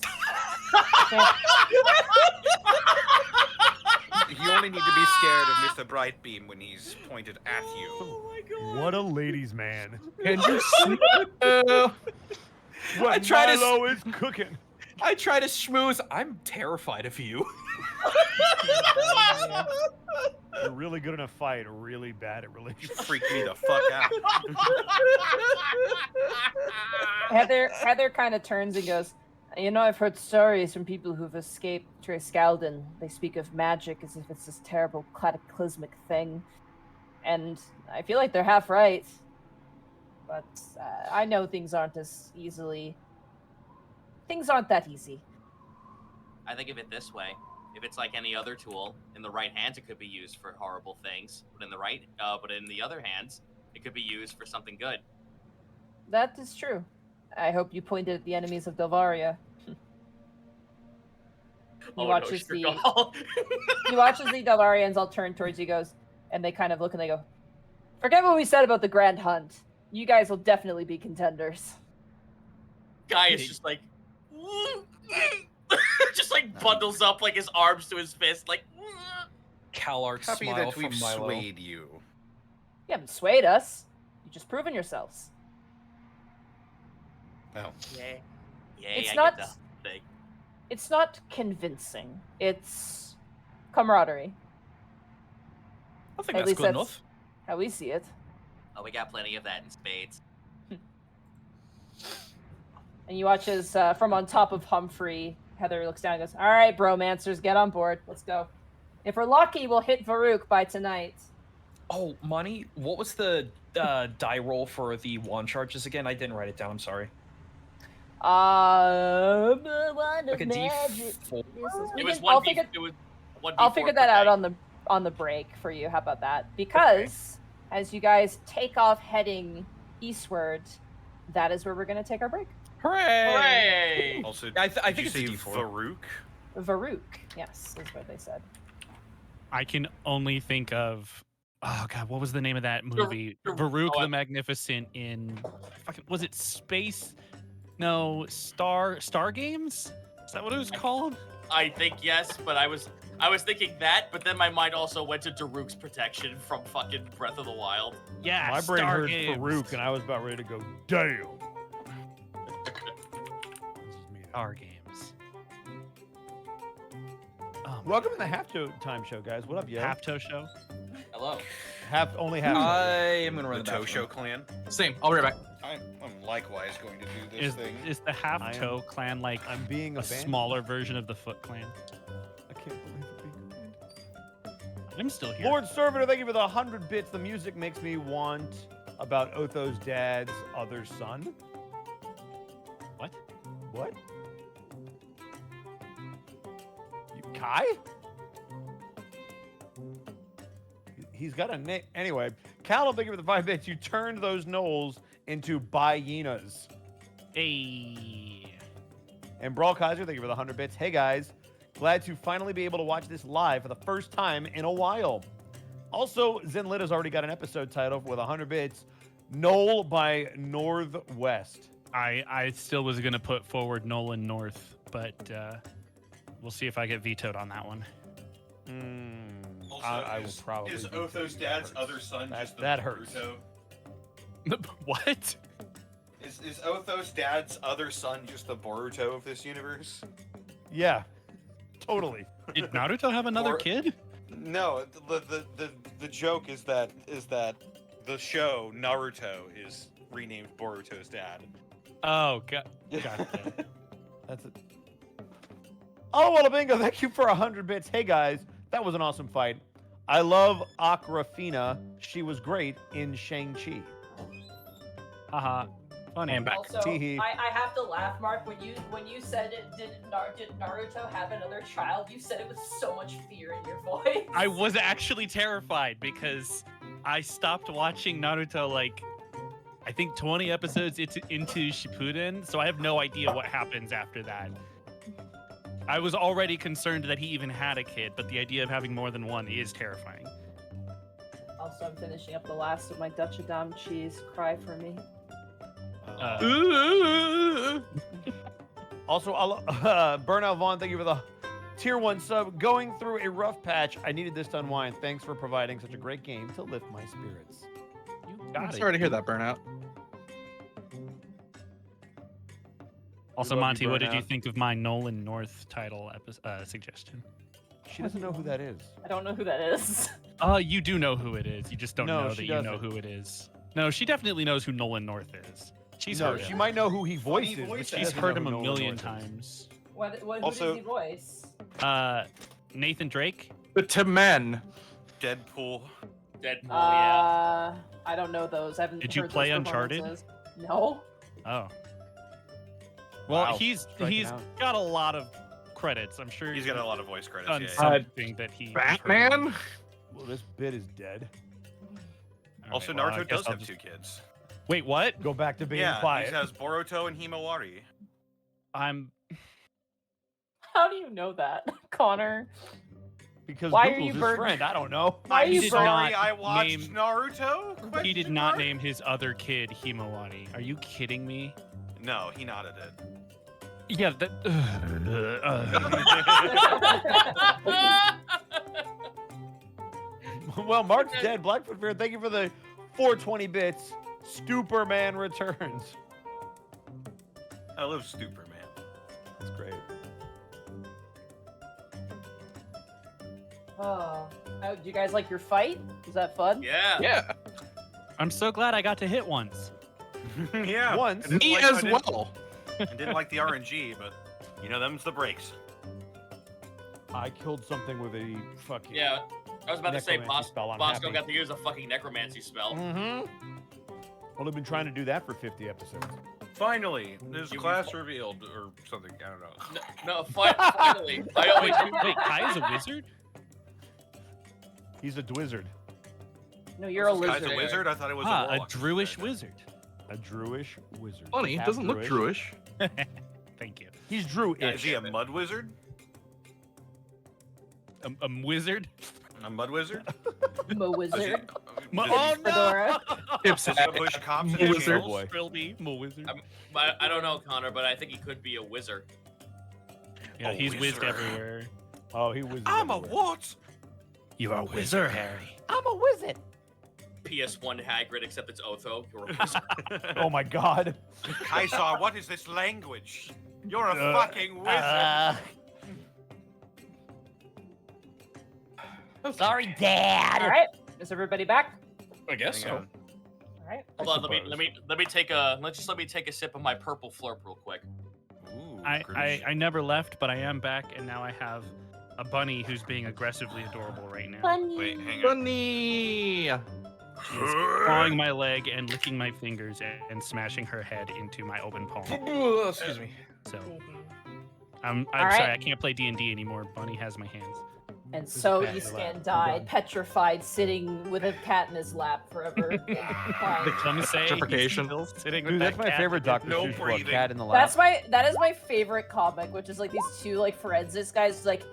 You only need to be scared of Mr. Brightbeam when he's pointed at you. Oh my god. What a ladies' man. Can you see? What I try to Milo is cooking. I try to schmooze. I'm terrified of you. You're really good in a fight, really bad at You relationships. freak me the fuck out. Heather kind of turns and goes, I've heard stories from people who've escaped Triscaldon. They speak of magic as if it's this terrible cataclysmic thing. And I feel like they're half right. But I know things aren't as easily... Things aren't that easy. I think of it this way. If it's like any other tool, in the right hands it could be used for horrible things, but in the other hands, it could be used for something good. That is true. I hope you pointed at the enemies of Delvaria. He watches the Delvarians all turn towards you, goes, and they kind of look and they go, "Forget what we said about the Grand Hunt. You guys will definitely be contenders." Guy is just like, just like bundles up like his arms to his fist, like. CalArt Happy smile that we've from Milo. swayed you. You haven't swayed us. You've just proven yourselves. Oh. Yay, It's I not- get the thing. It's not convincing. It's camaraderie. I think At that's least good that's enough. how we see it. Oh, we got plenty of that in spades. And you watch as from on top of Humphrey, Heather looks down and goes, "All right, bromancers, get on board. Let's go. If we're lucky, we'll hit Varuk by tonight." Oh, Money, what was the die roll for the wand charges again? I didn't write it down. I'm sorry. Wand Like of a magic. D4. It was I'll 1d. figure, It was 1d4 I'll figure per that out die. on the break for you. How about that? Because as you guys take off heading eastward, that is where we're going to take our break. Hooray! Hooray! Also, I did think you it's a say D4. Varuk? Varuk, yes, is what they said. I can only think of, oh god, what was the name of that movie? Var- Varuk oh, the Magnificent in, was it Space? No, Star Games? Is that what it was called? I think yes, but I was thinking that, but then my mind also went to Daruk's protection from fucking Breath of the Wild. Yeah, My brain Star heard Games. Farouk, and I was about ready to go, damn. This is me. Star Games. Welcome to the half-time show, guys. What up, yo? Half-toe show. Hello. Only half. I am gonna The run the Toe bathroom. Show clan? Same. I'll be right back. I'm likewise going to do this thing. Is the half-toe clan like I'm being a abandoned. smaller version of the Foot clan? I can't believe it being abandoned. I'm still here. Lord Servitor, thank you for the 100 bits. The music makes me want about Otho's dad's other son. What? What? You, Kai? He's got a name. Anyway, Cal, thank you for the 5 bits. You turned those gnolls into hyenas. Hey. And Brawl Kaiser, thank you for the 100 bits. Hey guys, glad to finally be able to watch this live for the first time in a while. Also, Zenlit has already got an episode title with 100 bits. Gnoll by Northwest. I still was gonna put forward Nolan North, but we'll see if I get vetoed on that one. Also, I will probably. Is be Otho's vetoed. dad's That hurts. other son just the that hurts. Boruto? What? Is Otho's dad's other son just the Boruto of this universe? Yeah, totally. Did Naruto have another Or- kid? No, the joke is that the show Naruto is renamed Boruto's dad. Oh, gotcha. That's it. Oh, well, bingo. Thank you for 100 bits. Hey, guys. That was an awesome fight. I love Aquafina. She was great in Shang-Chi. Haha. Funny. And back. Also, Teehee. I have to laugh, Mark, when you said it. Did Naruto have another child? You said it with so much fear in your voice. I was actually terrified because I stopped watching Naruto like I think 20 episodes into Shippuden, so I have no idea what happens after that. I was already concerned that he even had a kid, but the idea of having more than one is terrifying. Also, I'm finishing up the last of my Dutch Adam cheese. Cry for me. Also, Burnout Vaughn, thank you for the tier 1 sub. Going through a rough patch, I needed this to unwind. Thanks for providing such a great game to lift my spirits. You I'm got it. sorry to hear that, Burnout. Also, We love Monty, you, what did you Burnout. think of my Nolan North title suggestion? She doesn't know who that is. I don't know who that is. You do know who it is. You just don't No, know that she you know doesn't. who it is. No, she definitely knows who Nolan North is. She's No, heard she him. might know who he voices, voice but she actor. She's doesn't heard know him who a Nolan million North is. times. Who Also- does he voice? Nathan Drake. But to men, Deadpool. Deadpool, yeah. I don't know those. I haven't. Did you heard play those Uncharted? performances. No. Oh. Well, Wow, he's striking out. got a lot of credits. I'm sure He's got a lot of voice credits. done Yeah, something that he. Batman. Well, this bit is dead. All Also, right, well, I Naruto guess does I'll have just- 2 kids. Wait, what? Go back to being Yeah, quiet. he has Boruto and Himawari. I'm. How do you know that, Connor? Because Why are Google's you his bur- friend. I don't know. Why are I'm you did sorry, not I watched name- Naruto. He did Question not mark? name his other kid Himawari. Are you kidding me? No, he nodded it. Yeah, that. Well, Mark's dead. Blackfoot Fear, thank you for the 420 bits. Superman returns. I love Superman. That's great. Oh, do you guys like your fight? Was that fun? Yeah. Yeah, I'm so glad I got to hit once. Yeah. Once. I didn't me like- as I didn't- well. I didn't like the RNG, but you know, them's the breaks. I killed something with a fucking. Yeah. I was about to say, Necromancy spell, I'm Bosco happy. got to use a fucking necromancy spell. Mm-hmm. Well, I've been trying to do that for 50 episodes. Finally, there's You- class revealed or something. I don't know. No, finally. I always Wait, Kai is a wizard? He's a dwizzard. No, you're a This guy's lizard. a wizard. I thought it was Ah, a a warlock. Druish wizard. A Druish wizard. Funny, He's it half doesn't look Druish. Thank you. He's Is Druish. he a mud wizard? A wizard? A mud wizard? Mo wizard. Oh Fedora. Tips Does he push cops in Wizard. jails? Boy. Trilby, mo wizard. I don't know, Connor, but I think he could be a wizard. Yeah, A he's whizzed wizard. everywhere. Oh, he was. I'm a what? You are a wizard, Harry. I'm a wizard. PS1 Hagrid, except it's Otho. You're a wizard. Oh my god. Kaisar, what is this language? You're a Uh, fucking wizard. Sorry, Dad. All right. Is everybody back? I guess Hang so. on. All right. Hold on, let me take a sip of my purple flurp real quick. Ooh, I British. never left, but I am back, and now I have a bunny who's being aggressively adorable right now. Wait, hang on. Bunny. She's clawing my leg and licking my fingers and smashing her head into my open palm. Excuse me. So I'm All right. sorry, I can't play D&D anymore. Bunny has my hands. And Who's so the cat in the Eastan lap? died, petrified, sitting with a cat in his lap forever. The Fine. cum say he's Gentrification. still sitting with Dude, that's that my cat favorite in Dr. no Seuss book, breathing. Cat in the Lab. That is my favorite comic, which is like these two like forensics guys. Like,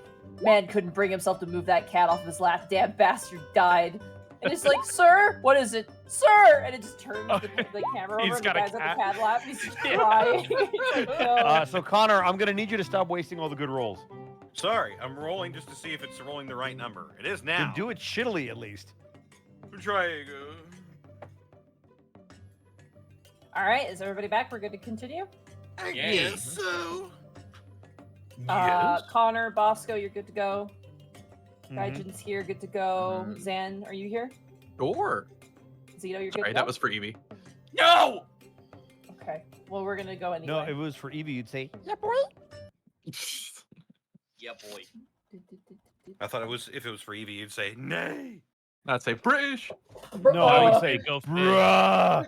man couldn't bring himself to move that cat off of his lap. Damn bastard died. And it's like, sir, what is it, sir? And it just turns the camera He's over, and the got a guy's at cat. the cat lap. He's just Yeah. crying. He's like, no. So Connor, I'm gonna need you to stop wasting all the good rolls. Sorry, I'm rolling just to see if it's rolling the right number. It is now. Then do it shittily at least. Try again. All right, is everybody back? We're good to continue. I Yeah. guess so. Connor, Bosco, you're good to go. Mhm. Gaijin's here, good to go. Zan, are you here? Sure. Zito, you're good Sorry, to that go? was for Evie. No! Okay. Well, we're gonna go anyway. No, if it was for Evie, you'd say, Yeah, boy. I thought if it was for Evie, you'd say nay. I'd say British. no, I would say, Go fish. bruh.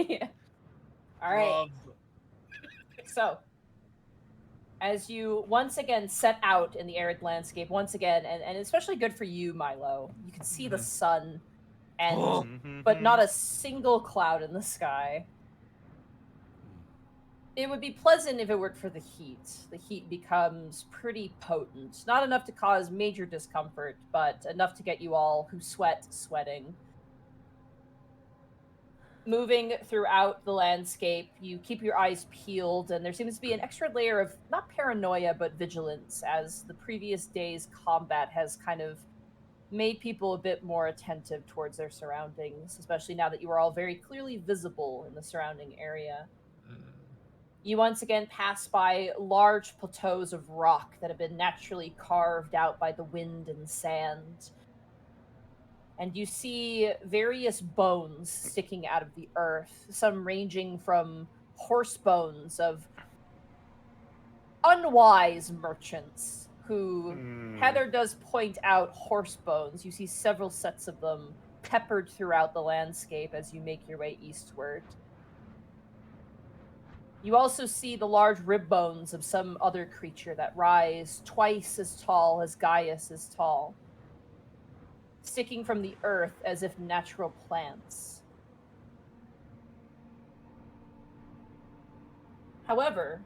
Yeah. All right. So, as you once again set out in the arid landscape, once again, and especially good for you, Milo, you can see the sun, and but not a single cloud in the sky. It would be pleasant if it weren't for the heat. The heat becomes pretty potent. Not enough to cause major discomfort, but enough to get you all who sweat sweating. Moving throughout the landscape, you keep your eyes peeled, and there seems to be an extra layer of not paranoia but vigilance, as the previous day's combat has kind of made people a bit more attentive towards their surroundings, especially now that you are all very clearly visible in the surrounding area. You once again pass by large plateaus of rock that have been naturally carved out by the wind and sand. And you see various bones sticking out of the earth, some ranging from horse bones of unwise merchants who Heather does point out horse bones. You see several sets of them peppered throughout the landscape as you make your way eastward. You also see the large rib bones of some other creature that rise twice as tall as Gaius is tall, sticking from the earth as if natural plants. However,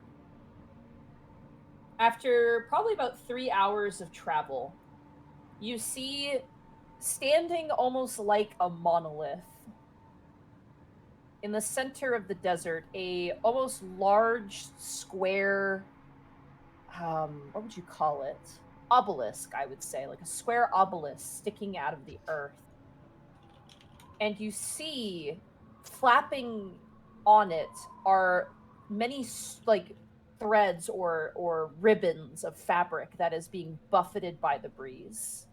after probably about 3 hours of travel, you see, standing almost like a monolith, in the center of the desert, a almost large square, what would you call it? Obelisk, I would say, like a square obelisk sticking out of the earth. And you see, flapping on it are many like threads or ribbons of fabric that is being buffeted by the breeze.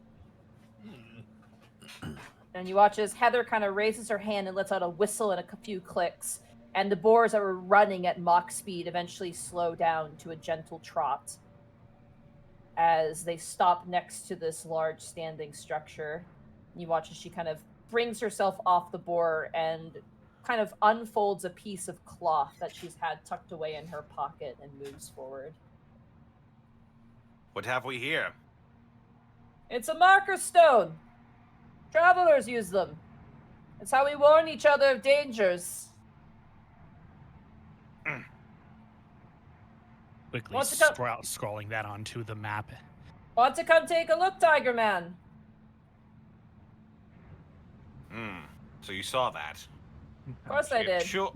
And you watch as Heather kind of raises her hand and lets out a whistle and a few clicks, and the boars that were running at mock speed eventually slow down to a gentle trot as they stop next to this large standing structure. You watch as she kind of brings herself off the boar and kind of unfolds a piece of cloth that she's had tucked away in her pocket and moves forward. What have we here? It's a marker stone. Travelers use them. It's how we warn each other of dangers. Quickly Want to come- scrolling that onto the map. Want to come take a look, Tiger Man? So you saw that? Of course I did. Sure.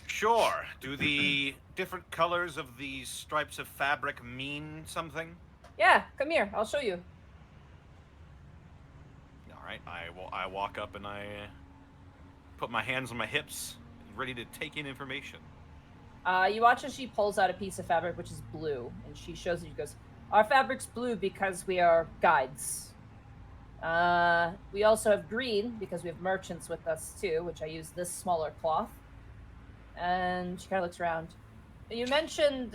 Sure. Do the different colors of these stripes of fabric mean something? Yeah, come here. I'll show you. All right. I walk up and I put my hands on my hips, ready to take in information. You watch as she pulls out a piece of fabric which is blue, and she shows it. She goes, "Our fabric's blue because we are guides. We also have green because we have merchants with us too, which I use this smaller cloth." And she kind of looks around. You mentioned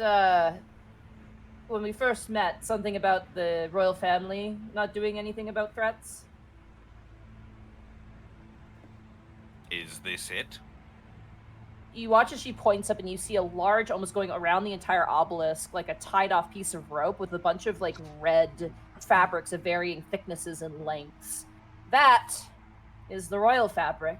when we first met something about the royal family not doing anything about threats. Is this it? You watch as she points up, and you see a large, almost going around the entire obelisk, like a tied-off piece of rope with a bunch of like red fabrics of varying thicknesses and lengths. That is the royal fabric.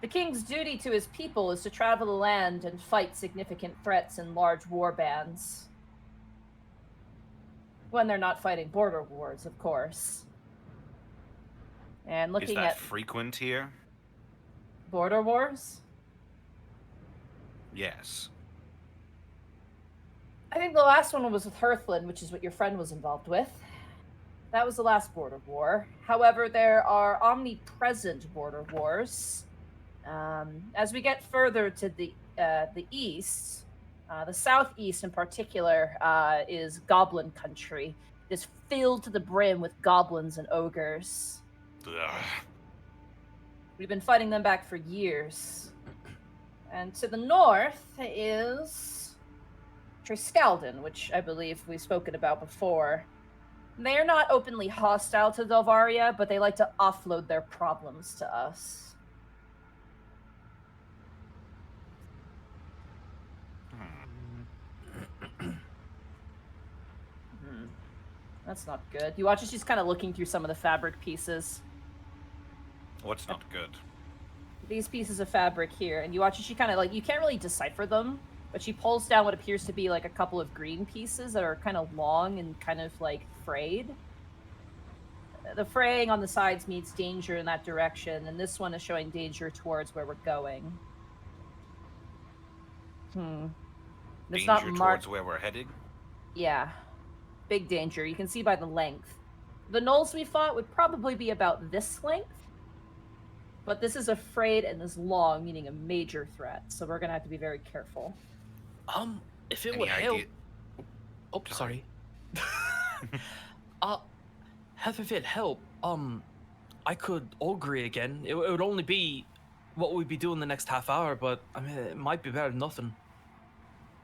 The king's duty to his people is to travel the land and fight significant threats in large war bands. When they're not fighting border wars, of course. And looking Is that at frequent here? border wars, Yes. I think the last one was with Hearthland, which is what your friend was involved with. That was the last border war. However, there are omnipresent border wars. As we get further to the east, the southeast in particular is goblin country. It is filled to the brim with goblins and ogres. Ugh. We've been fighting them back for years. And to the north is Triskaldin, which I believe we've spoken about before. They are not openly hostile to Delvaria, but they like to offload their problems to us. That's not good. You watch as she's kind of looking through some of the fabric pieces. What's not good? These pieces of fabric here, and you watch as she kind of like, you can't really decipher them, but she pulls down what appears to be like a couple of green pieces that are kind of long and kind of like frayed. The fraying on the sides means danger in that direction, and this one is showing danger towards where we're going. It's not Danger marked. towards where we're headed? Yeah. Big danger. You can see by the length. The gnolls we fought would probably be about this length. But this is a frayed and is long, meaning a major threat. So we're going to have to be very careful. If it Any would help... idea- Oh, sorry. Have if it help, I could augury again. It would only be what we'd be doing the next half hour, but I mean, it might be better than nothing.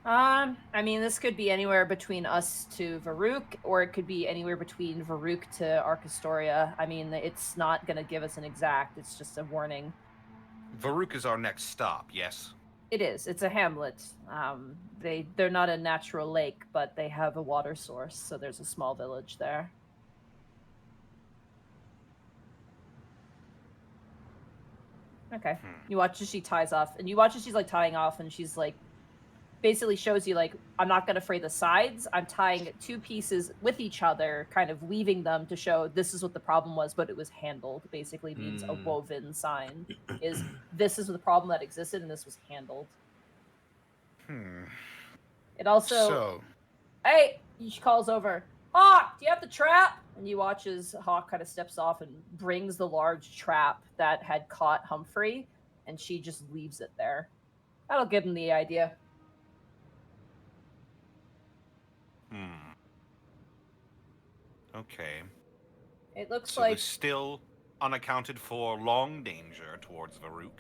I mean, this could be anywhere between us to Varuk, or it could be anywhere between Varuk to Arcastoria. I mean, it's not going to give us an exact, it's just a warning. Varuk is our next stop, yes? It is. It's a hamlet. They're not a natural lake, but they have a water source, so there's a small village there. Okay. You watch as she ties off, and you watch as she's like tying off, and she's like, basically shows you like, I'm not going to fray the sides. I'm tying two pieces with each other, kind of weaving them to show this is what the problem was, but it was handled. Basically means a woven sign is this is the problem that existed and this was handled. It also, hey, she calls over, Hawk, do you have the trap? And you watch as Hawk kind of steps off and brings the large trap that had caught Humphrey, and she just leaves it there. That'll give him the idea. Okay. It looks So like there's still unaccounted for long danger towards Varuk.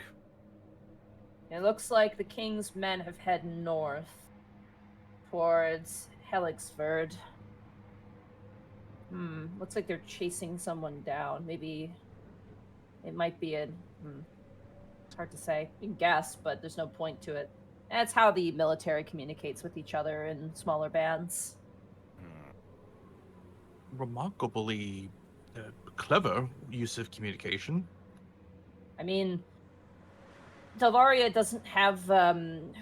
the king's men have head north towards Helixford. Looks like they're chasing someone down. Maybe it might be it's hard to say. You can guess, but there's no point to it. That's how the military communicates with each other in smaller bands. Remarkably clever use of communication. I mean, Delvaria doesn't have,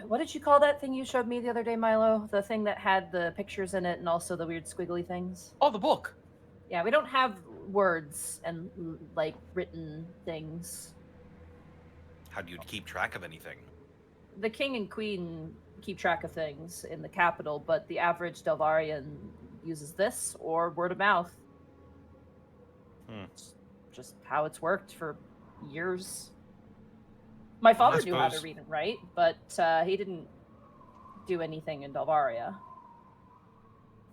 what did you call that thing you showed me the other day, Milo? The thing that had the pictures in it and also the weird squiggly things? Oh, the book. Yeah, we don't have words and, like, written things. How do you keep track of anything? The king and queen keep track of things in the capital, but the average Delvarian uses this or word of mouth. It's just how it's worked for years. My father knew how to read and write, but he didn't do anything in Delvaria.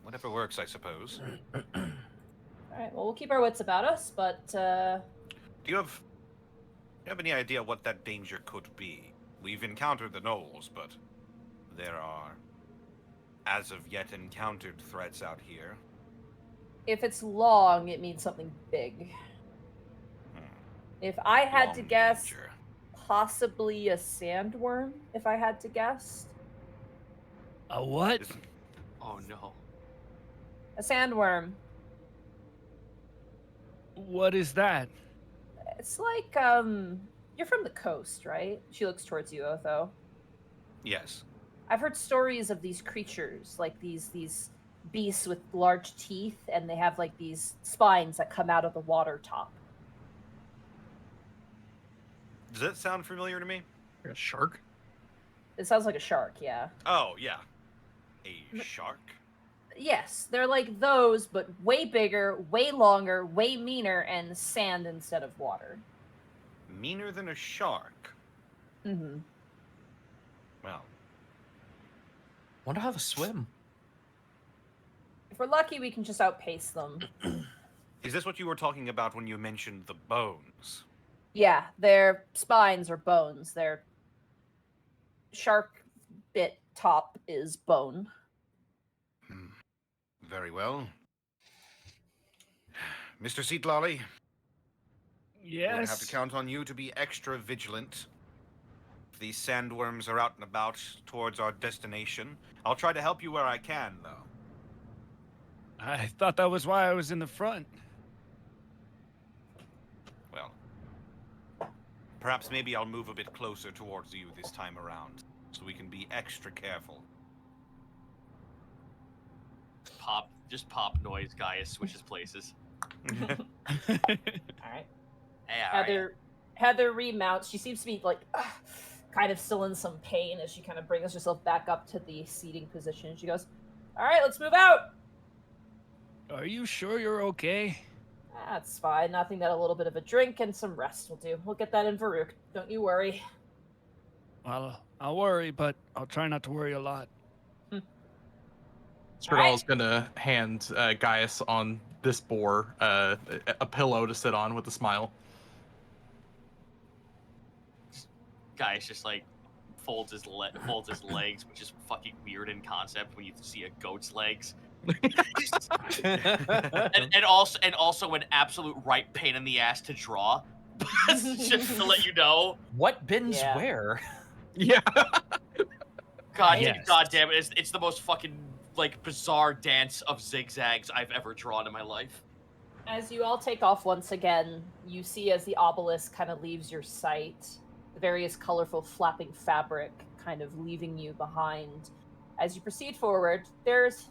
Whatever works, I suppose. All right, well, we'll keep our wits about us, but Do you have any idea what that danger could be? We've encountered the gnolls, but there are, as of yet, encountered threats out here. if it's long, it means something big. If I had to Long guess, danger. possibly a sandworm, if I had to guess. A what? Isn't- Oh no. A sandworm. What is that? It's like, you're from the coast, right? She looks towards you, Otho. Yes. I've heard stories of these creatures, like these beasts with large teeth, and they have like these spines that come out of the water top. Does that sound familiar to me? Like a shark? It sounds like a shark, yeah. Oh, yeah. A shark? Yes, they're like those, but way bigger, way longer, way meaner, and sand instead of water. Meaner than a shark? Mm-hmm. Well, Wonder how to swim. If we're lucky, we can just outpace them. is this what you were talking about when you mentioned the bones? Yeah, their spines are bones. Their shark bit top is bone. Very well. Mr. Seatlolly, we're going to have to Yes. count on you to be extra vigilant. If these sandworms are out and about towards our destination, I'll try to help you where I can, though. I thought that was why I was in the front. Well, perhaps maybe I'll move a bit closer towards you this time around, so we can be extra careful. Just pop noise, Gaius switches places. All right. Hey, all right. Heather remounts. She seems to be like kind of still in some pain as she kind of brings herself back up to the seating position. She goes, "All right, let's move out." Are you sure you're okay? That's fine. I think that a little bit of a drink and some rest will do. We'll get that in Varuk. Don't you worry. Well, I'll worry, but I'll try not to worry a lot. Strigall's gonna hand Gaius on this boar a pillow to sit on with a smile. Gaius just like folds his legs, which is fucking weird in concept when you see a goat's legs. and also an absolute right pain in the ass to draw. Just to let you know. What bins Yeah. where? Yeah. God, Yes. God damn it! It's the most fucking like bizarre dance of zigzags I've ever drawn in my life. As you all take off once again, you see as the obelisk kind of leaves your sight, the various colorful flapping fabric kind of leaving you behind. As you proceed forward, there's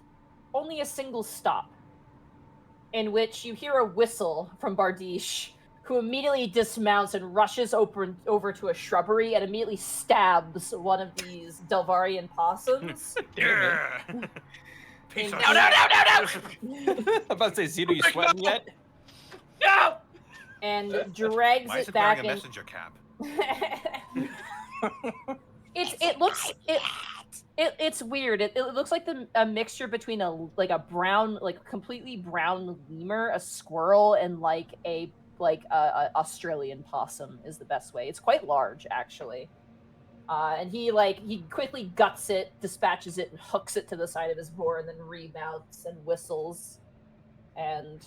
only a single stop, in which you hear a whistle from Bardiche, who immediately dismounts and rushes over to a shrubbery and immediately stabs one of these Delvarian possums. Yeah. Peace No, out. I'm about to say, Zito, you sweating yet? No! And drags Why is it it wearing back a in. messenger cap? It's weird. It looks like a mixture between a brown, like completely brown lemur, a squirrel, and like a Australian possum is the best way. It's quite large actually. And he quickly guts it, dispatches it, and hooks it to the side of his boar, and then remounts and whistles. And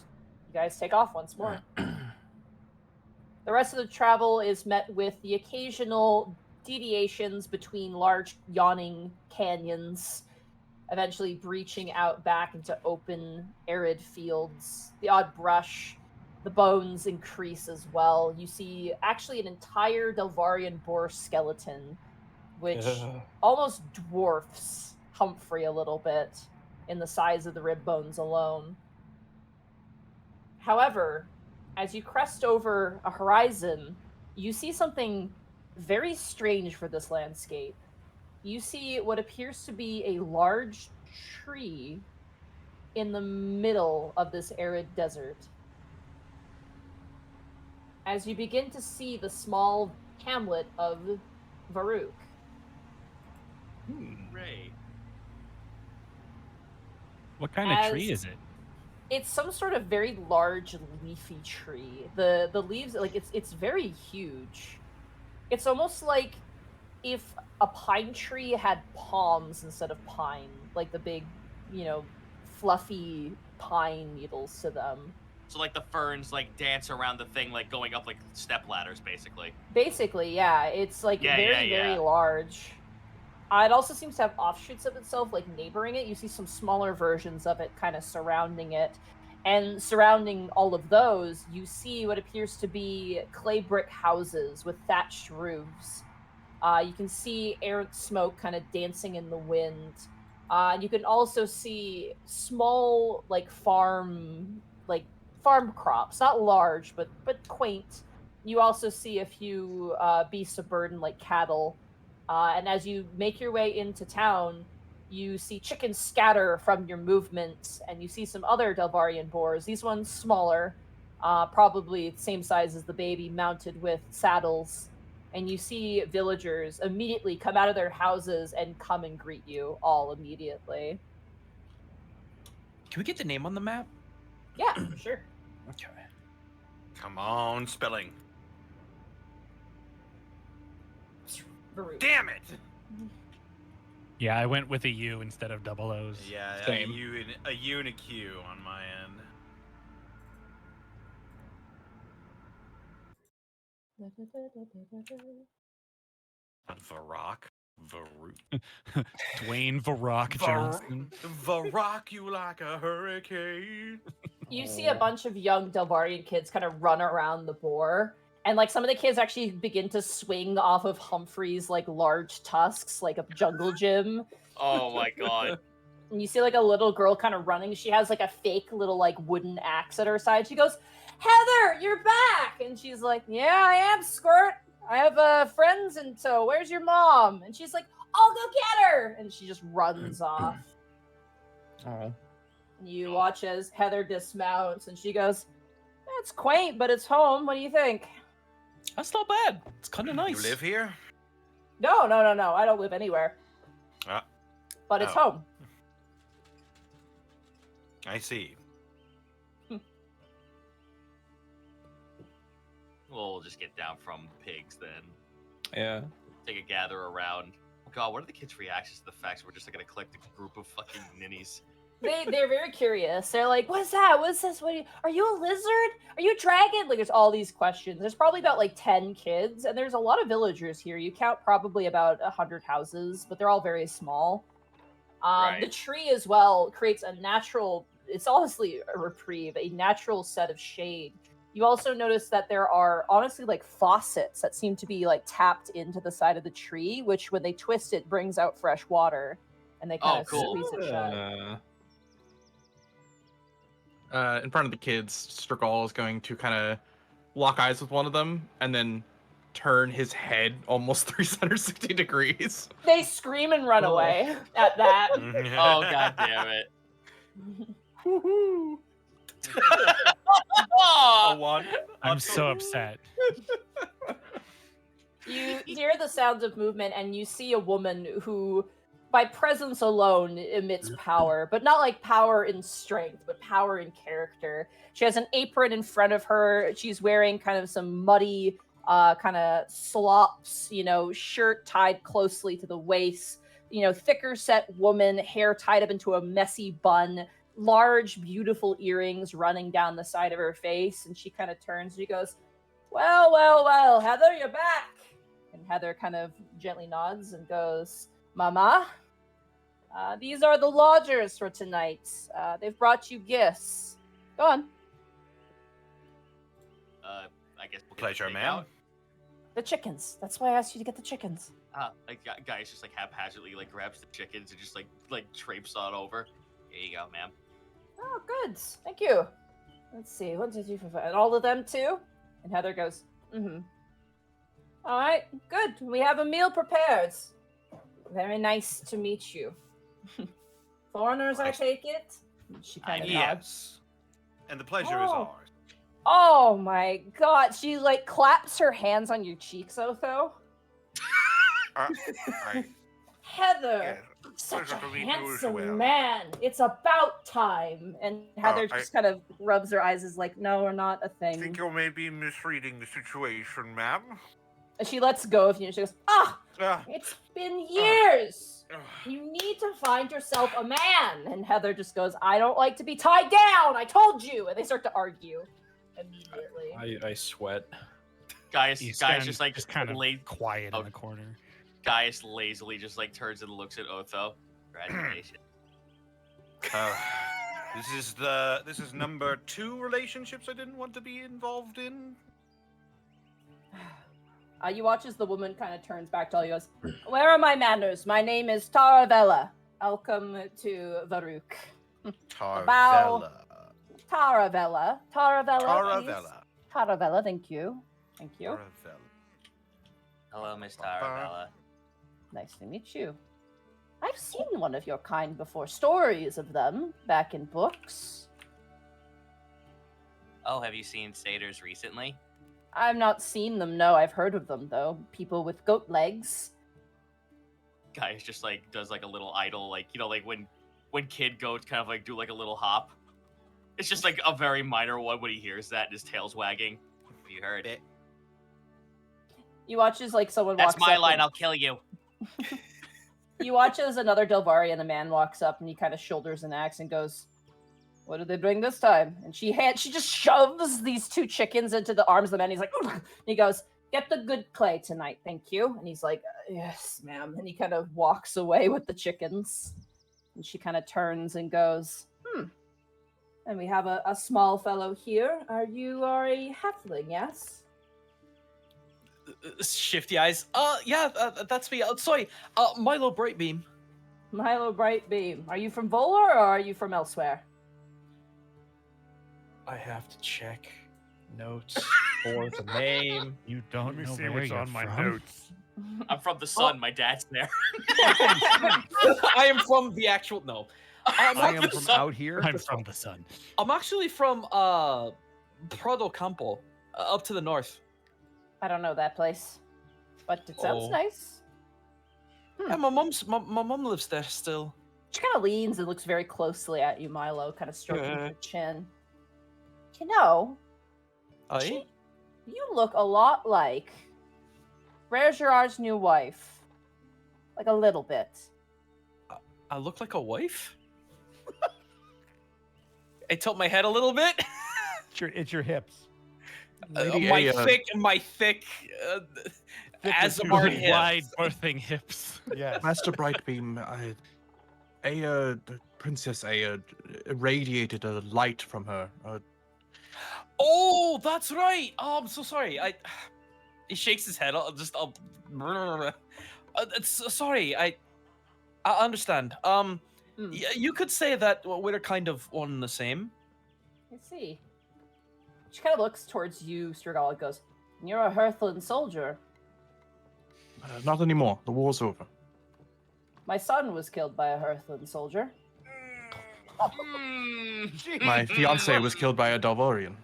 you guys take off once more. The rest of the travel is met with the occasional deviations between large yawning canyons, eventually breaching out back into open, arid fields. The odd brush, the bones increase as well. You see actually an entire Delvarian boar skeleton, which almost dwarfs Humphrey a little bit in the size of the rib bones alone. However, as you crest over a horizon, you see something very strange for this landscape. You see what appears to be a large tree in the middle of this arid desert. As you begin to see the small hamlet of Varuk. Ray. What kind of tree As- is it? It's some sort of very large leafy tree. The leaves, like it's very huge. It's almost like if a pine tree had palms instead of pine, like the big, fluffy pine needles to them. So like the ferns like dance around the thing, like going up like step ladders, basically. Basically, yeah, it's like Yeah, very yeah. large. It also seems to have offshoots of itself, like neighboring it. You see some smaller versions of it kind of surrounding it. And surrounding all of those, you see what appears to be clay brick houses with thatched roofs. You can see errant smoke kind of dancing in the wind. You can also see small, farm crops, not large, but quaint. You also see a few beasts of burden like cattle. And as you make your way into town, you see chickens scatter from your movement, and you see some other Delvarian boars. These ones smaller, probably the same size as the baby, mounted with saddles. And you see villagers immediately come out of their houses and come and greet you all immediately. Can we get the name on the map? Yeah, sure. Okay. Come on, spelling. Varut. Damn it! Yeah, I went with a U instead of double O's. Yeah, a Same. U and a Q on my end. Varrock? Varroot? Dwayne Varrock Johnson. Varrock you like a hurricane. You see a bunch of young Delvarian kids kind of run around the boar, and some of the kids actually begin to swing off of Humphrey's large tusks, like a jungle gym. Oh my god. And you see a little girl kind of running. She has a fake little wooden axe at her side. She goes, "Heather, you're back!" And she's like, "Yeah, I am, Squirt. I have friends in tow. Where's your mom?" And she's like, "I'll go get her!" And she just runs off. Oh. You watch as Heather dismounts, and she goes, "That's quaint, but it's home. What do you think?" That's not bad. It's kind of nice. You live here? No. I don't live anywhere. But it's home. I see. We'll just get down from the pigs then. Yeah. Take a gather around. Oh god, what are the kids' reactions to the fact we're just gonna collect a group of fucking ninnies? They're very curious. They're like, "What's that? What's this? Are you a lizard? Are you a dragon?" There's all these questions. There's probably about 10 kids, and there's a lot of villagers here. You count probably about 100 houses, but they're all very small. Right. The tree as well creates a natural, it's honestly a reprieve, a natural set of shade. You also notice that there are honestly faucets that seem to be tapped into the side of the tree, which when they twist it brings out fresh water, and they kind of cool. squeeze it shut. In front of the kids, Strigol is going to kind of lock eyes with one of them and then turn his head almost 360 degrees. They scream and run away at that. Oh god damn it. Woohoo! A one. I'm so upset. You hear the sounds of movement, and you see a woman who, by presence alone, emits power, but not power in strength, but power in character. She has an apron in front of her. She's wearing kind of some muddy, kind of slops, shirt tied closely to the waist. Thicker set woman, hair tied up into a messy bun, large, beautiful earrings running down the side of her face. And she kind of turns and she goes, well, Heather, you're back. And Heather kind of gently nods and goes, "Mama, these are the lodgers for tonight. They've brought you gifts. Go on." I guess we'll get Pleasure, the ma'am. takeout. The chickens. That's why I asked you to get the chickens. Guys just haphazardly grabs the chickens and just traipse on over. Here you go, ma'am. Oh, good. Thank you. Let's see. 1, 2, 3, 4, 5. And all of them too? And Heather goes, "Mm-hmm. All right, good. We have a meal prepared. Very nice to meet you. Foreigners, I take it?" She kind of nods. Yes. And the pleasure is Oh. ours. Oh my god. She claps her hands on your cheeks, Otho. Alright. Heather, Yeah, such a pleasure for me too as handsome well. man. It's about time. And Heather I just kind of rubs her eyes as no, we're not a I thing. think you may be misreading the situation, ma'am. And she lets go of you and she goes, it's been years. You need to find yourself a man. And Heather just goes, "I don't like to be tied down. I told you." And they start to argue immediately. I sweat. Guys You just stand just kind of laid quiet Oh. in the corner. Gaius lazily just like turns and looks at Otho. Congratulations. This is number 2 relationships I didn't want to be involved in. You watch as the woman kind of turns back to all you guys. Where are my manners? My name is Taravella. Welcome to Varuk. Tarvella. Taravella. Taravella, please. Taravella. Taravella, thank you. Thank you. Taravella. Hello, Miss Tarabella. Nice to meet you. I've seen one of your kind before. Stories of them back in books. Oh, have you seen satyrs recently? I've not seen them, no. I've heard of them, though. People with goat legs. Gaius just like does like a little idle, like, you know, like when kid goats kind of like do like a little hop. It's just like a very minor one when he hears that and his tail's wagging. Have you heard? You watch as like someone That's walks my up line. and- I'll kill you. You watch as another Delvarian, a man, walks up and he kind of shoulders an axe and goes, "What did they bring this time?" And she just shoves these 2 chickens into the arms of the man. He's like, "Ugh." And he goes, "Get the good clay tonight, thank you." And he's like, "Yes, ma'am." And he kind of walks away with the chickens. And she kind of turns and goes, And we have a small fellow here. You are a halfling, yes? Shifty eyes. Yeah, that's me. Sorry, Milo Brightbeam. Milo Brightbeam. Are you from Volar or are you from elsewhere? I have to check notes for the name. You don't Let me know see where what's you're on my from? notes. I'm from the sun. My dad's there. I am from the actual. No, I am the from sun. out here. I'm from the sun. I'm actually from Prado Campo, up to the north. I don't know that place, but it sounds Oh. nice. Yeah, my mom lives there still. She kind of leans and looks very closely at you, Milo, kind of stroking Yeah. her chin. You know, Aye? you look a lot like Rare Gerard's new wife. Like a little bit. I look like a wife. I tilt my head a little bit. It's your hips. Lady my Aya. thick Thick Azamar with hips. Wide birthing hips. Yes. Master Brightbeam, Aya, Princess Aya, irradiated a light from her. Oh, that's right. Oh, I'm so sorry. He shakes his head. Sorry. I understand. You could say that we're kind of one and the same. I see. She kind of looks towards you, Strigal, and goes, "You're a Hearthland soldier. Not anymore. The war's over. My son was killed by a Hearthland soldier." My fiance was killed by a Dalvorian.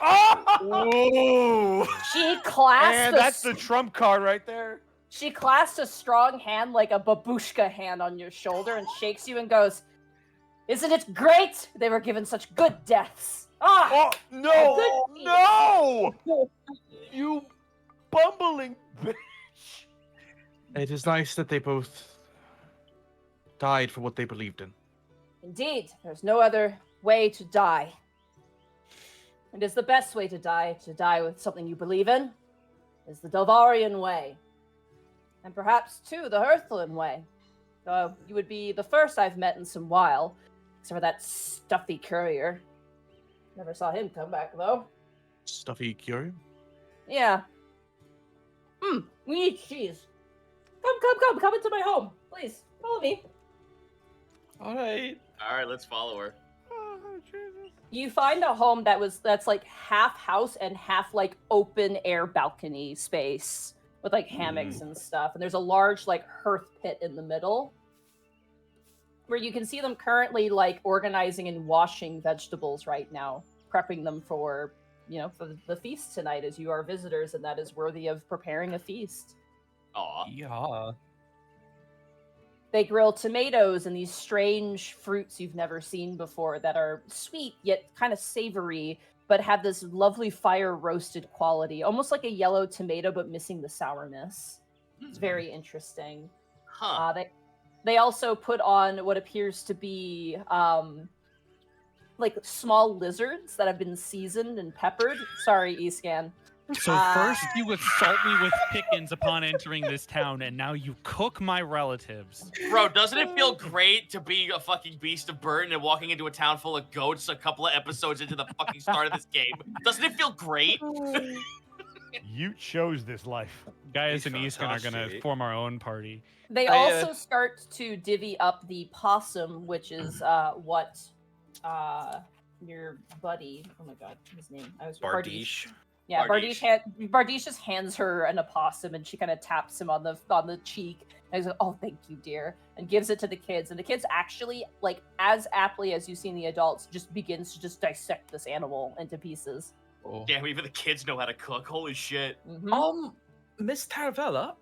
Oh! She clasped And that's the trump card right there. She clasped a strong hand like a babushka hand on your shoulder and shakes you and goes, "Isn't it great? They were given such good deaths." Ah! Oh, no! Good No! You bumbling bitch. It is nice that they both died for what they believed in. Indeed, there's no other way to die. It is the best way to die with something you believe in, is the Delvarian way. And perhaps, too, the Hearthland way. Though you would be the first I've met in some while, except for that stuffy courier. Never saw him come back, though. Stuffy Curio? Yeah. We need cheese. Come into my home. Please, follow me. All right. All right, let's follow her. Oh, Jesus. You find a home that's like half house and half like open air balcony space with like hammocks and stuff. And there's a large like hearth pit in the middle where you can see them currently like organizing and washing vegetables right now, prepping them for, for the feast tonight as you are visitors, and that is worthy of preparing a feast. Aw. Yeah. They grill tomatoes and these strange fruits you've never seen before that are sweet yet kind of savory, but have this lovely fire roasted quality, almost like a yellow tomato but missing the sourness. It's very interesting. Huh. They also put on what appears to be like small lizards that have been seasoned and peppered. Sorry, Escan. So first you assault me with pickings upon entering this town, and now you cook my relatives. Bro, doesn't it feel great to be a fucking beast of burden and walking into a town full of goats a couple of episodes into the fucking start of this game? Doesn't it feel great? You chose this life. Guys and These Easton are gonna fantastic. form our own party. They I, also start to divvy up the possum, which is what your buddy. Oh my god, his name. I was Bardiche. Yeah, Bardiche. Bardiche just hands her an opossum, and she kind of taps him on the cheek. And he's like, "Oh, thank you, dear," and gives it to the kids. And the kids actually, like, as aptly as you've seen the adults, just begins to just dissect this animal into pieces. Oh. Damn, even the kids know how to cook. Holy shit. Mhm. Miss Taravella,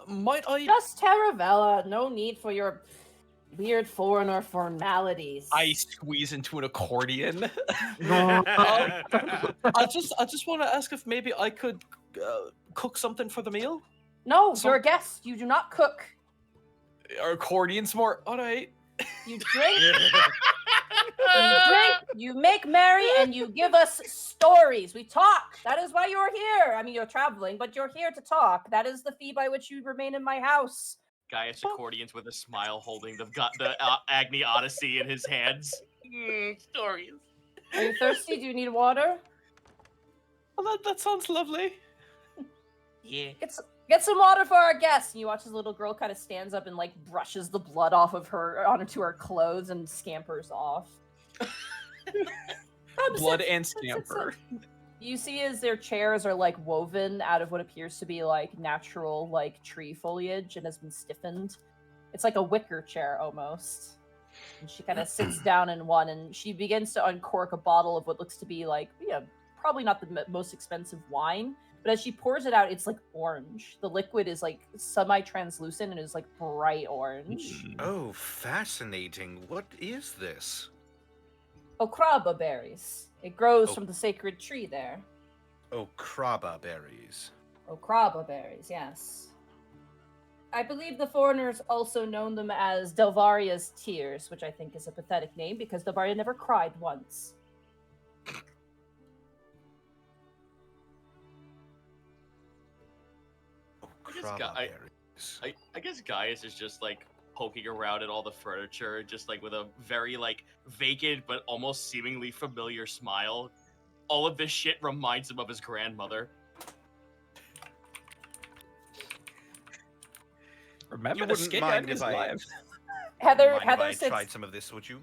might I? Just Taravella. No need for your weird foreigner formalities. I squeeze into an accordion. Oh. I just want to ask if maybe I could cook something for the meal. No, Some- you're a guest. You do not cook. Are accordions more? All right. You drink. You drink, you make merry, and you give us stories. We talk. That is why you're here. I mean, you're traveling, but you're here to talk. That is the fee by which you remain in my house. Gaius accordions with a smile, holding the Agni Odyssey in his hands. Stories. Are you thirsty? Do you need water? Well, that sounds lovely. Yeah. Get some water for our guest. And you watch this little girl kind of stands up and like brushes the blood off of her onto her clothes and scampers off. Blood Sit, and sit, scamper. sit. You see as their chairs are like woven out of what appears to be like natural like tree foliage and has been stiffened. It's like a wicker chair almost. And she kind of sits down in one and she begins to uncork a bottle of what looks to be like, probably not the most expensive wine. But as she pours it out, it's like orange. The liquid is like semi-translucent and is like bright orange. Oh, fascinating. What is this? Okraba berries. It grows Oh. from the sacred tree there. Oh, kraba berries. Okraba berries, yes. I believe the foreigners also known them as Delvaria's tears, which I think is a pathetic name because Delvaria never cried once. Oh, guess kraba I- berries. I guess Gaius is just like poking around at all the furniture, just like with a very like vacant but almost seemingly familiar smile. All of this shit reminds him of his grandmother. Remember You the wouldn't skit mind is if I- live. Heather Mind if Heather I sits. tried some of this, would you?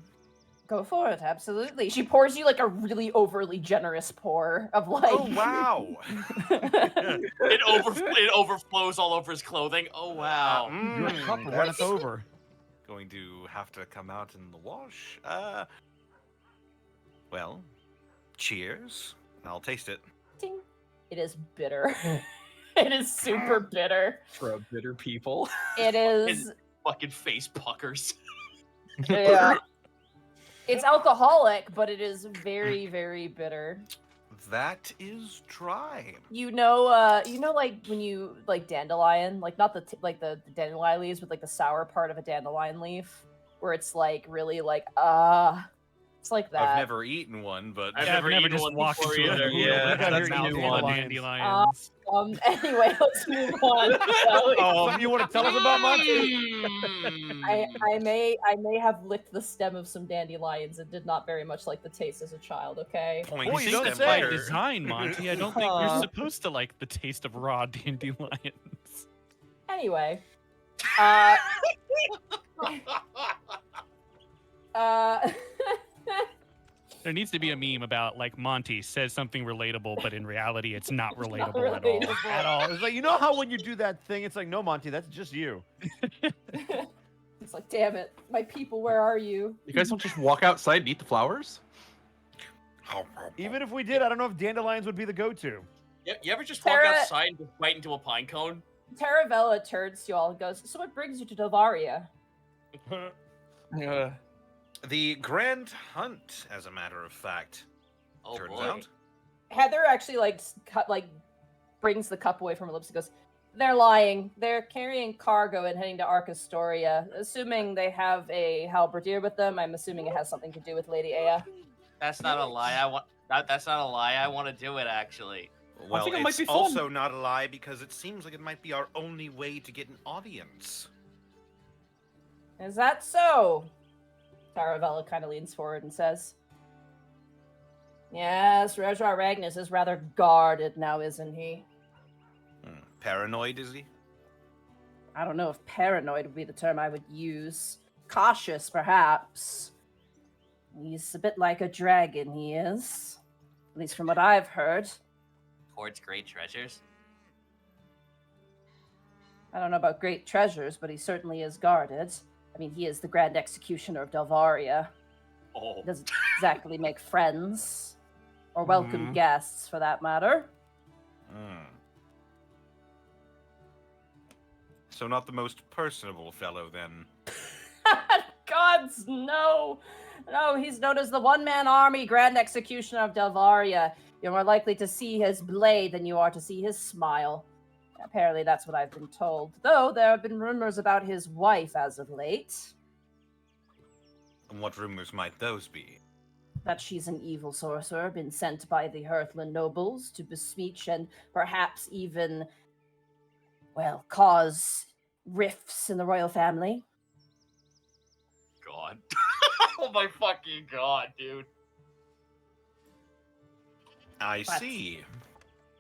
Go for it, absolutely. She pours you like a really overly generous pour of like. Oh, wow. It overflows all over his clothing. Oh wow. Your cup runneth That's over. going to have to come out in the wash. Well, cheers. I'll taste it. Ding. It is bitter. It is super bitter. For a bitter people. It is. Fucking face puckers. Yeah. It's alcoholic, but it is very, very bitter. That is dry. You know, like when you like dandelion, like not the like the dandelion leaves, but like the sour part of a dandelion leaf, where it's like really like it's like that. I've never eaten one, but I've Yeah, never eaten just one walked before into either. a Yeah, Look at that's her not eating one dandelions. dandelions. Anyway, let's move on. shall we? Something you want to tell us about Monty? I may have licked the stem of some dandelions and did not very much like the taste as a child. Okay. point Boy, you don't system say. By butter. design, Monty, I don't think Huh. you're supposed to like the taste of raw dandelions. Anyway, uh, There needs to be a meme about like Monty says something relatable, but in reality, it's not not relatable at all. relatable. At all. It's like, you know how when you do that thing, it's like, no, Monty, that's just you. It's like, damn it, my people, where are you? You guys don't just walk outside and eat the flowers? Even if we did, I don't know if dandelions would be the go-to. You ever just walk Sarah- outside and just bite into a pine cone? Taravella turns to you all and goes, "So what brings you to Delvaria?" The Grand Hunt, as a matter of fact. Oh turns boy. out. Heather actually brings the cup away from her lips and goes, "They're lying. They're carrying cargo and heading to Arcastoria. Assuming they have a halberdier with them, I'm assuming it has something to do with Lady Aya." That's not a lie. That's not a lie. I want to do it actually. Well, think it might it's be fun. also not a lie because it seems like it might be our only way to get an audience. Is that so? Taravella kind of leans forward and says, yes, Rezrar Ragnus is rather guarded now, isn't he? Paranoid, is he? I don't know if paranoid would be the term I would use. Cautious, perhaps. He's a bit like a dragon, he is. At least from what I've heard. Hoards great treasures. I don't know about great treasures, but he certainly is guarded. I mean, he is the Grand Executioner of Delvaria. Oh. He doesn't exactly make friends. Or welcome guests, for that matter. So not the most personable fellow, then. Gods, no! No, he's known as the one-man army Grand Executioner of Delvaria. You're more likely to see his blade than you are to see his smile. Apparently that's what I've been told. Though there have been rumors about his wife as of late. And what rumors might those be? That she's an evil sorcerer, been sent by the Hearthland nobles to besmirch and perhaps even, well, cause rifts in the royal family. God. Oh my fucking god, dude. I What? see.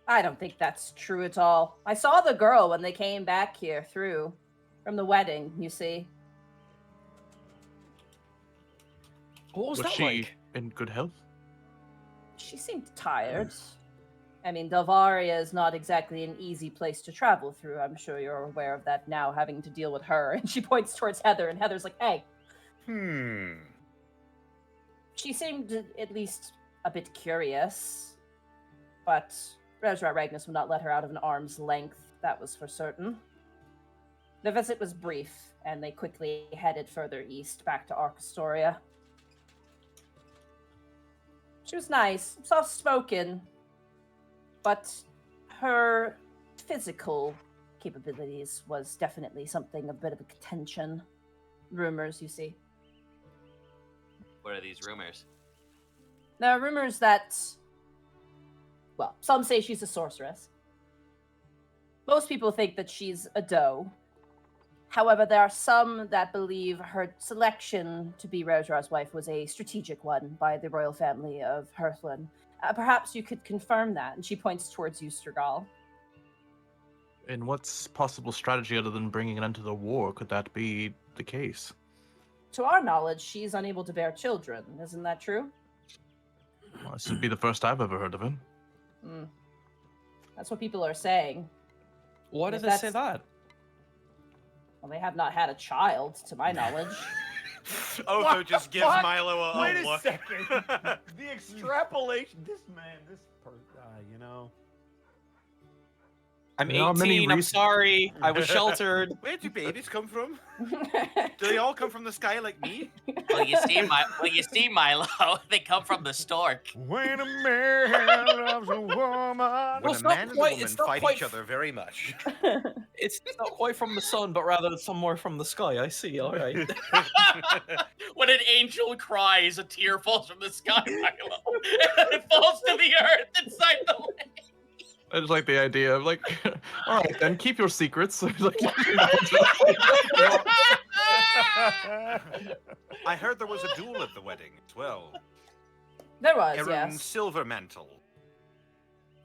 I don't think that's true at all. I saw the girl when they came back here from the wedding, you see. What was Was that she like? in good health? She seemed tired. I mean, Delvaria is not exactly an easy place to travel through. I'm sure you're aware of that now, having to deal with her. And she points towards Heather, and Heather's like, hey. She seemed at least a bit curious. But Rezrar Ragnus would not let her out of an arm's length, that was for certain. The visit was brief, and they quickly headed further east, back to Arcastoria. She was nice, soft-spoken, but her physical capabilities was definitely something a bit of a contention. Rumors, you see. What are these rumors? There are rumors that, well, some say she's a sorceress. Most people think that she's a doe. However, there are some that believe her selection to be Rezrar's wife was a strategic one by the royal family of Hearthland. Perhaps you could confirm that. And she points towards you, Sturgal. In what's possible strategy other than bringing an end to the war could that be the case? To our knowledge, she's unable to bear children. Isn't that true? Well, this would be the first I've ever heard of it. That's what people are saying. Why did If they say that's- that? Well, they have not had a child, to my knowledge. Otho just gives fuck? Milo a Wait a look. second. The extrapolation. You know. I'm There are many 18. I'm reasons- sorry. I was sheltered. Where do babies come from? Do they all come from the sky like me? Well, you see, Milo, they come from the stork. When a man loves a woman. Well, When it's a not man and quite- a woman it's not fight quite each other very much. It's not quite from the sun, but rather somewhere from the sky. I see. All right. When an angel cries, a tear falls from the sky, Milo. And it falls to the earth inside the lake. I just like the idea of like, all right, then keep your secrets. Like, I heard there was a duel at the wedding as well. There was, Aaron yes. Silvermantle.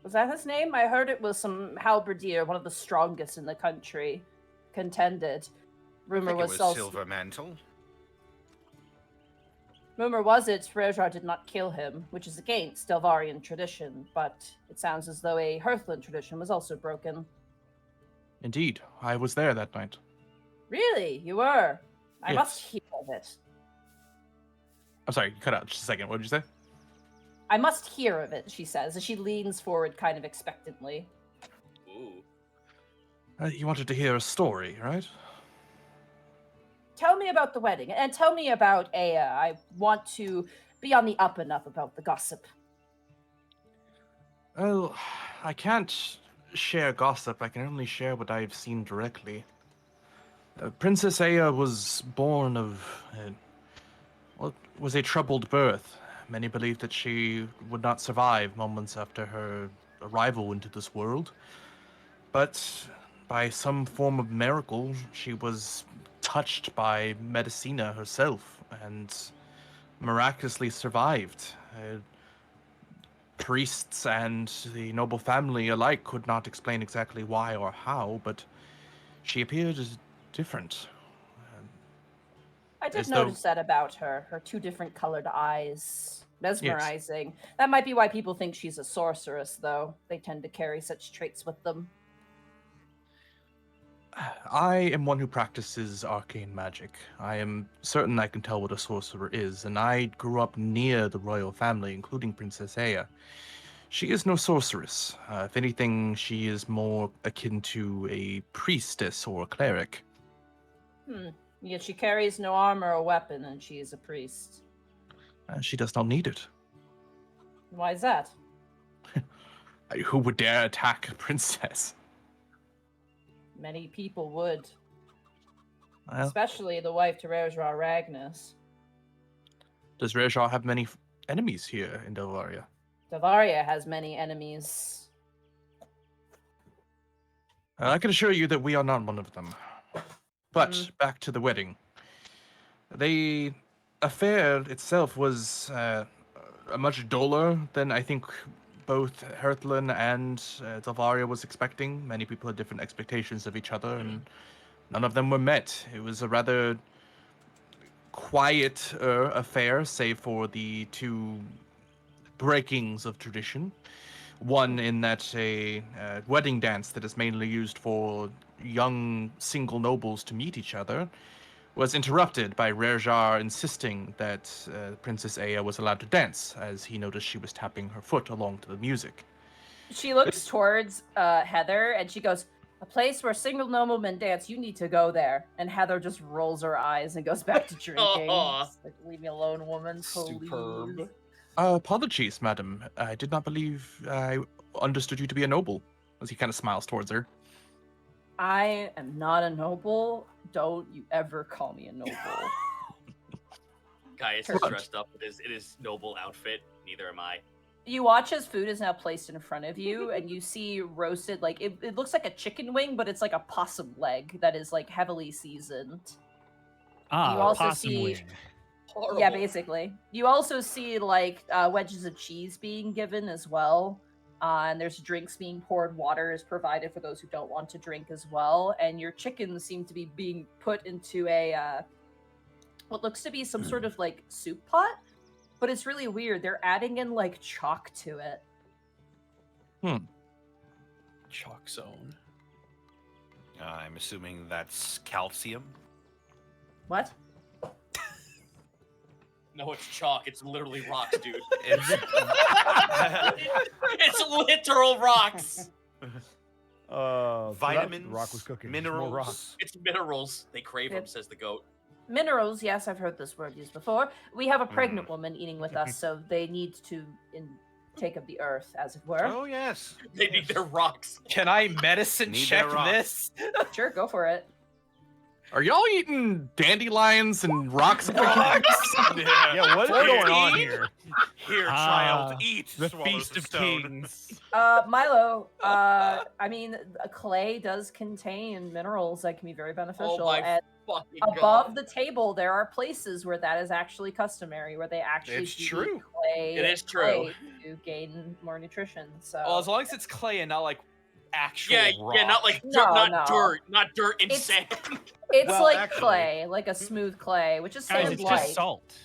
Was that his name? I heard it was some halberdier, one of the strongest in the country, contended. I Rumor think it was, was also, Silvermantle. rumor was it Rezrar did not kill him, which is against Delvarian tradition, but it sounds as though a Hearthland tradition was also broken. Indeed, I was there that night. Really? You were? I must Yes. hear of it. I'm sorry, you cut out just a second. What did you say? I must hear of it, she says, as she leans forward kind of expectantly. Ooh. You wanted to hear a story, right? Tell me about the wedding, and tell me about Aya. I want to be on the up and up about the gossip. Well, I can't share gossip. I can only share what I've seen directly. Princess Aya was born of, well, it was a troubled birth. Many believe that she would not survive moments after her arrival into this world. But by some form of miracle, she was touched by Medicina herself and miraculously survived. Priests and the noble family alike could not explain exactly why or how, but she appeared as different. I did As though- notice that about her. Her two different colored eyes. Mesmerizing. That might be why people think she's a sorceress, though. They tend to carry such traits with them. I am one who practices arcane magic. I am certain I can tell what a sorcerer is, and I grew up near the royal family, including Princess Aya. She is no sorceress. If anything, she is more akin to a priestess or a cleric. Yet she carries no armor or weapon, and she is a priest. She does not need it. Why is that? Who would dare attack a princess? Many people would. Well, Especially the wife to Rejra Ragnus. does Rejra have many enemies here in Delvaria? Devaria has many enemies. I can assure you that we are not one of them. But back to the wedding. The affair itself was much duller than I think both Hearthlin and Delvaria was expecting. Many people had different expectations of each other, and none of them were met. It was a rather quiet affair, save for the two breakings of tradition. One in that a wedding dance that is mainly used for young single nobles to meet each other was interrupted by Rerjar insisting that Princess Aya was allowed to dance, as he noticed she was tapping her foot along to the music. She looks towards Heather and she goes, "A place where single noblemen dance, you need to go there." And Heather just rolls her eyes and goes back to drinking. Just like, leave me alone, woman, please. Superb. Apologies, madam. I did not believe I understood you to be a noble, as he kind of smiles towards her. I am not a noble. Don't you ever call me a noble. Guy is Perfect. dressed up in his noble outfit. Neither am I. You watch as food is now placed in front of you, and you see roasted, like, it looks like a chicken wing, but it's like a possum leg that is, like, heavily seasoned. Ah, You also possum see- wing. Horrible. Yeah, basically. You also see, like, wedges of cheese being given as well. And there's drinks being poured. Water is provided for those who don't want to drink as well. And your chickens seem to be being put into a, what looks to be some sort of, like, soup pot. But it's really weird. They're adding in, like, chalk to it. Chalk zone. I'm assuming that's calcium. What? No, it's chalk. It's literally rocks, dude. It's, It's literal rocks. So that vitamins, Rock was cooking. minerals. More rocks. It's minerals. They crave them, Yep. says the goat. Minerals, yes, I've heard this word used before. We have a pregnant woman eating with us, so they need to take of the earth, as it were. Oh yes. They need their rocks. Can I medicine Need check that rock. this? Sure, go for it. Are y'all eating dandelions and rocks? Yeah, what's going on here? Here, Ah, child, eat. The swallows Feast the of stone. Kings. Milo, I mean, clay does contain minerals that can be very beneficial. Oh my and fucking above god. the table, there are places where that is actually customary, where they actually It's do eat true. clay. It is true. clay to gain more nutrition. So Well, as long as it's clay and not like actual Yeah, rock. yeah, not like No, dirt, no. not dirt and It's- sand. it's Well, like actually- clay, like a smooth clay, which is Guys, sand it's like. just salt.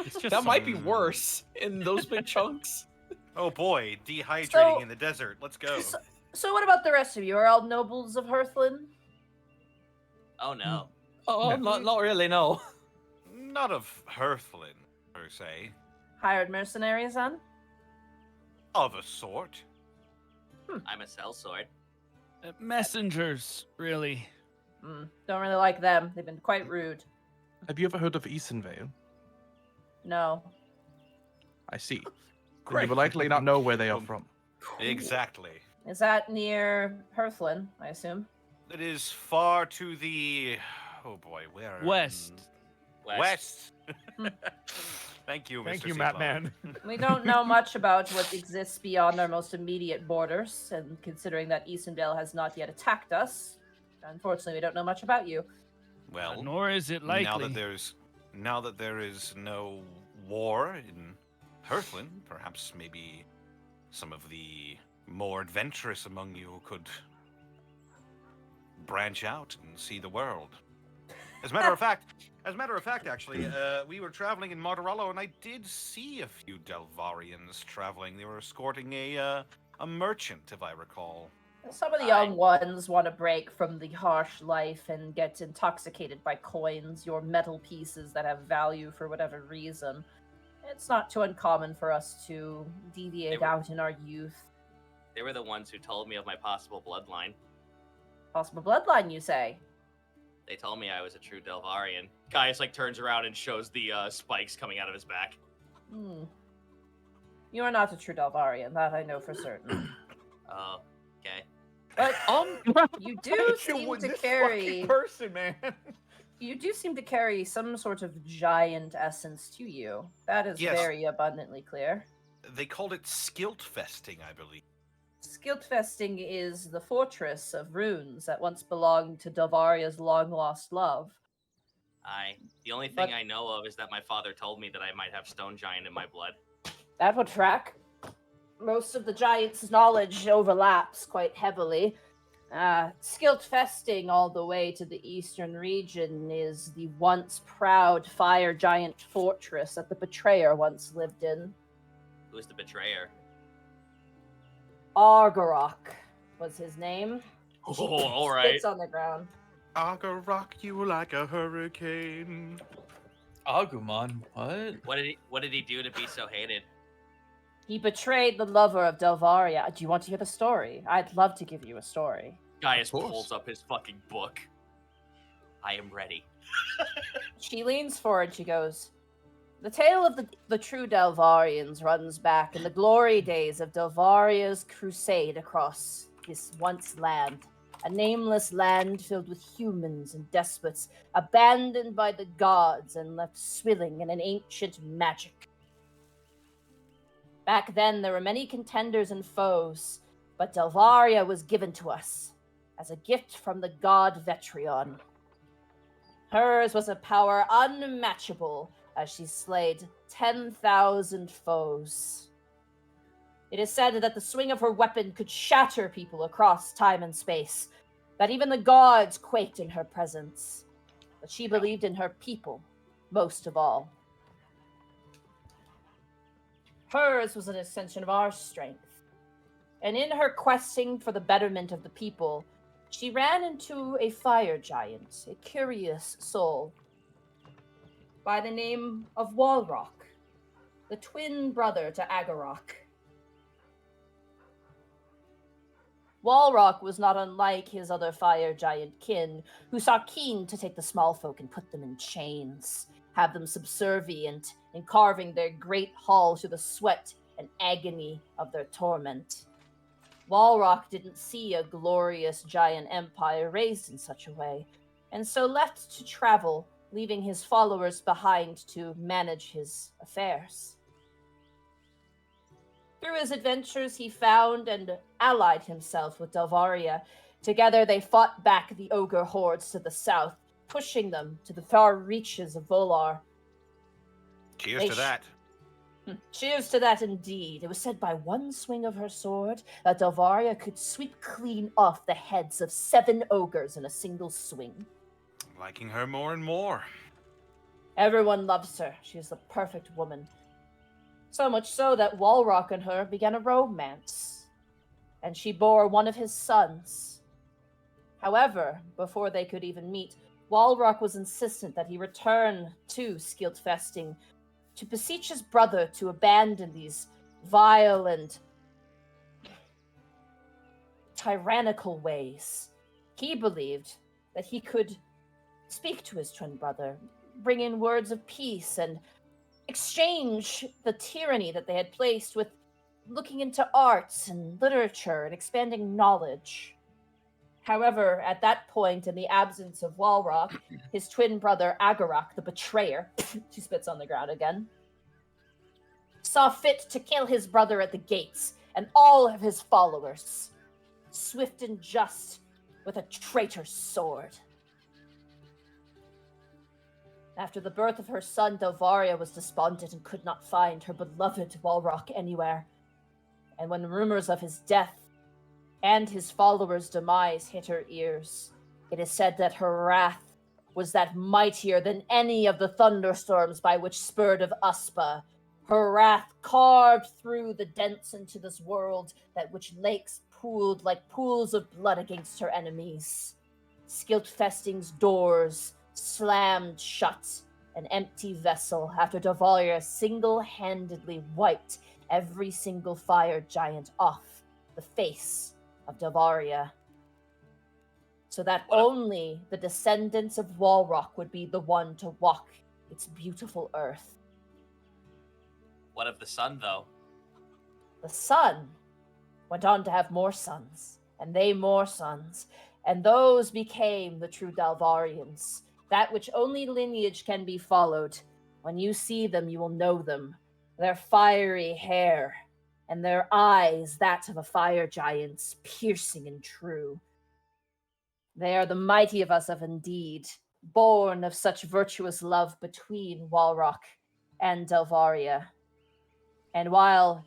It's just That might be Mm. worse in those big chunks. Oh boy, dehydrating So- in the desert. Let's go. So what about the rest of you? Are all nobles of Hearthlin? Oh no. Oh, Yeah. not really. No. Not of Hearthlin, per se. Hired mercenaries, then? Of a sort. I'm a sellsword. Messengers, really. Don't really like them. They've been quite rude. Have you ever heard of Easonvale? No. I see. Then Great. you will likely not know where they are from. Exactly. Is that near Hearthlin, I assume? It is far to the. Oh boy, where? West. West. Thank you, Mr. Thank you, Sea Matt Cloud. Man. We don't know much about what exists beyond our most immediate borders, and considering that Easondale has not yet attacked us, unfortunately, we don't know much about you. Well, Nor is it likely. now that there is no war in Hearthland, perhaps maybe some of the more adventurous among you could branch out and see the world. As a matter of fact, actually, we were traveling in Mortarello, and I did see a few Delvarians traveling. They were escorting a merchant, if I recall. Some of the young ones want to break from the harsh life and get intoxicated by coins, your metal pieces that have value for whatever reason. It's not too uncommon for us to deviate out in our youth. They were the ones who told me of my possible bloodline. Possible bloodline, you say? They told me I was a true Delvarian. Gaius turns around and shows the spikes coming out of his back. You are not a true Delvarian, that I know for certain. Oh, okay. But you do seem to carry person, man. You do seem to carry some sort of giant essence to you. That is very abundantly clear. They called it Skiltfesting, I believe. Skiltfesting is the fortress of runes that once belonged to Delvaria's long-lost love. The only thing I know of is that my father told me that I might have Stone Giant in my blood. That would track. Most of the giant's knowledge overlaps quite heavily. Skiltfesting all the way to the eastern region is the once proud fire giant fortress that the Betrayer once lived in. Who's the Betrayer? Argarok was his name. Oh, all right. Spits on the ground. I'll go rock you like a hurricane. Agumon, what? What did he do to be so hated? He betrayed the lover of Delvaria. Do you want to hear the story? I'd love to give you a story. Gaius pulls up his fucking book. I am ready. She leans forward. She goes, "The tale of the true Delvarians runs back in the glory days of Delvaria's crusade across this once land. A nameless land filled with humans and despots, abandoned by the gods and left swilling in an ancient magic. Back then, there were many contenders and foes, but Delvaria was given to us as a gift from the god Vetrion. Hers was a power unmatchable as she slayed 10,000 foes. It is said that the swing of her weapon could shatter people across time and space, that even the gods quaked in her presence. But she believed in her people most of all. Hers was an extension of our strength. And in her questing for the betterment of the people, she ran into a fire giant, a curious soul, by the name of Walrock, the twin brother to Agarok. Walrock was not unlike his other fire giant kin, who saw keen to take the small folk and put them in chains, have them subservient in carving their great hall through the sweat and agony of their torment. Walrock didn't see a glorious giant empire raised in such a way, and so left to travel, leaving his followers behind to manage his affairs. Through his adventures, he found and allied himself with Delvaria. Together, they fought back the ogre hordes to the south, pushing them to the far reaches of Volar. Cheers to that. Cheers to that indeed. It was said by one swing of her sword that Delvaria could sweep clean off the heads of 7 ogres in a single swing. Liking her more and more. Everyone loves her. She is the perfect woman. So much so that Walrock and her began a romance, and she bore one of his sons. However, before they could even meet, Walrock was insistent that he return to Skiltfesting to beseech his brother to abandon these vile and tyrannical ways. He believed that he could speak to his twin brother, bring in words of peace, and exchange the tyranny that they had placed with looking into arts and literature and expanding knowledge. However, at that point, in the absence of Walrock, his twin brother Agarok, the betrayer, she spits on the ground again, saw fit to kill his brother at the gates and all of his followers, swift and just, with a traitor's sword. After the birth of her son, Delvaria was despondent and could not find her beloved Walrock anywhere. And when rumors of his death and his followers' demise hit her ears, it is said that her wrath was that mightier than any of the thunderstorms by which spurred of Uspa. Her wrath carved through the dents into this world that which lakes pooled like pools of blood against her enemies. Skiltfesting's doors slammed shut, an empty vessel after Delvaria single-handedly wiped every single fire giant off the face of Delvaria, so that only the descendants of Walrock would be the one to walk its beautiful earth. What of the sun, though? The sun went on to have more sons, and they more sons, and those became the true Dalvarians, that which only lineage can be followed. When you see them, you will know them. Their fiery hair, and their eyes that of a fire giant's, piercing and true. They are the mighty of us of indeed, born of such virtuous love between Walrock and Delvaria. And while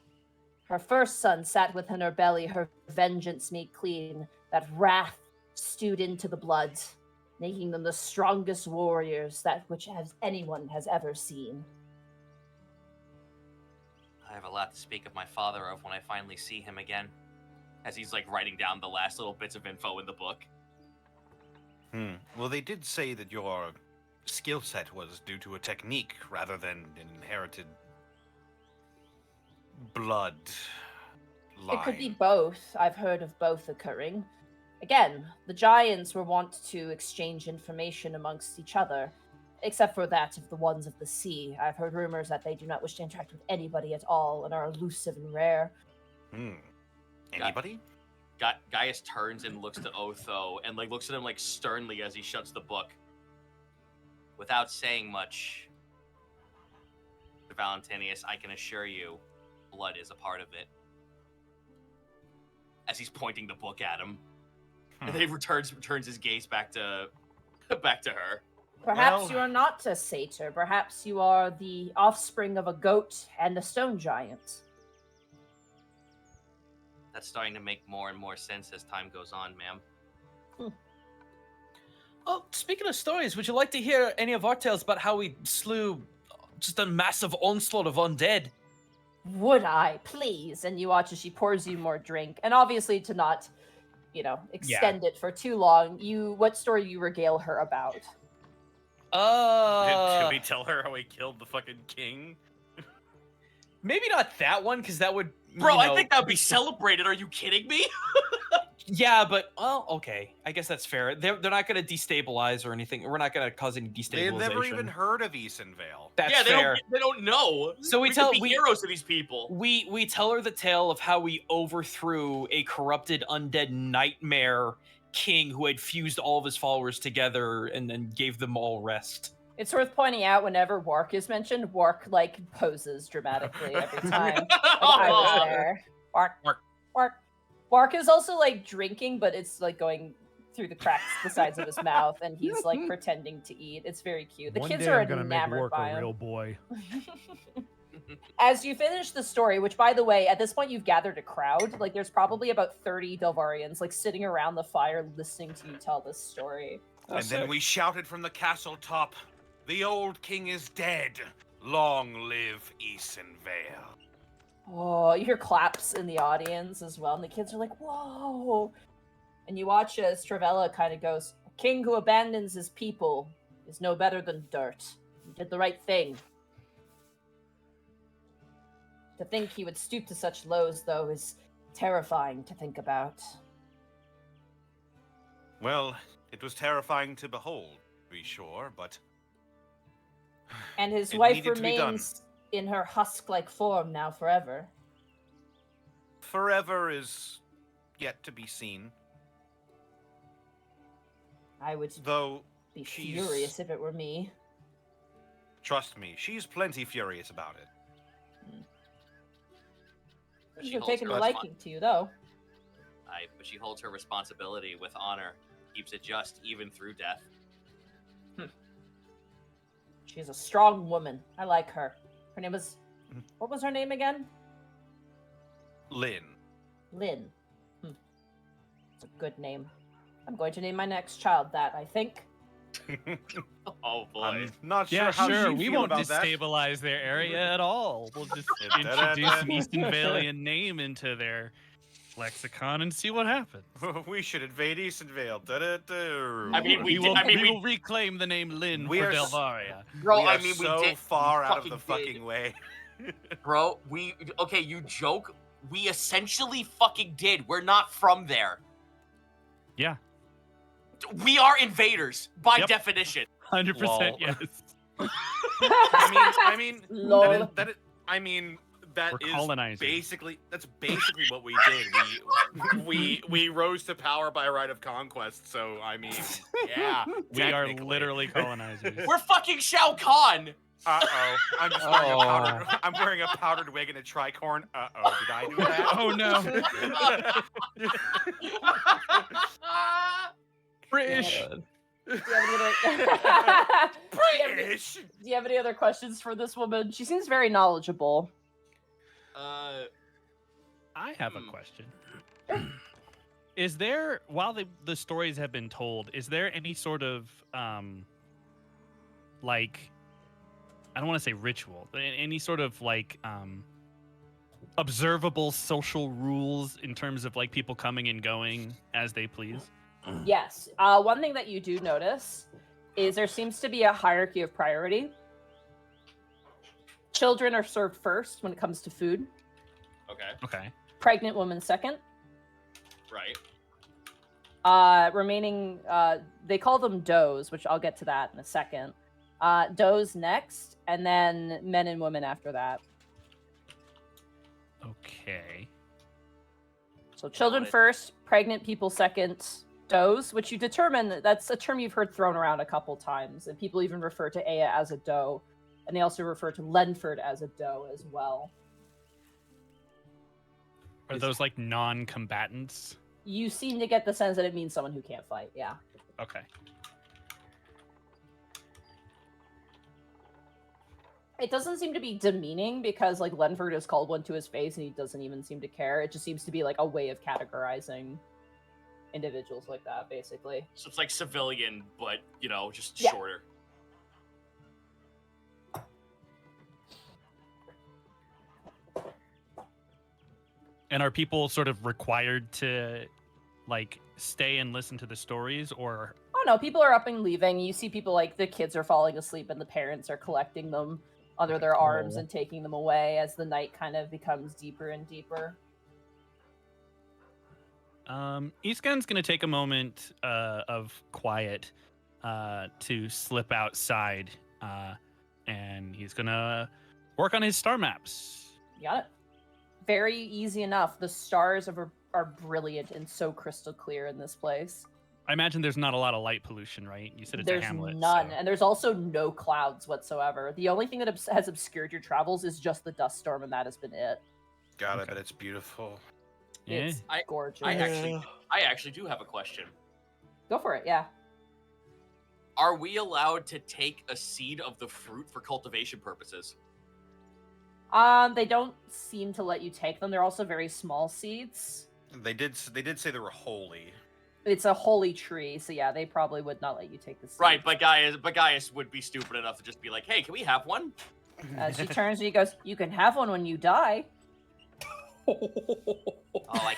her first son sat within her belly, her vengeance made clean, that wrath stewed into the blood, making them the strongest warriors that which anyone has ever seen. I have a lot to speak of my father of when I finally see him again. As he's like writing down the last little bits of info in the book. Well, they did say that your skill set was due to a technique rather than an inherited blood line. It could be both. I've heard of both occurring. Again, the giants were wont to exchange information amongst each other, except for that of the ones of the sea. I've heard rumors that they do not wish to interact with anybody at all and are elusive and rare. Anybody? Gaius turns and looks to Otho and like looks at him like sternly as he shuts the book. Without saying much, Valentinius, I can assure you, blood is a part of it. As he's pointing the book at him. And then he turns his gaze back to her. Perhaps you are not a satyr. Perhaps you are the offspring of a goat and a stone giant. That's starting to make more and more sense as time goes on, ma'am. Oh, speaking of stories, would you like to hear any of our tales about how we slew just a massive onslaught of undead? Would I, please? And you watch as she pours you more drink. And obviously to not, extend it for too long, what story you regale her about? Did we tell her how we killed the fucking king? Maybe not that one, because that would... Bro, I think that would be celebrated. Are you kidding me? Yeah, but, well, okay. I guess that's fair. They're not going to destabilize or anything. We're not going to cause any destabilization. They've never even heard of Easonvale. That's yeah, fair. They don't know. So we could be heroes to these people. We tell her the tale of how we overthrew a corrupted undead nightmare king who had fused all of his followers together and then gave them all rest. It's worth pointing out whenever Wark is mentioned, Wark poses dramatically every time. I was there. Wark is also drinking, but it's drinking through the cracks the sides of his mouth, and he's pretending to eat. It's very cute. The kids are enamored by him. A real boy. As you finish the story, which by the way, at this point you've gathered a crowd. There's probably about 30 Delvarians sitting around the fire listening to you tell this story. And then we shouted from the castle top, "The old king is dead. Long live Easonvale." Oh, you hear claps in the audience as well, and the kids are like, whoa. And you watch as Travella kind of goes, "A king who abandons his people is no better than dirt. He did the right thing." To think he would stoop to such lows, though, is terrifying to think about. Well, it was terrifying to behold, to be sure, but... And his It wife needed to be done. remains in her husk-like form now forever. Forever is yet to be seen. I would Though, be she's- furious if it were me. trust me, she's plenty furious about it. But She's she have holds taken her a liking to you, though. but she holds her responsibility with honor, keeps it just even through death. She's a strong woman. I like her. Her name was... What was her name again? Lynn. Lynn. It's a good name. I'm going to name my next child that, I think. Oh boy. I'm not sure Yeah, how sure. you We feel won't about that. destabilize their area at all. We'll just introduce an Eastern Valian name into their lexicon and see what happens. We should invade Eastonvale. Da-da-da. I mean, We will reclaim the name Lynn We for are Delvaria. Bro, we I are mean, we so did. far out of fucking the fucking did. way. Bro, okay, you joke. We essentially fucking did. We're not from there. Yeah, We are invaders by Yep. definition. 100%. Lol. Yes. I mean, Lol. that We're is colonizing. basically what we did. We rose to power by right of conquest. So I mean, yeah, We are technically. literally colonizers. We're fucking Shao Kahn. Uh-oh. I'm just wearing a powdered. I'm wearing a powdered wig and a tricorn. Uh-oh. Did I do that? Oh no. British. Do you have any other... British. Do you have any other questions for this woman? She seems very knowledgeable. I have a question. Is there, while the stories have been told, is there any sort of like, I don't want to say ritual, but any sort of like observable social rules in terms of like people coming and going as they please? Yes. One thing that you do notice is there seems to be a hierarchy of priority. Children are served first when it comes to food. Okay. Pregnant women second. Right. Remaining, they call them does, which I'll get to that in a second. Does next, and then men and women after that. Okay. So children Got it. first, pregnant people second, does, which you determine that's a term you've heard thrown around a couple times, and people even refer to Aya as a doe, and they also refer to Lenford as a doe as well. Are those like non-combatants? You seem to get the sense that it means someone who can't fight, yeah. Okay. It doesn't seem to be demeaning because like Lenford is called one to his face and he doesn't even seem to care. It just seems to be like a way of categorizing individuals like that, basically. So it's like civilian, but just Yeah. shorter. And are people sort of required to like stay and listen to the stories, or Oh no, people are up and leaving. You see people like the kids are falling asleep and the parents are collecting them under their arms Oh. and taking them away as the night kind of becomes deeper and deeper. Eastgun's gonna take a moment of quiet to slip outside, and he's gonna work on his star maps. You got it. Very easy enough. The stars are brilliant and so crystal clear in this place. I imagine there's not a lot of light pollution, right? You said it's There's a hamlet. none, so- and there's also no clouds whatsoever. The only thing that has obscured your travels is just the dust storm, and that has been it. God, I Okay. bet it's beautiful. Yeah. It's I- gorgeous. I actually do have a question. Go for it, yeah. Are we allowed to take a seed of the fruit for cultivation purposes? They don't seem to let you take them. They're also very small seeds. They did say they were holy. It's a holy tree, so yeah, they probably would not let you take the seeds. Right, but Gaius would be stupid enough to just be like, "Hey, can we have one?" She turns and he goes, "You can have one when you die." Oh, I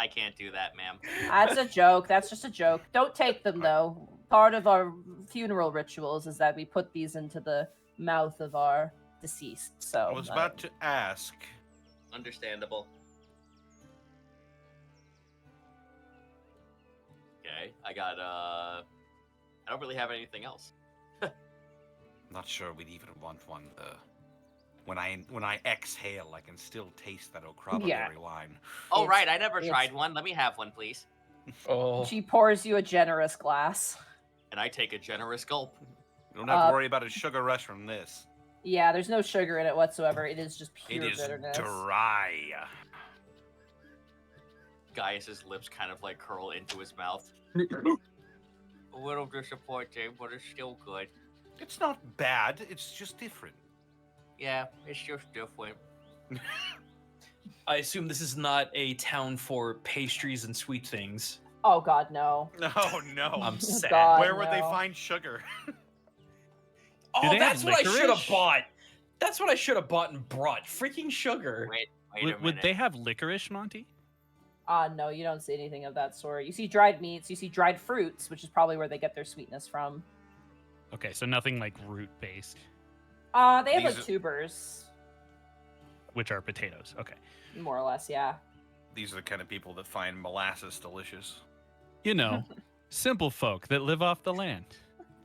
can't do that, ma'am. That's a joke. That's just a joke. Don't take them though. Part of our funeral rituals is that we put these into the mouth of our deceased. So I was about to ask. Understandable. Okay, I got I don't really have anything else. Not sure we'd even want one. When I exhale, I can still taste that Okraba wine. Oh It's- right, I never it's- tried one. Let me have one, please. Oh, She pours you a generous glass. And I take a generous gulp. You don't have to worry about a sugar rush from this. Yeah, there's no sugar in it whatsoever. It is just It pure is bitterness. dry. Gaius's lips kind of like curl into his mouth. A little disappointing, but it's still good. It's not bad. It's just different. Yeah, it's just different. I assume this is not a town for pastries and sweet things. Oh God, no. No, no. I'm sad. God. Where would they no. find sugar? Oh, they have that's what I should have licorice? bought. That's what I should have bought and brought. Freaking sugar. Wait a Would minute. they have licorice, Monty? No, you don't see anything of that sort. You see dried meats, you see dried fruits, which is probably where they get their sweetness from. Okay, so nothing like root based, They have These like are- tubers, which are potatoes. Okay. more or less, yeah. These are the kind of people that find molasses delicious. You know, simple folk that live off the land.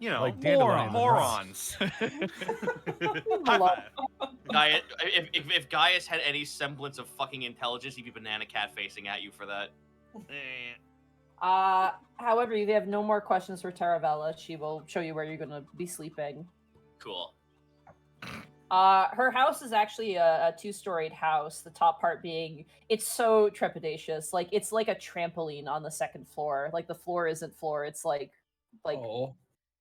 You know, Like dandelions. morons. High Love- five. Gaius, if Gaius had any semblance of fucking intelligence, he'd be banana cat facing at you for that. However, if you have no more questions for Taravella, she will show you where you're gonna be sleeping. Cool. Her house is actually a two-storied house. The top part being, it's so trepidatious. Like it's like a trampoline on the second floor. Like the floor isn't floor. It's like Oh.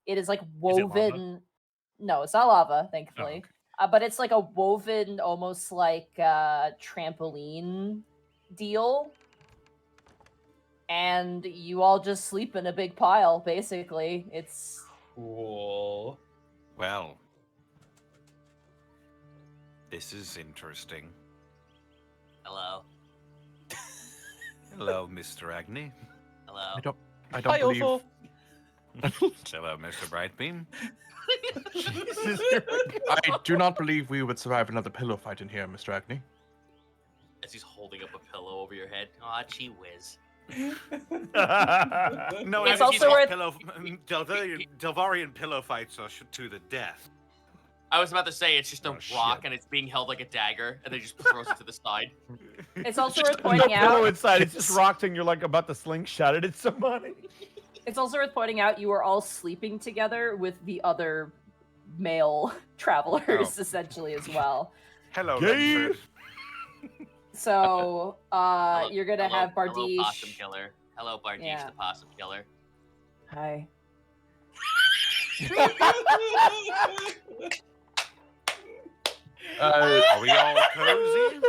it is like Is it lava? woven. No, it's not lava, Oh, thankfully. okay. But it's like a woven, almost like trampoline deal. And you all just sleep in a big pile, basically. It's Cool. Well, this is interesting. Hello. Hello, Mr. Agni. Hello. I don't Hi, believe. Opho. Hello, Mr. Brightbeam. I do not believe we would survive another pillow fight in here, Mr. Agni. As he's holding up a pillow over your head. Aw, gee whiz. No, It's I mean, also these worth- Delvarian pillow fights are to the death. I was about to say it's just a Oh, rock shit. and it's being held like a dagger, and they just throws it to the side. it's also There's worth no pointing pillow out. inside. It's just rocks, and you're like about to slingshot it at somebody. It's also worth pointing out you are all sleeping together with the other male travelers, essentially, as well. Hello, Gay. Redford. So Hello- you're gonna hello- have Hello, possum Bardiche. killer. Hello, Bardiche, Yeah. the possum killer. Hi. Are we all cozy?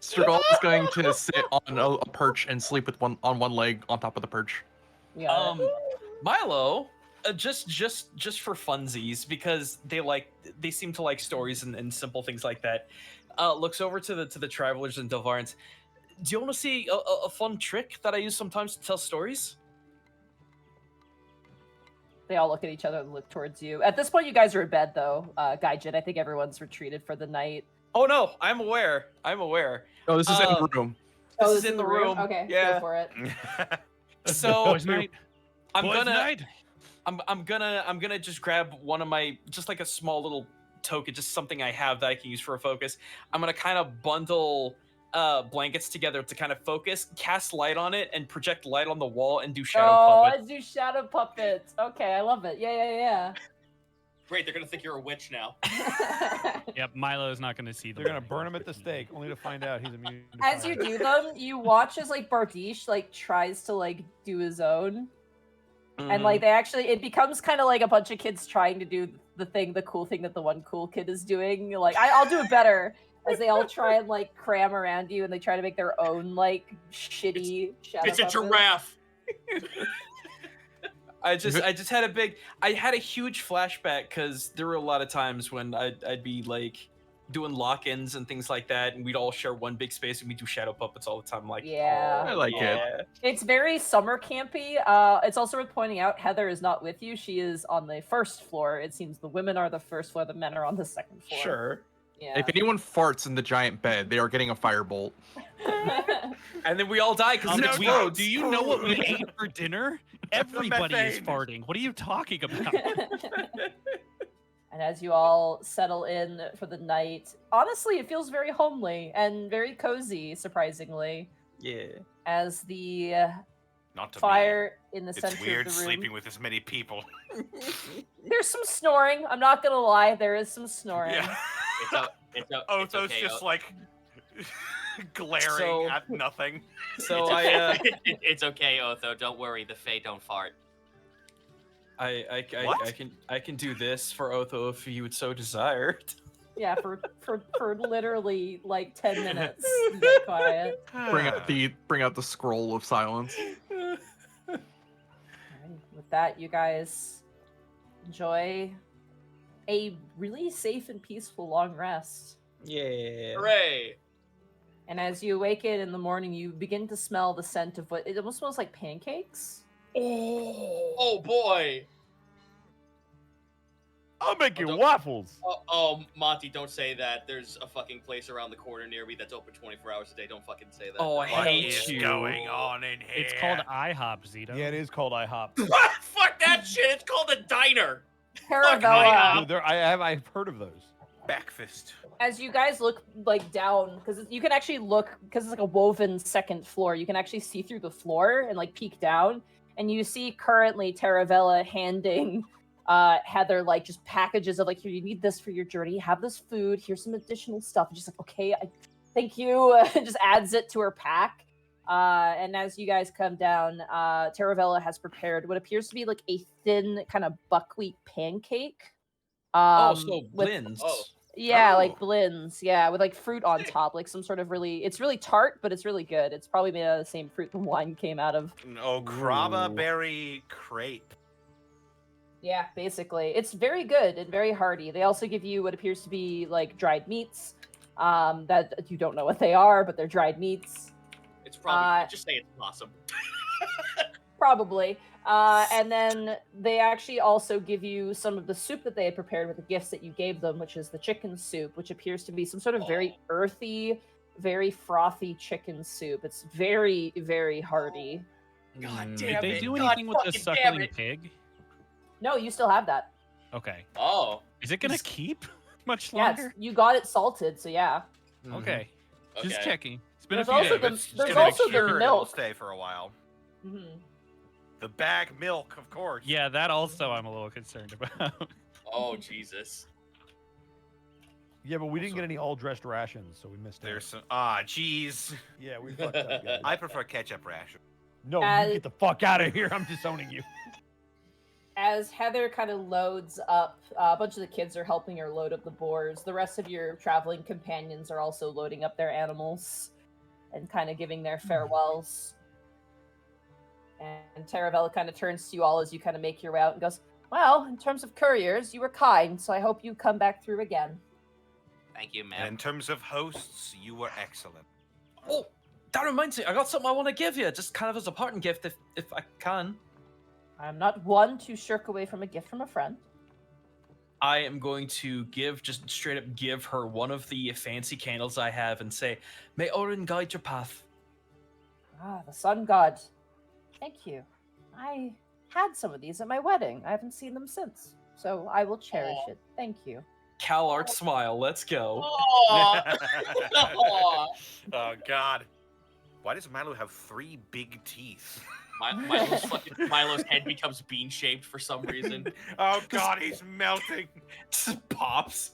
Strigol is going to sit on a perch and sleep with one leg on top of the perch. Yeah. Milo, just for funsies, because they seem to like stories and simple things like that. Looks over to the travelers and Delvarans. Do you want to see a fun trick that I use sometimes to tell stories? They all look at each other and look towards you. At this point, you guys are in bed, though. Gaijin, I think everyone's retreated for the night. Oh no, I'm aware. Oh, this is in the Um, room. This Oh, is in the room. Okay, Yeah. go for it. So Boys' night. I'm Boys' gonna night. I'm gonna just grab one of my, just like a small little token, just something I have that I can use for a focus. I'm gonna kind of bundle blankets together to kind of focus, cast light on it, and project light on the wall and do shadow puppets. Let's do shadow puppets. Okay, I love it. Yeah. Great, they're gonna think you're a witch now. Yep, Milo is not going to see them. They're gonna burn him at the stake, only to find out he's immune. to As you fire. do them, you watch as like Bardiche like tries to like do his own. And like they actually, it becomes kind of like a bunch of kids trying to do the cool thing that the one cool kid is doing. Like I'll do it better, as they all try and like cram around you and they try to make their own like shitty shadow It's a puppets. giraffe. I just had a huge flashback because there were a lot of times when I'd be like doing lock-ins and things like that, and we'd all share one big space and we do shadow puppets all the time. Like, Yeah. I like it. yeah. It's very summer campy. It's also worth pointing out Heather is not with you. She is on the first floor. It seems the women are the first floor, the men are on the second floor. Sure. Yeah. If anyone farts in the giant bed, they are getting a firebolt. And then we all die because it explodes. Do you know what we ate for dinner? Everybody is methane. farting. What are you talking about? And as you all settle in for the night, honestly, it feels very homely and very cozy, surprisingly, Yeah. as the Not to fire in the me. center It's weird of the room. sleeping with this many people. There's some snoring. I'm not gonna lie, there is some snoring. Yeah. It's Otho's okay. just like Glaring So- at nothing. So it's I okay. It's okay, Otho. Don't worry. The Fae don't fart. What? I can do this for Otho if you would so desire. Yeah, for literally like 10 minutes. Get quiet. Bring out the scroll of silence. Alright, with that, you guys enjoy a really safe and peaceful long rest. Yeah. Hooray! And as you awaken in the morning, you begin to smell the scent of what it almost smells like pancakes. Oh boy! I'll make you Don't- waffles. Oh, Monty, don't say that. There's a fucking place around the corner near me that's open 24 hours a day. Don't fucking say that. Oh, I What hate is you. going on in here? It's called IHOP, Zito. Yeah, it is called IHOP. Fuck that shit! It's called a diner! Parabella, Dude, I've heard of those. Backfist. as you guys look like down, because you can actually look, because it's like a woven second floor, you can actually see through the floor and like peek down, and you see currently Taravella handing Heather like just packages of like, here, you need this for your journey, have this food, here's some additional stuff. And she's like, okay, thank you. Just adds it to her pack. And as you guys come down, Taravella has prepared what appears to be like a thin kind of buckwheat pancake. Oh, so with- blins. Oh. Yeah, Oh. like blends. Yeah, with like fruit on top, like some sort of it's really tart, but it's really good. It's probably made out of the same fruit the wine came out of. Oh, crabba Ooh. berry crepe. Yeah, basically. It's very good and very hearty. They also give you what appears to be like dried meats. That you don't know what they are, but they're dried meats. It's probably just say it's awesome. Probably. And then they actually also give you some of the soup that they had prepared with the gifts that you gave them, which is the chicken soup, which appears to be some sort of very earthy, very frothy chicken soup. It's very, very hearty. God Mm. damn Did they it. do God anything with the fucking suckling damn it. pig? No, you still have that. Okay. Oh. Is it gonna keep much Yeah, longer? you got it salted, so yeah. Okay. Just Okay. checking. It's been There's a few also days. the- If it's there's gonna also the cure it, it'll milk. stay for a while. Mhm. The bag milk, of course. Yeah, that also I'm a little concerned about. Oh, Jesus. Yeah, but we didn't Also- get any all-dressed rations, so we missed There's out. some. Jeez. Yeah, we fucked up, guys. I prefer ketchup ration. No, As- you get the fuck out of here. I'm disowning you. As Heather kind of loads up, a bunch of the kids are helping her load up the boars. The rest of your traveling companions are also loading up their animals and kind of giving their farewells. And Taravella kind of turns to you all as you kind of make your way out and goes, well, in terms of couriers, you were kind, so I hope you come back through again. Thank you, And man. in terms of hosts, you were excellent. Oh, that reminds me. I got something I want to give you, just kind of as a parting gift, if I can. I'm not one to shirk away from a gift from a friend. I am going to just straight up give her one of the fancy candles I have and say, may Orin guide your path. Ah, the sun god. Thank you. I had some of these at my wedding. I haven't seen them since, so I will cherish it. Thank you. CalArt smile, let's go. Oh. Oh, God. Why does Milo have 3 big teeth? Milo's head becomes bean shaped for some reason. Oh, God, he's melting. Just pops.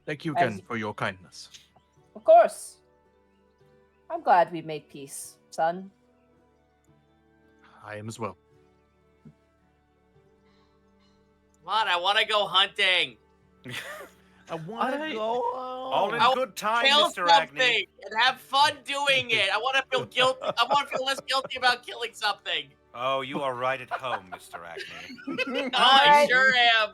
Thank you As- again for your kindness. Of course. I'm glad we made peace, son. I am as well. Come on, I want to go hunting. I want to I- go. All in I'll good time, Kill Mr. something Agnew. and have fun doing it. I want to feel guilt. I want to feel less guilty about killing something. Oh, you are right at home, Mr. Agnew. Oh, I Alright. sure am.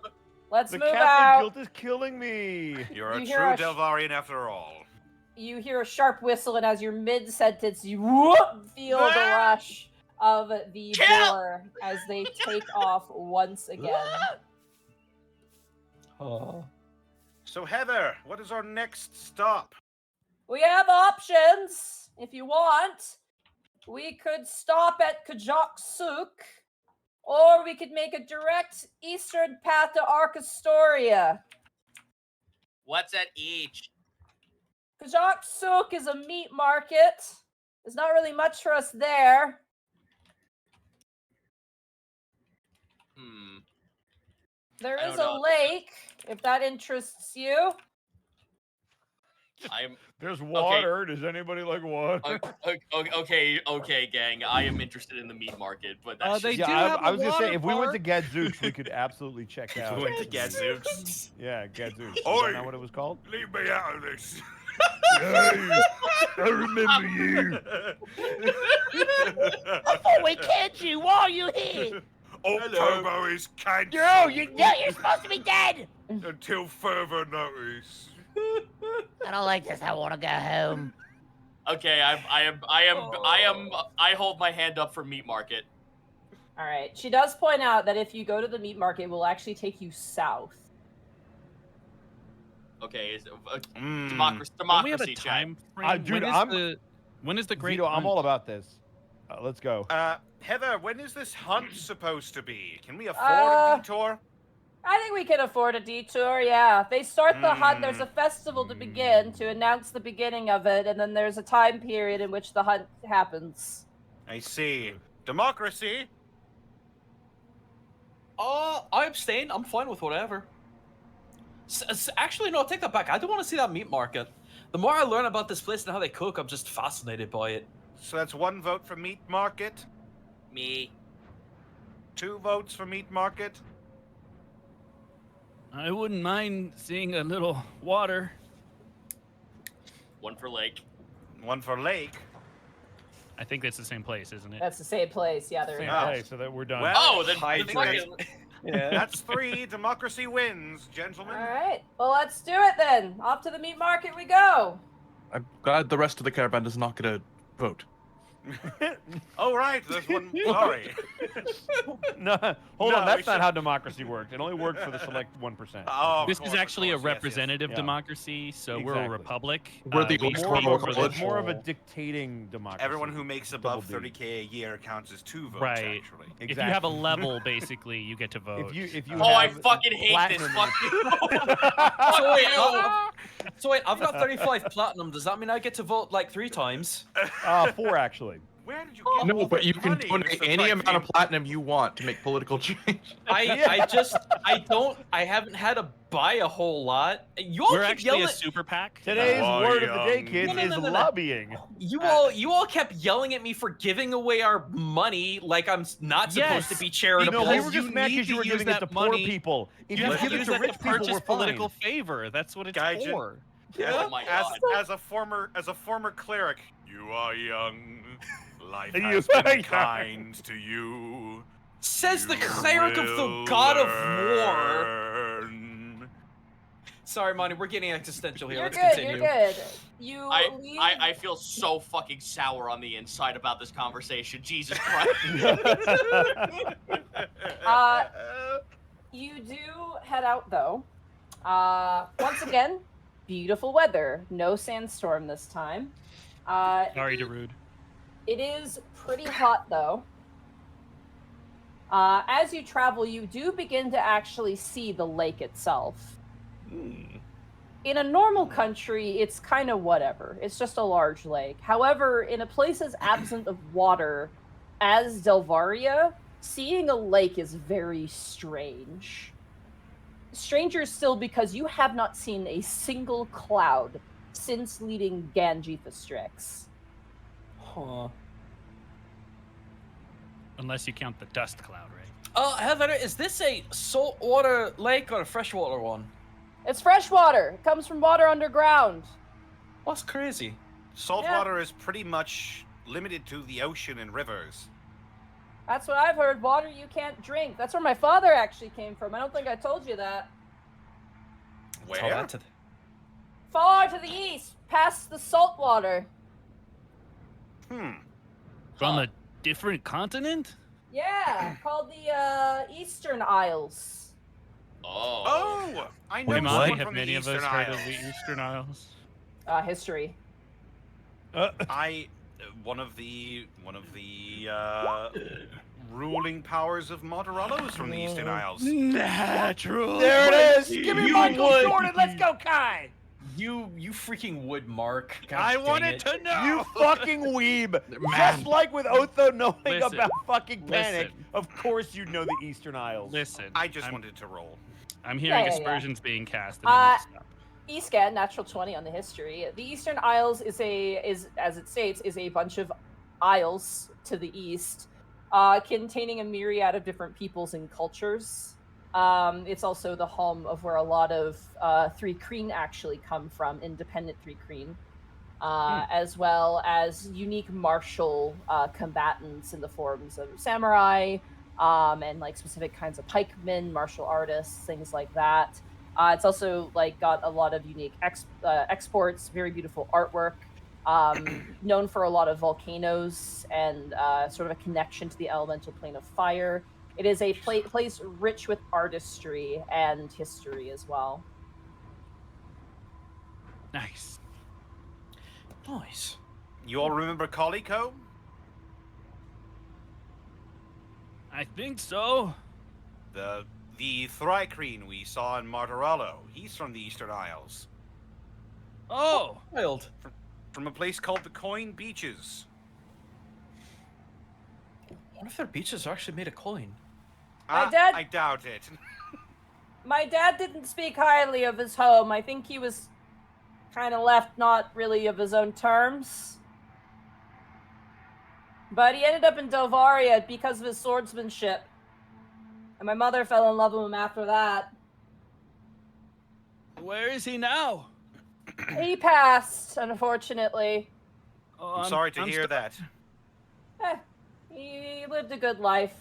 Let's The move Captain out. guilt is killing me. You're a You true hear a sh- Delvarian after all. You hear a sharp whistle, and as you're mid-sentence, you whoop, feel the rush of the Kill! boar as they take off once again. Oh. So, Heather, what is our next stop? We have options, if you want. We could stop at Kajak Suk, or we could make a direct eastern path to Arcastoria. What's at each? Kajak Suk is a meat market. There's not really much for us there. There I is don't a know. lake, if that interests you. There's water. Does anybody like water? Okay, gang. I am interested in the meat market, but that's They just- do Yeah, have I a was gonna say water if we went to park. Gadzooks, we could absolutely check We out. went to Gadzooks. Yeah, Gadzooks. Is Oi. that not what it was called? Leave me out of this. Hey, I remember you. Oh, we canned you. Why are you here? October is cancelled No, you're supposed to be dead. until further notice. I don't like this. I want to go home. Okay, I hold my hand up for meat market. All right. She does point out that if you go to the meat market, it will actually take you south. Okay, Mm. democracy. Don't we have a Democracy, chat. time frame? Dude, when is the great Vito, I'm hunt? all about this. Let's go. Heather, when is this hunt supposed to be? Can we afford Uh, a detour? I think we can afford a detour, yeah. They start the hunt, there's a festival to begin, to announce the beginning of it, and then there's a time period in which the hunt happens. I see. Democracy? I abstain. I'm fine with whatever. Actually, no, take that back. I don't want to see that meat market. The more I learn about this place and how they cook, I'm just fascinated by it. So that's 1 vote for meat market, Me. 2 votes for meat market. I wouldn't mind seeing a little water. 1 for lake. 1 for lake. I think that's the same place, isn't it? That's the same place, yeah, there Same we go. place, so that we're done. Well, Oh, then Hydrate. fucking- Yeah. That's 3. Democracy wins, gentlemen. All right, well, let's do it then. Off to the meat market we go. I'm glad the rest of the caravan is not gonna vote. Oh, right. There's one. Sorry. No, hold No, on. That's we not should- how democracy works. It only works for the select 1%. Oh, of This course, is of actually course. a Yes, yes. representative Yeah. democracy, so we're a Exactly. republic. We're the we old speak formal for the college. It's more of a whole- dictating democracy. Everyone who makes above Double D. 30K a year counts as 2 votes, Right. actually. If you have a level, basically, you get to vote. If you Oh, I have fucking hate this. platinum- Fuck you. So wait, so wait, I've got 35 platinum. Does that mean I get to vote like 3 times? 4 actually. Where did you get No, all but that you can money, donate Mr. any Fight amount of Team? platinum you want to make political change. I haven't had to buy a whole lot. You all We're keep actually yelling. a super PAC. Today's Why, word of the day, young- kids, No, is no, no, no. lobbying. You all kept yelling at me for giving away our money like I'm not supposed to Yes. be charitable. No, we were Because just you mad need because you to were use giving it that to poor money- people. If You you have give to it use to that rich to people, purchase we're political fine. favor. That's what it's Gaijin. for. Oh my god. As a former cleric, you are young. Life You has are been young. kind to you. Says the You cleric of the will god of war. learn. Sorry, Monty, we're getting existential here. You're Let's good, continue. you're good. You leave... I feel so fucking sour on the inside about this conversation. Jesus Christ. You do head out though. Once again, beautiful weather. No sandstorm this time. Sorry, Darude. It is pretty hot though. As you travel, you do begin to actually see the lake itself. In a normal country, it's kind of whatever. It's just a large lake. However, in a place as absent of water as Delvaria, seeing a lake is very strange. Stranger still because you have not seen a single cloud since leading Ganjitha-Strix. Huh. Unless you count the dust cloud, right? Heather, is this a saltwater lake or a freshwater one? It's freshwater. It comes from water underground. That's crazy. Saltwater is pretty much limited to the ocean and rivers. That's what I've heard. Water you can't drink. That's where my father actually came from. I don't think I told you that. Where? Tell that to the- Far to the east, past the salt water. Hmm. From a different continent? Yeah, called the Eastern Isles. Oh. Oh, I know Wait, someone Monty, from have the many of Eastern us heard Isles. of the Eastern Isles? History. One of the ruling powers of Monterello's from the Eastern Isles. Natural. There it is. Give me You Michael would. Jordan. Let's go, Kai. You freaking would, Mark. Gosh I dang wanted it. to know. You fucking weeb. Man. Just like with Otho knowing Listen. about fucking panic, Listen. of course you know the Eastern Isles. Listen, I just I'm, wanted to roll. I'm hearing Yeah. aspersions being cast. And we need to stop. Escan, natural 20 on the history. The Eastern Isles is as it states, is a bunch of isles to the east, containing a myriad of different peoples and cultures. It's also the home of where a lot of Three Kreen actually come from, independent Three Kreen, as well as unique martial combatants in the forms of samurai, and like specific kinds of pikemen, martial artists, things like that. It's also like got a lot of unique exports, very beautiful artwork, known for a lot of volcanoes and sort of a connection to the elemental plane of fire. It is a place rich with artistry and history as well. Nice. Nice. You all remember Calico? I think so. The Thrycreen we saw in Martorello. He's from the Eastern Isles. Oh, Wild. From a place called the Coin Beaches. What if their beaches are actually made of coin? My dad- I doubt it. My dad didn't speak highly of his home. I think he was kind of left not really of his own terms. But he ended up in Delvaria because of his swordsmanship. And my mother fell in love with him after that. where is he now? He passed, unfortunately. Oh, I'm sorry to hear that. He lived a good life.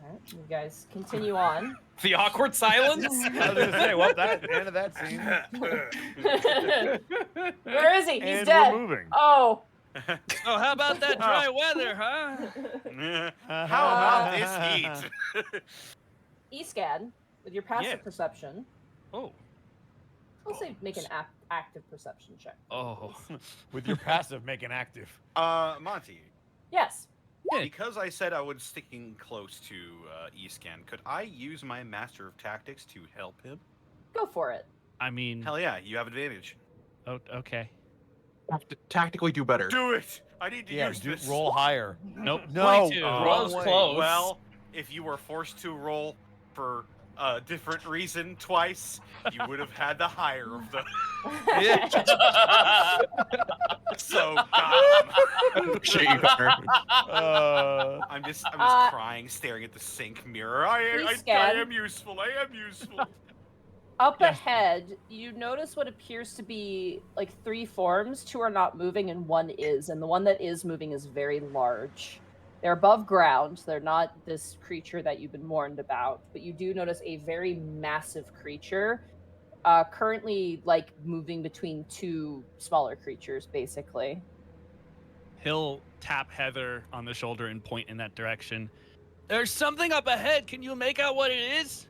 Alright, you guys continue on. The awkward silence? I was gonna say, well, that end of that scene. Where is he? He's And dead. we're moving. Oh. Oh, how about that dry weather, huh? How about this heat? Escan, with your passive Yeah. perception, Oh. I'll say make an active perception check. Oh. With your passive, make an active. Monty, Yes. Yeah. because I said I was sticking close to Escan, could I use my Master of Tactics to help him? Go for it. I mean, Hell yeah, you have advantage. oh, okay. Tactically do better. Do it! I need to Yeah, use this. roll higher. Nope. No. 22. Close, way. close. Well, if you were forced to roll for a different reason twice, you would have had the higher of them. Yeah. So, God, Shame Hunter. I'm just crying, staring at the sink mirror. I Scan. am useful. I am useful. Up Yes. ahead, you notice what appears to be like 3 forms. 2 are not moving and 1 is, and the one that is moving is very large. They're above ground. They're not this creature that you've been warned about, but you do notice a very massive creature, currently like moving between 2 smaller creatures, basically. He'll tap Heather on the shoulder and point in that direction. There's something up ahead. Can you make out what it is?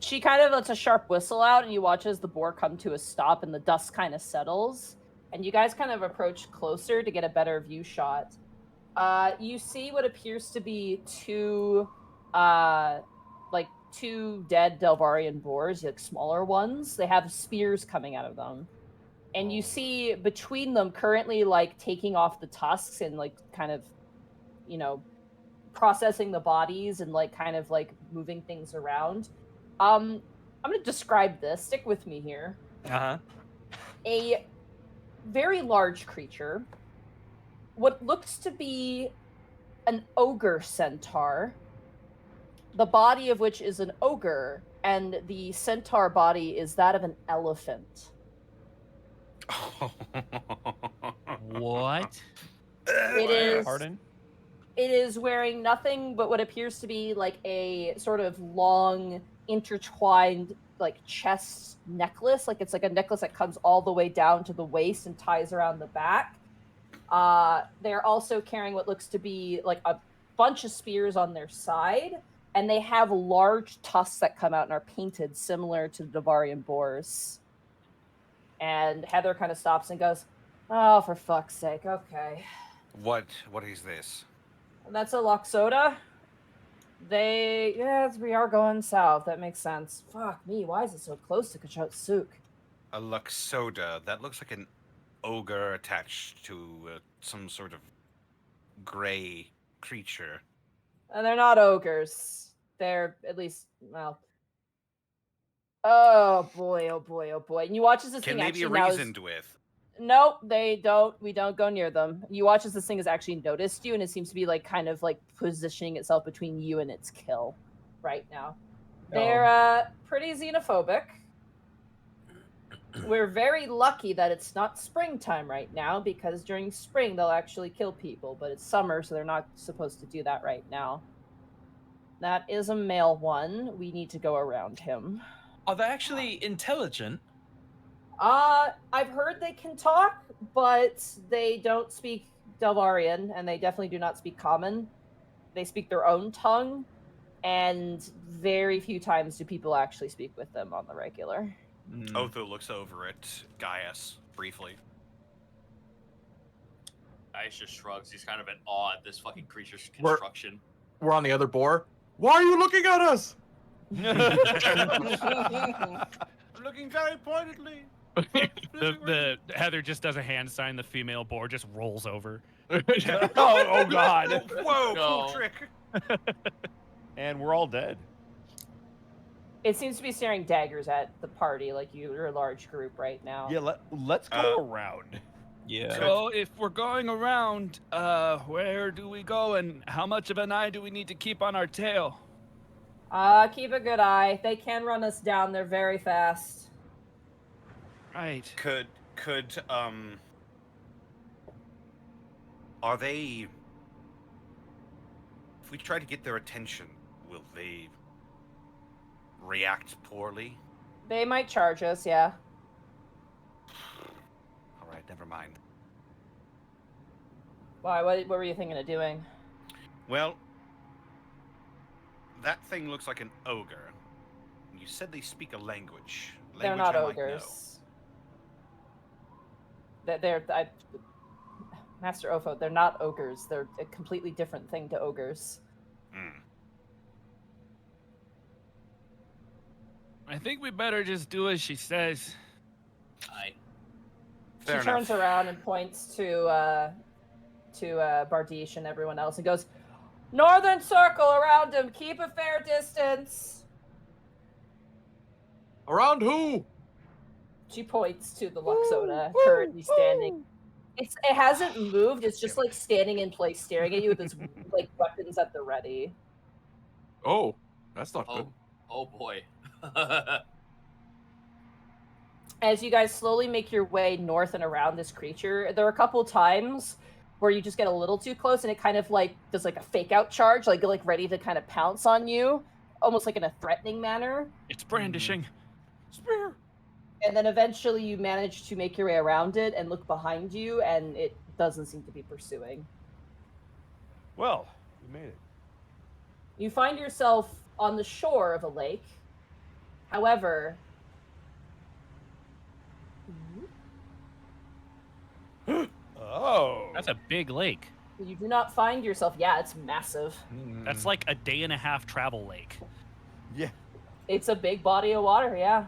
She kind of lets a sharp whistle out, and you watch as the boar come to a stop, and the dust kind of settles, and you guys kind of approach closer to get a better view shot. You see what appears to be 2 dead Delvarian boars, like smaller ones. They have spears coming out of them, and you see between them currently like taking off the tusks and like kind of, processing the bodies and like kind of like moving things around. I'm going to describe this. Stick with me here. Uh-huh. A very large creature, what looks to be an ogre centaur, the body of which is an ogre, and the centaur body is that of an elephant. What? It is. Pardon? It is wearing nothing but what appears to be like a sort of long, intertwined, like chest necklace. Like it's like a necklace that comes all the way down to the waist and ties around the back. They're also carrying what looks to be like a bunch of spears on their side, and they have large tusks that come out and are painted similar to the Devarian boars. And Heather kind of stops and goes, "Oh, for fuck's sake, okay." What is this? And that's a Loxoda. Yes, we are going south. That makes sense. Fuck me, why is it so close to Kachotsuk? A Luxoda. That looks like an ogre attached to some sort of gray creature. And they're not ogres. They're at least, well. Oh boy, oh boy, oh boy. And you watch as this Can thing they be actually now is... reasoned with? Nope, they don't. We don't go near them. You watch as this thing has actually noticed you, and it seems to be like kind of like positioning itself between you and its kill right now. They're pretty xenophobic. We're very lucky that it's not springtime right now, because during spring they'll actually kill people, but it's summer, so they're not supposed to do that right now. That is a male one. We need to go around him. Are they actually intelligent? I've heard they can talk, but they don't speak Delvarian, and they definitely do not speak Common. They speak their own tongue, and very few times do people actually speak with them on the regular. Otho looks over at Gaius briefly. Ice just shrugs. He's kind of in awe at this fucking creature's construction. We're on the other boar. Why are you looking at us? I'm looking very pointedly. The Heather just does a hand sign. The female boar just rolls over. oh God. Whoa, No. cool trick. And we're all dead. It seems to be staring daggers at the party, like you're a large group right now. Yeah, let's go around. Yeah. So if we're going around, where do we go, and how much of an eye do we need to keep on our tail? Keep a good eye. They can run us down. They're very fast. Right. Could are they? If we try to get their attention, will they react poorly? They might charge us, yeah. All right, never mind. Why? What were you thinking of doing? Well, that thing looks like an ogre. You said they speak a language. They're not ogres. Master Opho, they're not ogres. They're a completely different thing to ogres. I think we better just do as she says. She turns around and points to Bardiche and everyone else and goes, "Northern circle around him. Keep a fair distance." Around who? She points to the Luxoda currently standing. It hasn't moved. It's just like standing in place, staring at you with its like weapons at the ready. Oh, that's not good. Oh boy. As you guys slowly make your way north and around this creature, there are a couple times where you just get a little too close and it kind of like does like a fake out charge, like ready to kind of pounce on you, almost like in a threatening manner. It's brandishing. Spear. And then eventually you manage to make your way around it and look behind you, and it doesn't seem to be pursuing. Well, we made it. You find yourself on the shore of a lake. However, Oh. That's a big lake. you do not find yourself. Yeah, it's massive. That's like a day and a half travel lake. Yeah. It's a big body of water, yeah.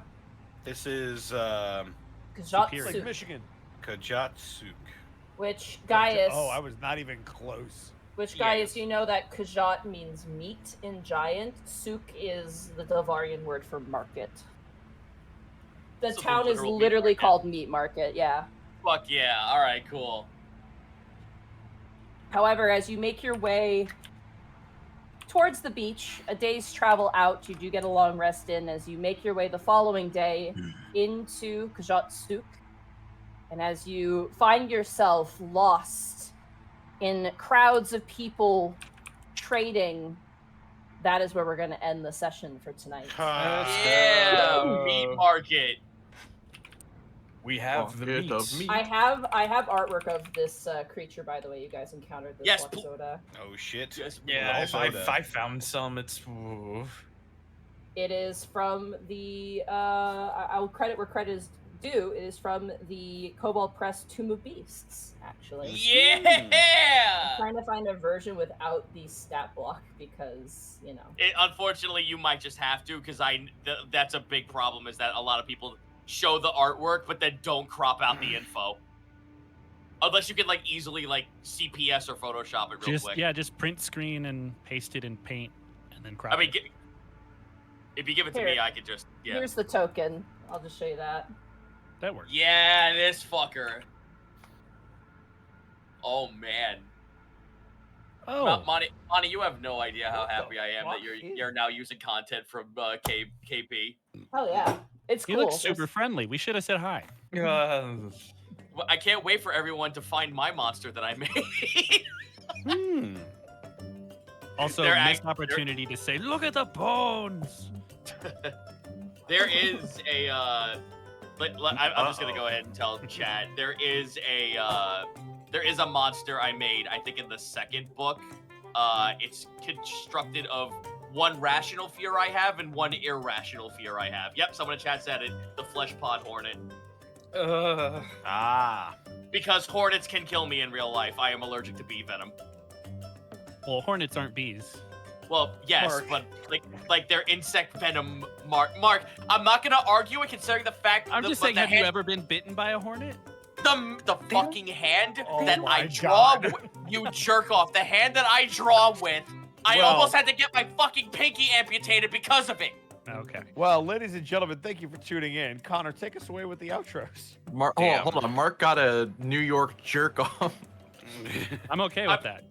This is It's Kajatsu, like Michigan. Kajatsuk. which Gaius, Oh, I was not even close. Gaius, you know that Kajat means meat in Giant. Suk is the Delvarian word for market. The So the town is literal meat literally market. called Meat Market, yeah. Fuck yeah. All right, cool. However, as you make your way towards the beach, a day's travel out, you do get a long rest in as you make your way the following day into Kajatsuk. And as you find yourself lost in crowds of people trading, that is where we're going to end the session for tonight. Yeah, meat market. We have the meat. Of meat. I have artwork of this creature, by the way. You guys encountered this Yes, Luxoda. Oh shit. Just Yeah, if Also I found some, it's. Ooh. It is from the I'll credit where credit is due. It is from the Cobalt Press Tomb of Beasts, actually. I'm Yeah. trying to find a version without the stat block because, you know. Unfortunately, you might just have to, because that's a big problem. Is that a lot of people show the artwork but then don't crop out the info, unless you can like easily like CPS or Photoshop it real quick. Just print screen and paste it in Paint, and then crop I mean, it. if you give it to Here. me, I could just Here's the token. I'll just show you that. That works. Yeah, this fucker. Oh man. Oh, Monty, you have no idea how What the happy I am that fuck you're now using content from KP. Oh yeah, it's he cool. looks super friendly. We should have said hi. Well, I can't wait for everyone to find my monster that I made. Also, They're missed opportunity to say, look at the bones. There is a I'm just gonna go ahead and tell chat. There is a monster I made, I think in the second book. It's constructed of one rational fear I have and one irrational fear I have. Yep, someone in chat said it. The flesh pod hornet. Because hornets can kill me in real life. I am allergic to bee venom. Well, hornets aren't bees. Well, yes, Mark. but like they're insect venom. Mark, I'm not gonna argue it considering the fact. I'm just but saying, the have you hand- ever been bitten by a hornet? the fucking hand Oh that my I draw? God. You jerk off. The hand that I draw with. I Well- almost had to get my fucking pinky amputated because of it. Okay. Well, ladies and gentlemen, thank you for tuning in. Connor, take us away with the outros. Hold on. Mark got a New York jerk off. I'm okay with that.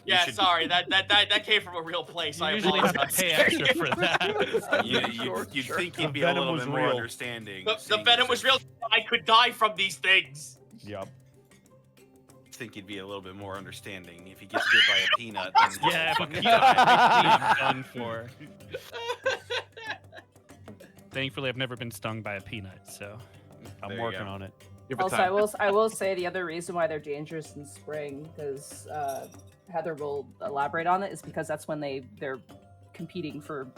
Yeah, should- sorry. That came from a real place. You I usually have to apologize. pay extra for that. You'd think The he'd be a venom little was bit more real. understanding. The seeing venom as was if- real. I could die from these things. Yep. Think he'd be a little bit more understanding if he gets bit by a peanut. Then he'll Yeah, if a fucking peanut die. is done for. Thankfully, I've never been stung by a peanut, so I'm There you working go. on it. Give it Also, time. I will say the other reason why they're dangerous in spring, because Heather will elaborate on it, is because that's when they're competing for,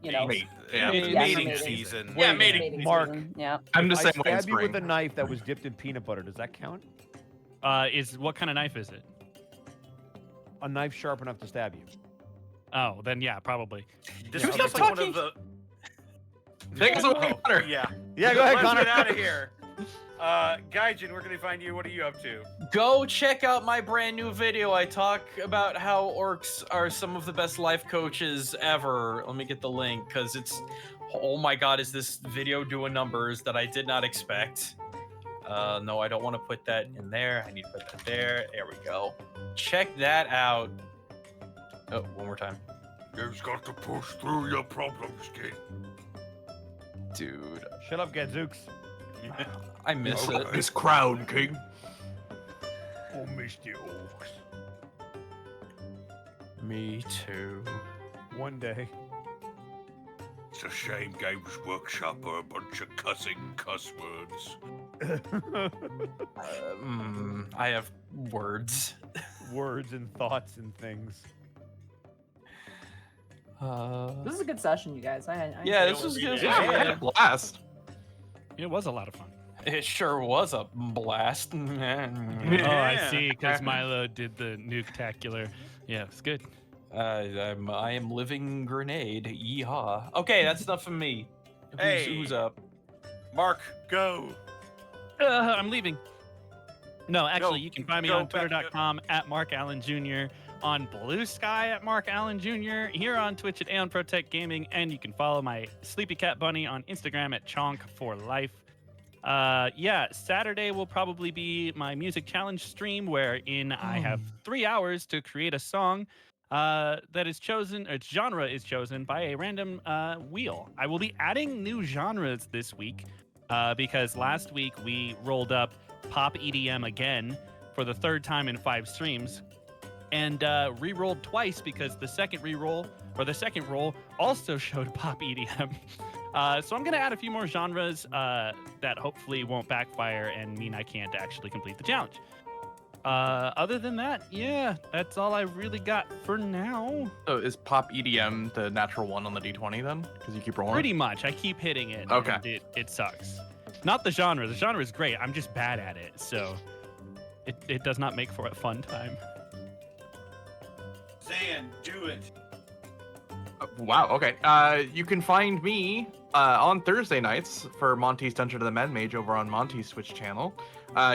you know, Mate, Yeah. mating mating season. Yeah, Wait, mating. Mark. season. Yeah. I'm the I same way in stab you with spring. a knife that was dipped in peanut butter. Does that count? Is what kind of knife is it? A knife sharp enough to stab you. Oh, then yeah, probably. This Yeah, is okay. just like one of the. Take us away, Connor. Yeah. Yeah, go ahead, Let's Connor. get out of here. Gaijin, where can they find you? What are you up to? Go check out my brand new video. I talk about how orcs are some of the best life coaches ever. Let me get the link because it's, oh my god, is this video doing numbers that I did not expect? No, I don't want to put that in there. I need to put that there. There we go. Check that out. Oh, one more time. You've got to push through your problems, kid. Dude, Shut up, Gadzooks. I miss it. This crown, King. Oh, Mr. Orcs. Me too. One day. It's a shame Games Workshop are a bunch of cussing cuss words. I have words. Words and thoughts and things. This is a good session, you guys. I Yeah, enjoyed this it. was good. Yeah, we had a blast. It was a lot of fun. It sure was a blast. Oh, I see, because Milo did the nuke-tacular. Yeah, it's good. I am living grenade. Yeehaw. Okay, that's enough from me. Who's up? Mark, go. I'm leaving. No, actually, Go, you can find me go on back, twitter.com at Mark Allen Jr., on Blue Sky at Mark Allen Jr., here on Twitch at Aeon Protect Gaming, and you can follow my Sleepy Cat Bunny on Instagram at Chonk4Life. Yeah, Saturday will probably be my music challenge stream, wherein I have 3 hours to create a song that is chosen, its genre is chosen by a random wheel. I will be adding new genres this week because last week we rolled up pop EDM again for the third time in 5 streams, and re-rolled twice because the second re-roll or the second roll also showed pop EDM. So I'm gonna add a few more genres that hopefully won't backfire and mean I can't actually complete the challenge. Other than that, yeah, that's all I really got for now. So is pop EDM the natural one on the D20 then? Because you keep rolling. Pretty much, I keep hitting it. Okay. And it sucks. Not the genre. The genre is great. I'm just bad at it, so it does not make for a fun time. Zan, do it. Wow. Okay. You can find me on Thursday nights for Monty's Dungeon of the Mad Mage over on Monty's Twitch channel.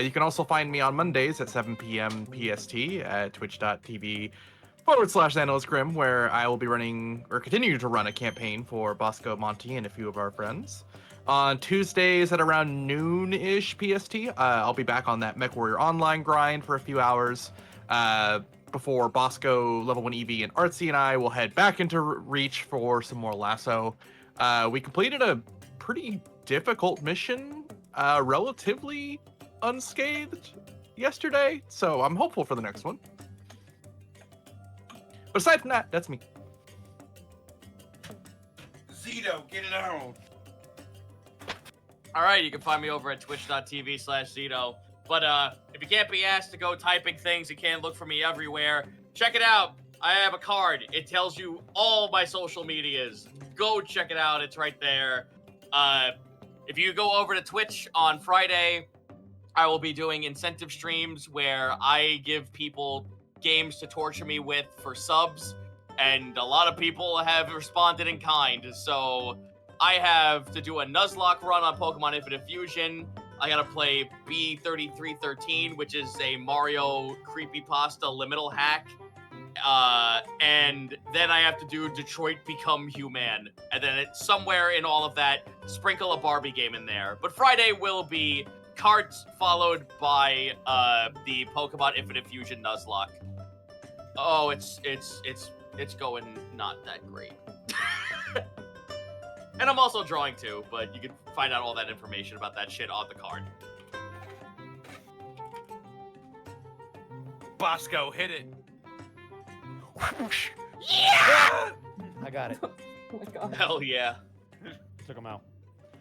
You can also find me on Mondays at 7 p.m. PST at twitch.tv /Analyst Grim, where I will be running or continue to run a campaign for Bosco, Monty, and a few of our friends. On Tuesdays at around noon-ish PST, I'll be back on that MechWarrior Online grind for a few hours before Bosco, Level 1 EV, and Artsy and I will head back into Reach for some more Lasso. We completed a pretty difficult mission, relatively unscathed yesterday, so I'm hopeful for the next one. But aside from that, that's me. Zito, get it on. All right, you can find me over at twitch.tv/Zito. But if you can't be asked to go typing things, you can't look for me everywhere. Check it out. I have a card. It tells you all my social medias. Go check it out. It's right there. If you go over to Twitch on Friday, I will be doing incentive streams where I give people games to torture me with for subs, and a lot of people have responded in kind. So I have to do a Nuzlocke run on Pokemon Infinite Fusion. I gotta play B3313, which is a Mario creepypasta liminal hack. And then I have to do Detroit Become Human. And then it's somewhere in all of that, sprinkle a Barbie game in there. But Friday will be cards followed by the Pokemon Infinite Fusion Nuzlocke. Oh, it's going not that great. And I'm also drawing too, but you can find out all that information about that shit on the card. Bosco, hit it. I got it. Oh my god. Hell yeah. Took him out.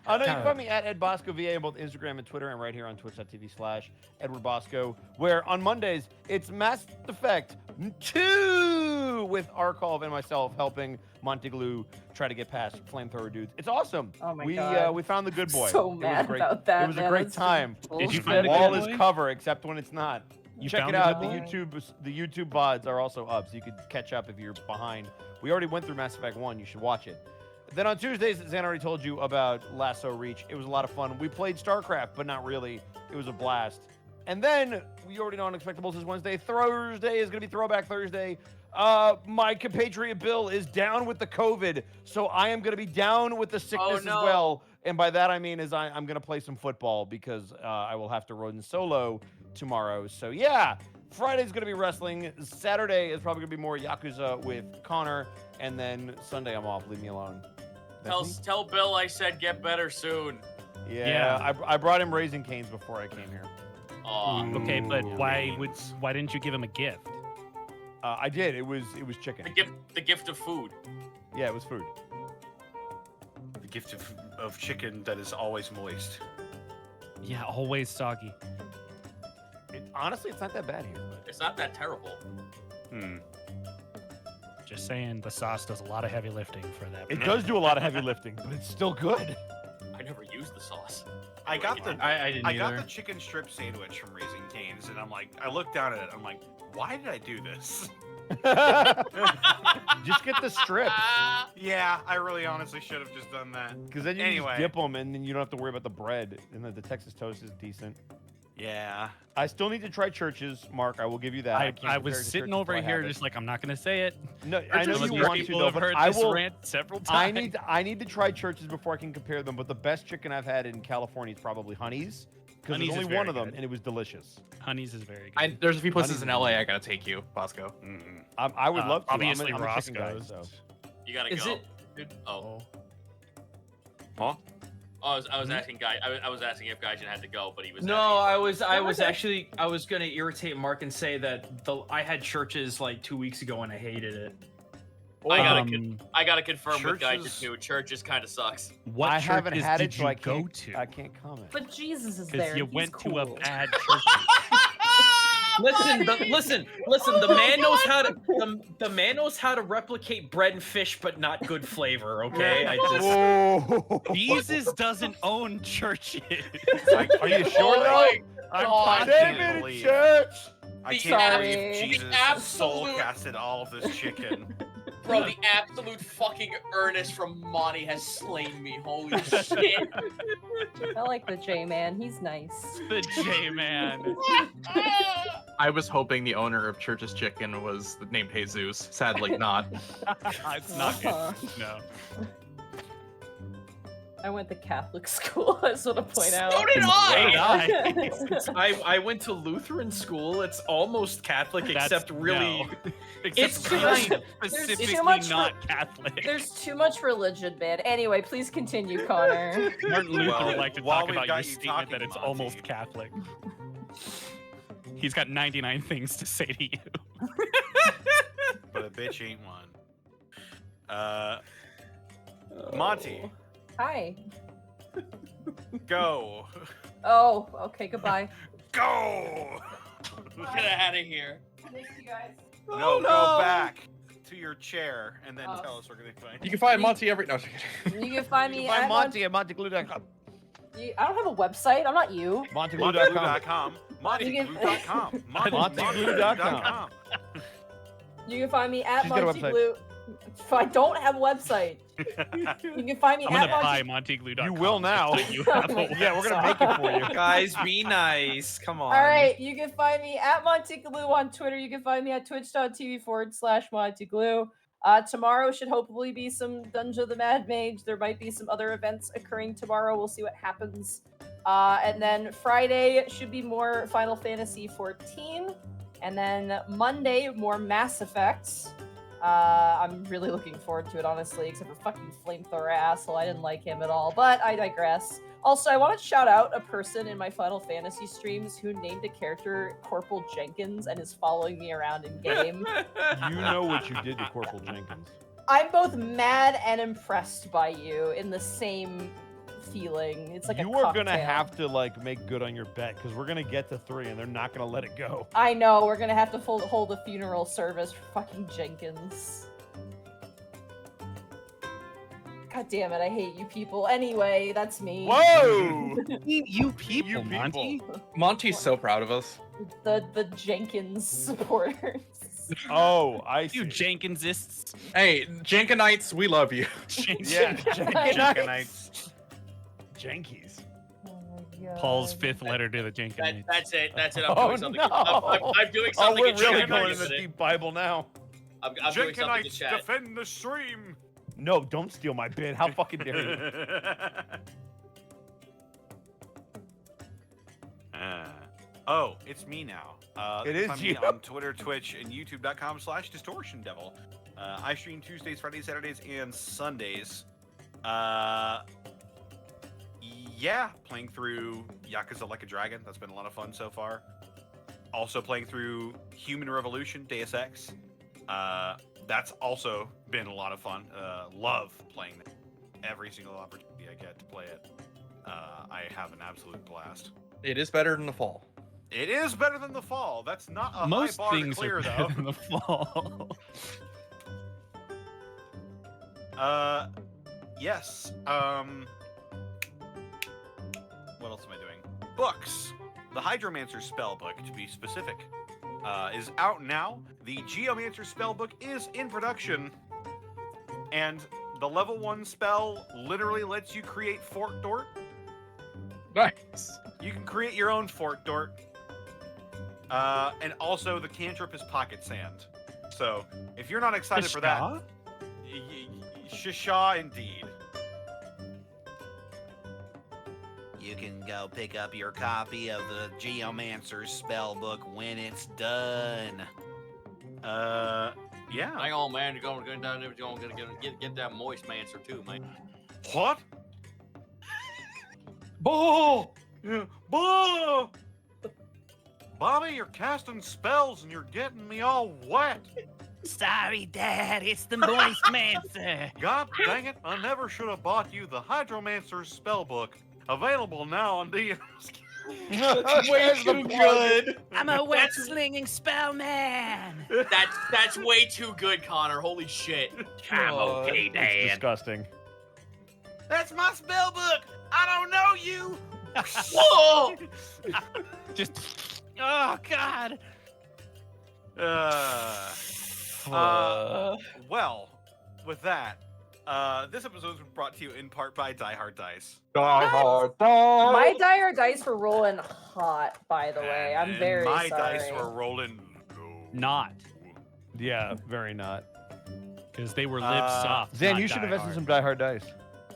No, you can find me at EdBoscoVA on both Instagram and Twitter, and right here on twitch.tv/EdwardBosco, where on Mondays, it's Mass Effect 2 with Arkolv and myself helping Monteglue try to get past flamethrower dudes. It's awesome. Oh my god. We found the good boy. So It was mad great. about that. It was a man. great That's time. Did you bullshit. find the Wall good is boy? cover except when it's not. You Check found it the out. good boy? The YouTube VODs are also up, so you could catch up if you're behind. We already went through Mass Effect 1. You should watch it. Then on Tuesdays, Zan already told you about Lasso Reach. It was a lot of fun. We played StarCraft, but not really. It was a blast. And then, we already know Unexpectables is Wednesday. Thursday is going to be Throwback Thursday. My compatriot Bill is down with the COVID, so I am going to be down with the sickness as well. And by that I mean I'm going to play some football because I will have to run solo tomorrow. So yeah, Friday's going to be wrestling. Saturday is probably going to be more Yakuza with Connor. And then Sunday I'm off. Leave me alone. Tell Bill I said get better soon. Yeah. I brought him Raisin Canes before I came here. Aw. Okay, but why didn't you give him a gift? I did. It was chicken. The gift of food. Yeah, it was food. The gift of chicken that is always moist. Yeah, always soggy. Honestly, it's not that bad here. But... It's not that terrible. Just saying, the sauce does a lot of heavy lifting for that. It does do a lot of heavy lifting, but it's still good. I never used the sauce. I got the I didn't I got either. the chicken strip sandwich from Raising Cane's, and I'm like, I looked down at it, I'm like, why did I do this? Just get the strips. Yeah, I really honestly should have just done that. Because then you just dip them, and then you don't have to worry about the bread. And the Texas toast is decent. Yeah. I still need to try Churches, Mark. I will give you that. I can't was compare it to sitting Churches over till I here have it. just like, I'm not going to say it. No, I know Churches, you other want to, people though, have but heard I this will. rant several I times. need to try Churches before I can compare them. But the best chicken I've had in California is probably Honey's, because Honey's there's is only one very of them, good. and it was delicious. Honey's is very good. There's a few places in Honey's LA I gotta take you, Bosco. I would love to. Obviously, I'm a chicken guy, Roscoe's. so. You gotta Is go. it? Oh. Huh? I was asking Guy. I was asking if Gaijin had to go, but he was. No, asking- I was actually gonna irritate Mark and say that I had Churches like 2 weeks ago and I hated it. I gotta confirm with Gaijin Churches- too. Churches kind of sucks. What I haven't churches had did it, so you I go can't. to? I can't comment. But Jesus is Because there. you He's went to a cool. bad church. Listen, the man knows how to the man knows how to replicate bread and fish, but not good flavor. Okay, I just Whoa. Jesus doesn't own churches. Are you sure though? I David can't in believe church. I Sorry. can't believe Jesus absolute- soul casted all of this chicken. Bro, the absolute fucking earnest from Monty has slain me. Holy shit. I like the J-Man. He's nice. The J-Man. I was hoping the owner of Church's Chicken was named Jesus. Sadly, not. It's not good. No. I went to Catholic school, I just want to point out. So did I! I went to Lutheran school. It's almost Catholic, That's- except really. no. It's Except too really much- specifically much not Catholic. There's too much religion, man. Anyway, please continue, Connor. Martin Luther Well, would like to while talk we've about got your you statement talking, that it's Monty. almost Catholic. He's got 99 things to say to you. But a bitch ain't one. Monty, Hi. go. Oh, okay, goodbye. Go! Get out of here. Thank you guys. No, go back to your chair and then Oh. tell us we're gonna find You can find Monty every. No, You can find me Find at Monty at montyglue.com. I don't have a website. I'm not you. Montyglue.com. Montyglue.com. Montyglue.com. You can find me at She's got a Monty website. Glue. I don't have a website. You can find me I'm at gonna buy Monty. montyglue.com. You will now. so that you have a Yeah, we're gonna make it for you. Guys, be nice. Come on. All right, you can find me at Monty Glue on Twitter. You can find me at twitch.tv/Monty Glue. Tomorrow should hopefully be some Dungeon of the Mad Mage. There might be some other events occurring tomorrow. We'll see what happens. And then Friday should be more Final Fantasy 14. And then Monday, more Mass Effect. I'm really looking forward to it, honestly, except for fucking Flamethrower asshole. I didn't like him at all, but I digress. Also, I want to shout out a person in my Final Fantasy streams who named a character Corporal Jenkins and is following me around in game. You know what you did to Corporal Jenkins. I'm both mad and impressed by you in the same feeling. It's like You a are gonna cocktail. have to like make good on your bet because we're gonna get to 3 and they're not gonna let it go. I know, we're gonna have to hold a funeral service for fucking Jenkins. God damn it, I hate you people. Anyway, that's me. Whoa! You people, You Monty. people. Monty's so proud of us. The Jenkins supporters. Oh, I see. You Jenkinsists. Hey, Jenkinites, we love you. Yeah, Jenkinites. Jankies. Oh my God. Paul's 5th letter to the Jenkins. That's it. That's it. I'm Oh, doing something. no. I'm doing Oh, something. we're in really chat. going Give into it a the minute. deep Bible now. I'm doing something in Jenkinites, chat. defend the stream. No, don't steal my bid. How fucking dare you? Oh, it's me now. It you can is find you. me on Twitter, Twitch, and YouTube.com/DistortionDevil. I stream Tuesdays, Fridays, Saturdays, and Sundays. Yeah, playing through Yakuza Like a Dragon. That's been a lot of fun so far. Also playing through Human Revolution, Deus Ex. That's also been a lot of fun. Love playing that. Every single opportunity I get to play it, I have an absolute blast. It is better than the fall. It is better than the fall. That's not a Most high bar to things clear, are better though. than the fall. Yes. What else am I doing? Books. The Hydromancer spellbook, to be specific, is out now. The Geomancer spellbook is in production, and the level 1 spell literally lets you create Fort Dort. Nice. You can create your own Fort Dort. And also the cantrip is Pocket Sand. So if you're not excited for that, Shah? Shisha indeed. You can go pick up your copy of the Geomancer's spellbook when it's done. Yeah. Hang on, man. You're going down there. You're going to get that moist mancer too, man. What? Bull! Bull! Bobby, you're casting spells and you're getting me all wet. Sorry, Dad. It's the moist mancer. God dang it, I never should have bought you the Hydromancer's spellbook. Available now on DM. Way too good. I'm a wet slinging spell man. That's way too good, Connor. Holy shit. I'm okay, It's Dad. disgusting. That's my spellbook! I don't know you! Whoa! Just. Oh, God. Well, with that, this episode was brought to you in part by Die Hard Dice. Die Hard Dice. My dire dice were rolling hot, by the way. I'm And very my sorry. dice were rolling low. Not. Yeah, very not. Because they were live soft. Zan, not you should die invest in hard. some Die Hard dice.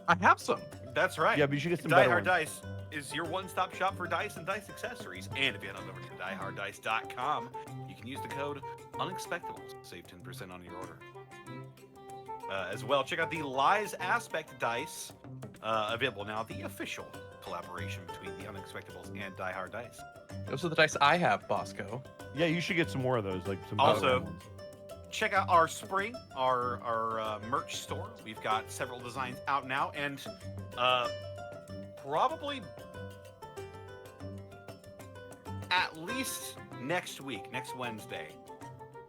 I have some. That's right. Yeah, but you should get some Die better Hard ones. Dice is your one-stop shop for dice and dice accessories. And if you head on over to dieharddice.com, you can use the code Unexpectables to save 10% on your order. As well, check out the Lies Aspect Dice, available now, the official collaboration between the Unexpectables and Die Hard Dice. Those are the dice I have, Bosco. Yeah, you should get some more of those, like some Also, better ones. Check out our spring, our merch store. We've got several designs out now, and probably at least next week, next Wednesday,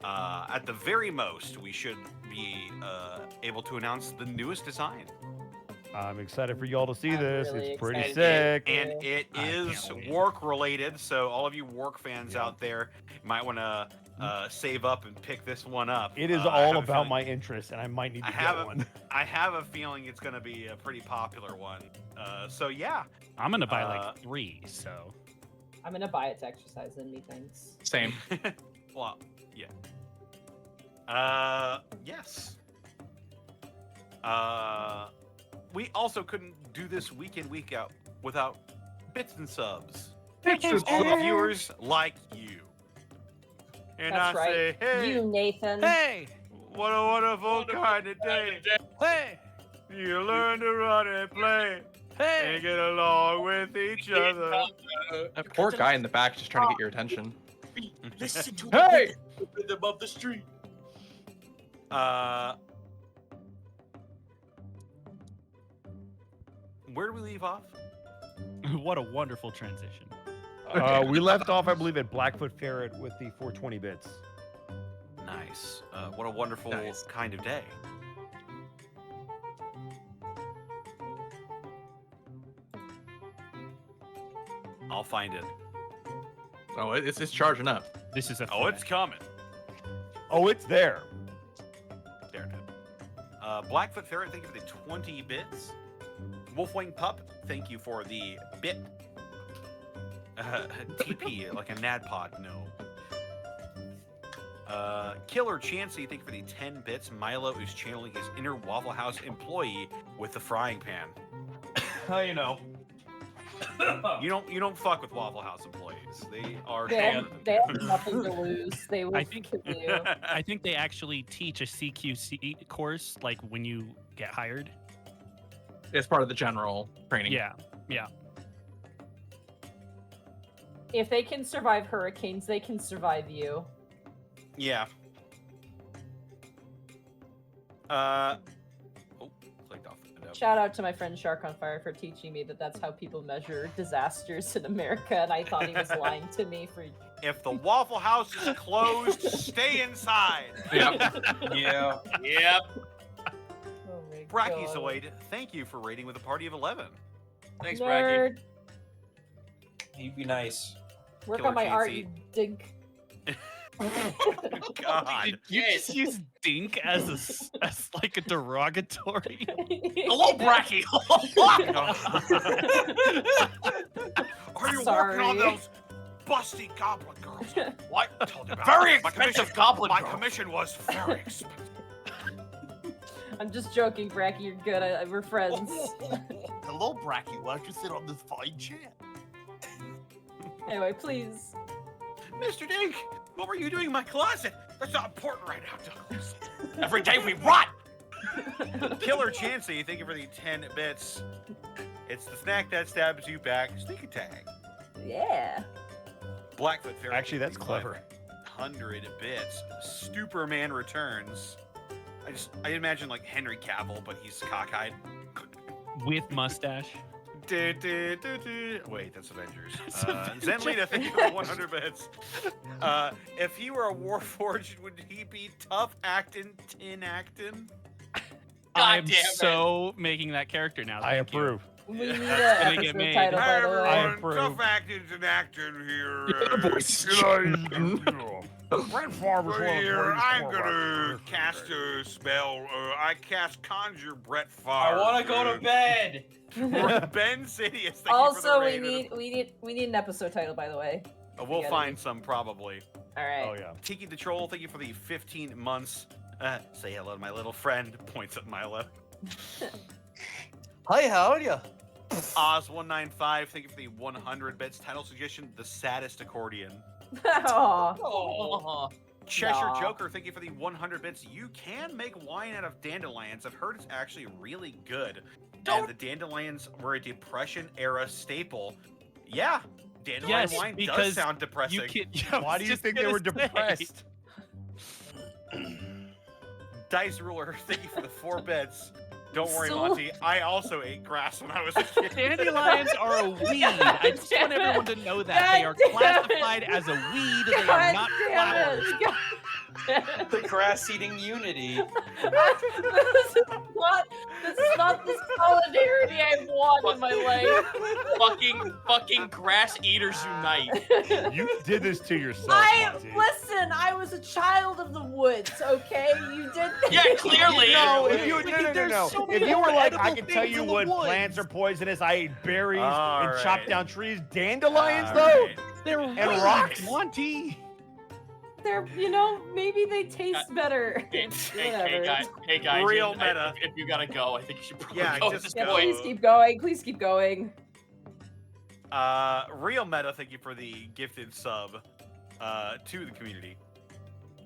at the very most, we should be able to announce the newest design. I'm excited for y'all to see I'm this. really It's pretty excited. sick. And it I is can't wait. work related, so all of you work fans out there might want to save up and pick this one up. It is I have all a about feeling- my interests, and I might need to I get have one. I have a feeling it's going to be a pretty popular one. So yeah, I'm gonna buy Uh, like 3, so. I'm gonna buy it to exercise in me, thanks. Same. well, yeah. Yes. We also couldn't do this week in, week out without bits and subs. All the viewers like you. And That's I right. say, hey, You, Nathan. Hey! what a wonderful kind of day. Hey! You learn to run and play and Hey! get along with each other. That poor guy in the back just trying to get your attention. Listen to Hey! the rhythm of the street. Where do we leave off? What a wonderful transition. We left off, I believe, at Blackfoot Ferret with the 420 bits. Nice. What a wonderful Nice. kind of day. I'll find it. Oh, it's charging up. This is a Oh, it's coming. Oh, it's there. There it is. Blackfoot Ferret, thank you for the 20 bits. Wolfwing Pup, thank you for the bit. TP, like a Nadpod, no. Killer Chansey, thank you for the 10 bits. Milo is channeling his inner Waffle House employee with the frying pan. How you know? You don't fuck with Waffle House employees. They are They have nothing to lose. They will I think- kill you. I think they actually teach a CQC course, like when you get hired. It's part of the general training. Yeah, yeah. If they can survive hurricanes, they can survive you. Yeah. Oh, clicked off the window. Shout out to my friend Shark on Fire for teaching me that that's how people measure disasters in America, and I thought he was lying to me for. If the Waffle House is closed, stay inside. Yep. Yeah. Yep. Oh my Bracky God. Zoid, thank you for raiding with a party of 11. Thanks, Bracky. Nerd. You'd be nice. Work Killer on my art, Chansey. you dink. God. You just use dink as like a derogatory. Hello, Bracky. Are you Sorry. working on those busty goblin girls? What? I told you about Very it. My expensive commission- goblin My girl. commission was very expensive. I'm just joking, Bracky. You're good. We're friends. Hello, Bracky. Why don't you sit on this fine chair? Anyway, please. Mr. Dink, what were you doing in my closet? That's not important right now, Douglas. Every day we rot. Killer Chansey, thank you for the 10 bits. It's the snack that stabs you back. Sneak attack. Yeah. Blackfoot Fairy. Actually, that's clever. 100 bits. Superman returns. I imagine like Henry Cavill, but he's cockeyed. With mustache. Wait, that's Avengers. Zenlita, thank you for 100 bits. If he were a Warforged, would he be tough actin, tin actin? I'm damn it. so making that character now. I thank you. approve. We need gonna an get episode made. title, Hi by the way. I everyone, approve. tough actin's an actin here. Your voice. Brett Favre's one of the Here, greatest I'm quarterbacks gonna ever. cast a spell. I cast Conjure Brett Favre. I want to go to bed. Ben Sidious. Thank you for the Also, raid. we need an episode title, by the way. We'll together. find some probably. All right. Oh yeah. Tiki the Troll, thank you for the 15 months. Say hello to my little friend. Points at Milo. Hi, how are you? Oz195, thank you for the 100 bits. Title suggestion: The Saddest Accordion. Aw. Oh. Cheshire Nah. Joker, thank you for the 100 bits. You can make wine out of dandelions. I've heard it's actually really good. And the dandelions were a Depression era staple. Yeah, dandelion Yes, wine does because sound depressing. You can, yeah, I Why was do you just think they gonna were say. depressed? Dice Ruler, thank you for the 4 bits. Don't worry, So- Monty. I also ate grass when I was a kid. Dandelions are a weed. I just want everyone to know that they are God damn it. classified as a weed. They are God not damn flowers. it. God damn it. The grass-eating unity. This is not the solidarity I want in my life. fucking grass eaters unite. You did this to yourself, Monty. Listen, I was a child of the woods, okay? You did this. Yeah, clearly. No, if you There's no. so If many you were more like, I edible can tell things you in the what woods. plants are poisonous. I ate berries All and chopped right. down trees. Dandelions, All though. right. They're And weeds, rocks. Monty. They're, maybe they taste better. Hey guys, Real meta. If you gotta go, I think you should probably Yeah, go just at this Yeah, go. point. please keep going. Please keep going. Real meta, thank you for the gifted sub to the community.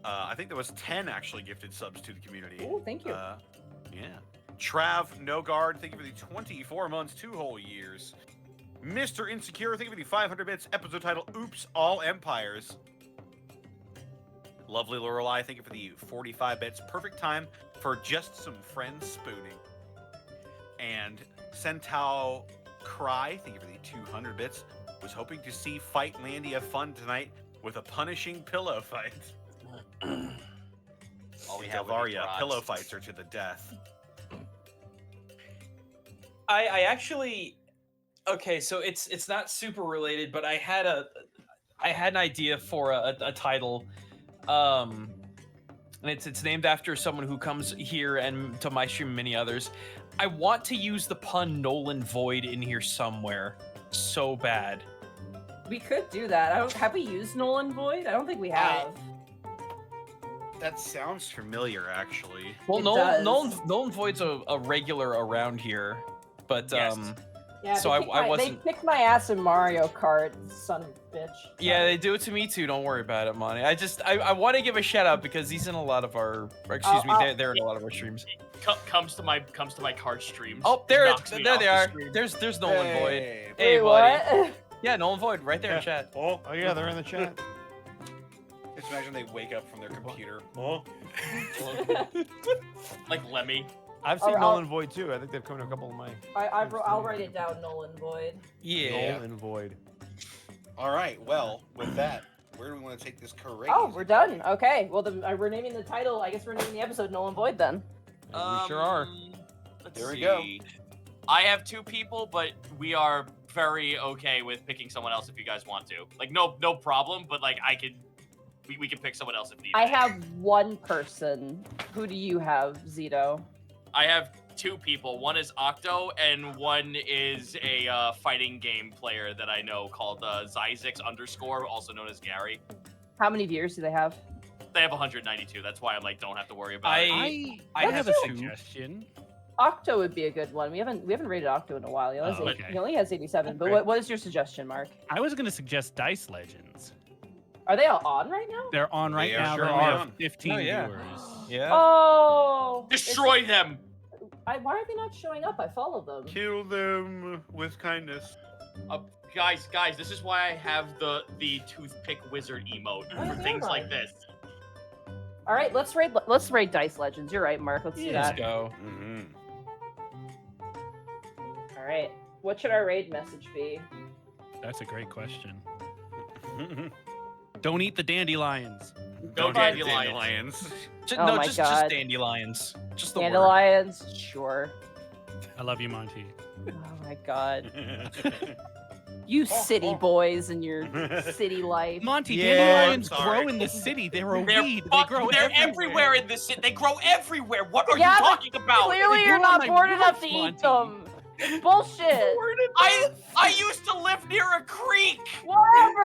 I think there was 10 actually gifted subs to the community. Oh, thank you. Yeah. Trav No Guard, thank you for the 24 months, 2 whole years. Mr. Insecure, thank you for the 500 bits. Episode title: Oops, All Empires. Lovely Lorelei, thank you for the 45 bits. Perfect time for just some friends spooning. And Centao Cry, thank you for the 200 bits. Was hoping to see Fightlandia fun tonight with a punishing pillow fight. All we have Delvaria, pillow fights are to the death. I actually, okay, so it's not super related, but I had an idea for a title, and it's named after someone who comes here and to my stream and many others. I want to use the pun Nolan Void in here somewhere, so bad. We could do that. Have we used Nolan Void? I don't think we have. That sounds familiar, actually. Well, It does. Nolan Void's a regular around here, but Yes. Yeah, So they wasn't- They kicked my ass in Mario Kart, son of a bitch. yeah, they do it to me too. Don't worry about it, Monty. I want to give a shout out because he's in a lot of our, or excuse me, they're in a lot of our streams. Comes to my card streams. Oh, there knocks me there off they the are. stream. There's Nolan Void. Hey. Hey, Wait, buddy. what? Yeah, Nolan Void right there in chat. Oh yeah, they're in the chat. Just imagine they wake up from their computer. Like Lemmy. I've seen I'll- Nolan Void too. I think they've come to a couple of my I'll write it down, Nolan Void. Yeah. Nolan Void. All right. Well, with that, where do we want to take this courageous? Oh, we're done. Okay. Well, we're naming the title. I guess we're naming the episode Nolan Void then. We sure are. Let's There we see. go. I have 2 people, but we are very okay with picking someone else if you guys want to. Like, no problem. But like, we can pick someone else if needed. I have one person. Who do you have, Zito? I have 2 people. One is Octo, and one is a fighting game player that I know called Zyzix _, also known as Gary. How many viewers do they have? They have 192. That's why I'm like, don't have to worry about it. I have a have two. suggestion. Octo would be a good one. We haven't rated Octo in a while. He only, Oh, has, okay. he only has 87. But Okay. what is your suggestion, Mark? I was going to suggest Dice Legends. Are they all on right now? They're on right They now. sure They only are. have 15 Oh, yeah. viewers. Yeah. Oh! Destroy them! Why are they not showing up? I follow them. Kill them with kindness. Guys, this is why I have the toothpick wizard emote Oh, for they things are. like this. All right, let's rate Dice Legends. You're right, Mark. Let's do Let's that. go. Mm-hmm. All right. What should our raid message be? That's a great question. Don't eat the dandelions. No Don't eat dandelions. Oh my Just God. dandelions. Just the word. Dandelions? Sure. I love you, Monty. Oh my god. You city boys and your city life. Monty, Yeah, dandelions I'm sorry. grow in the city. They're a They're weed. They fuck- grow they're everywhere. in the city. They grow everywhere. What are Yeah, you but talking about? Clearly, They you're grow on not my bored enough to roof, eat Monty. them. It's bullshit. I used to live near a creek. Whatever.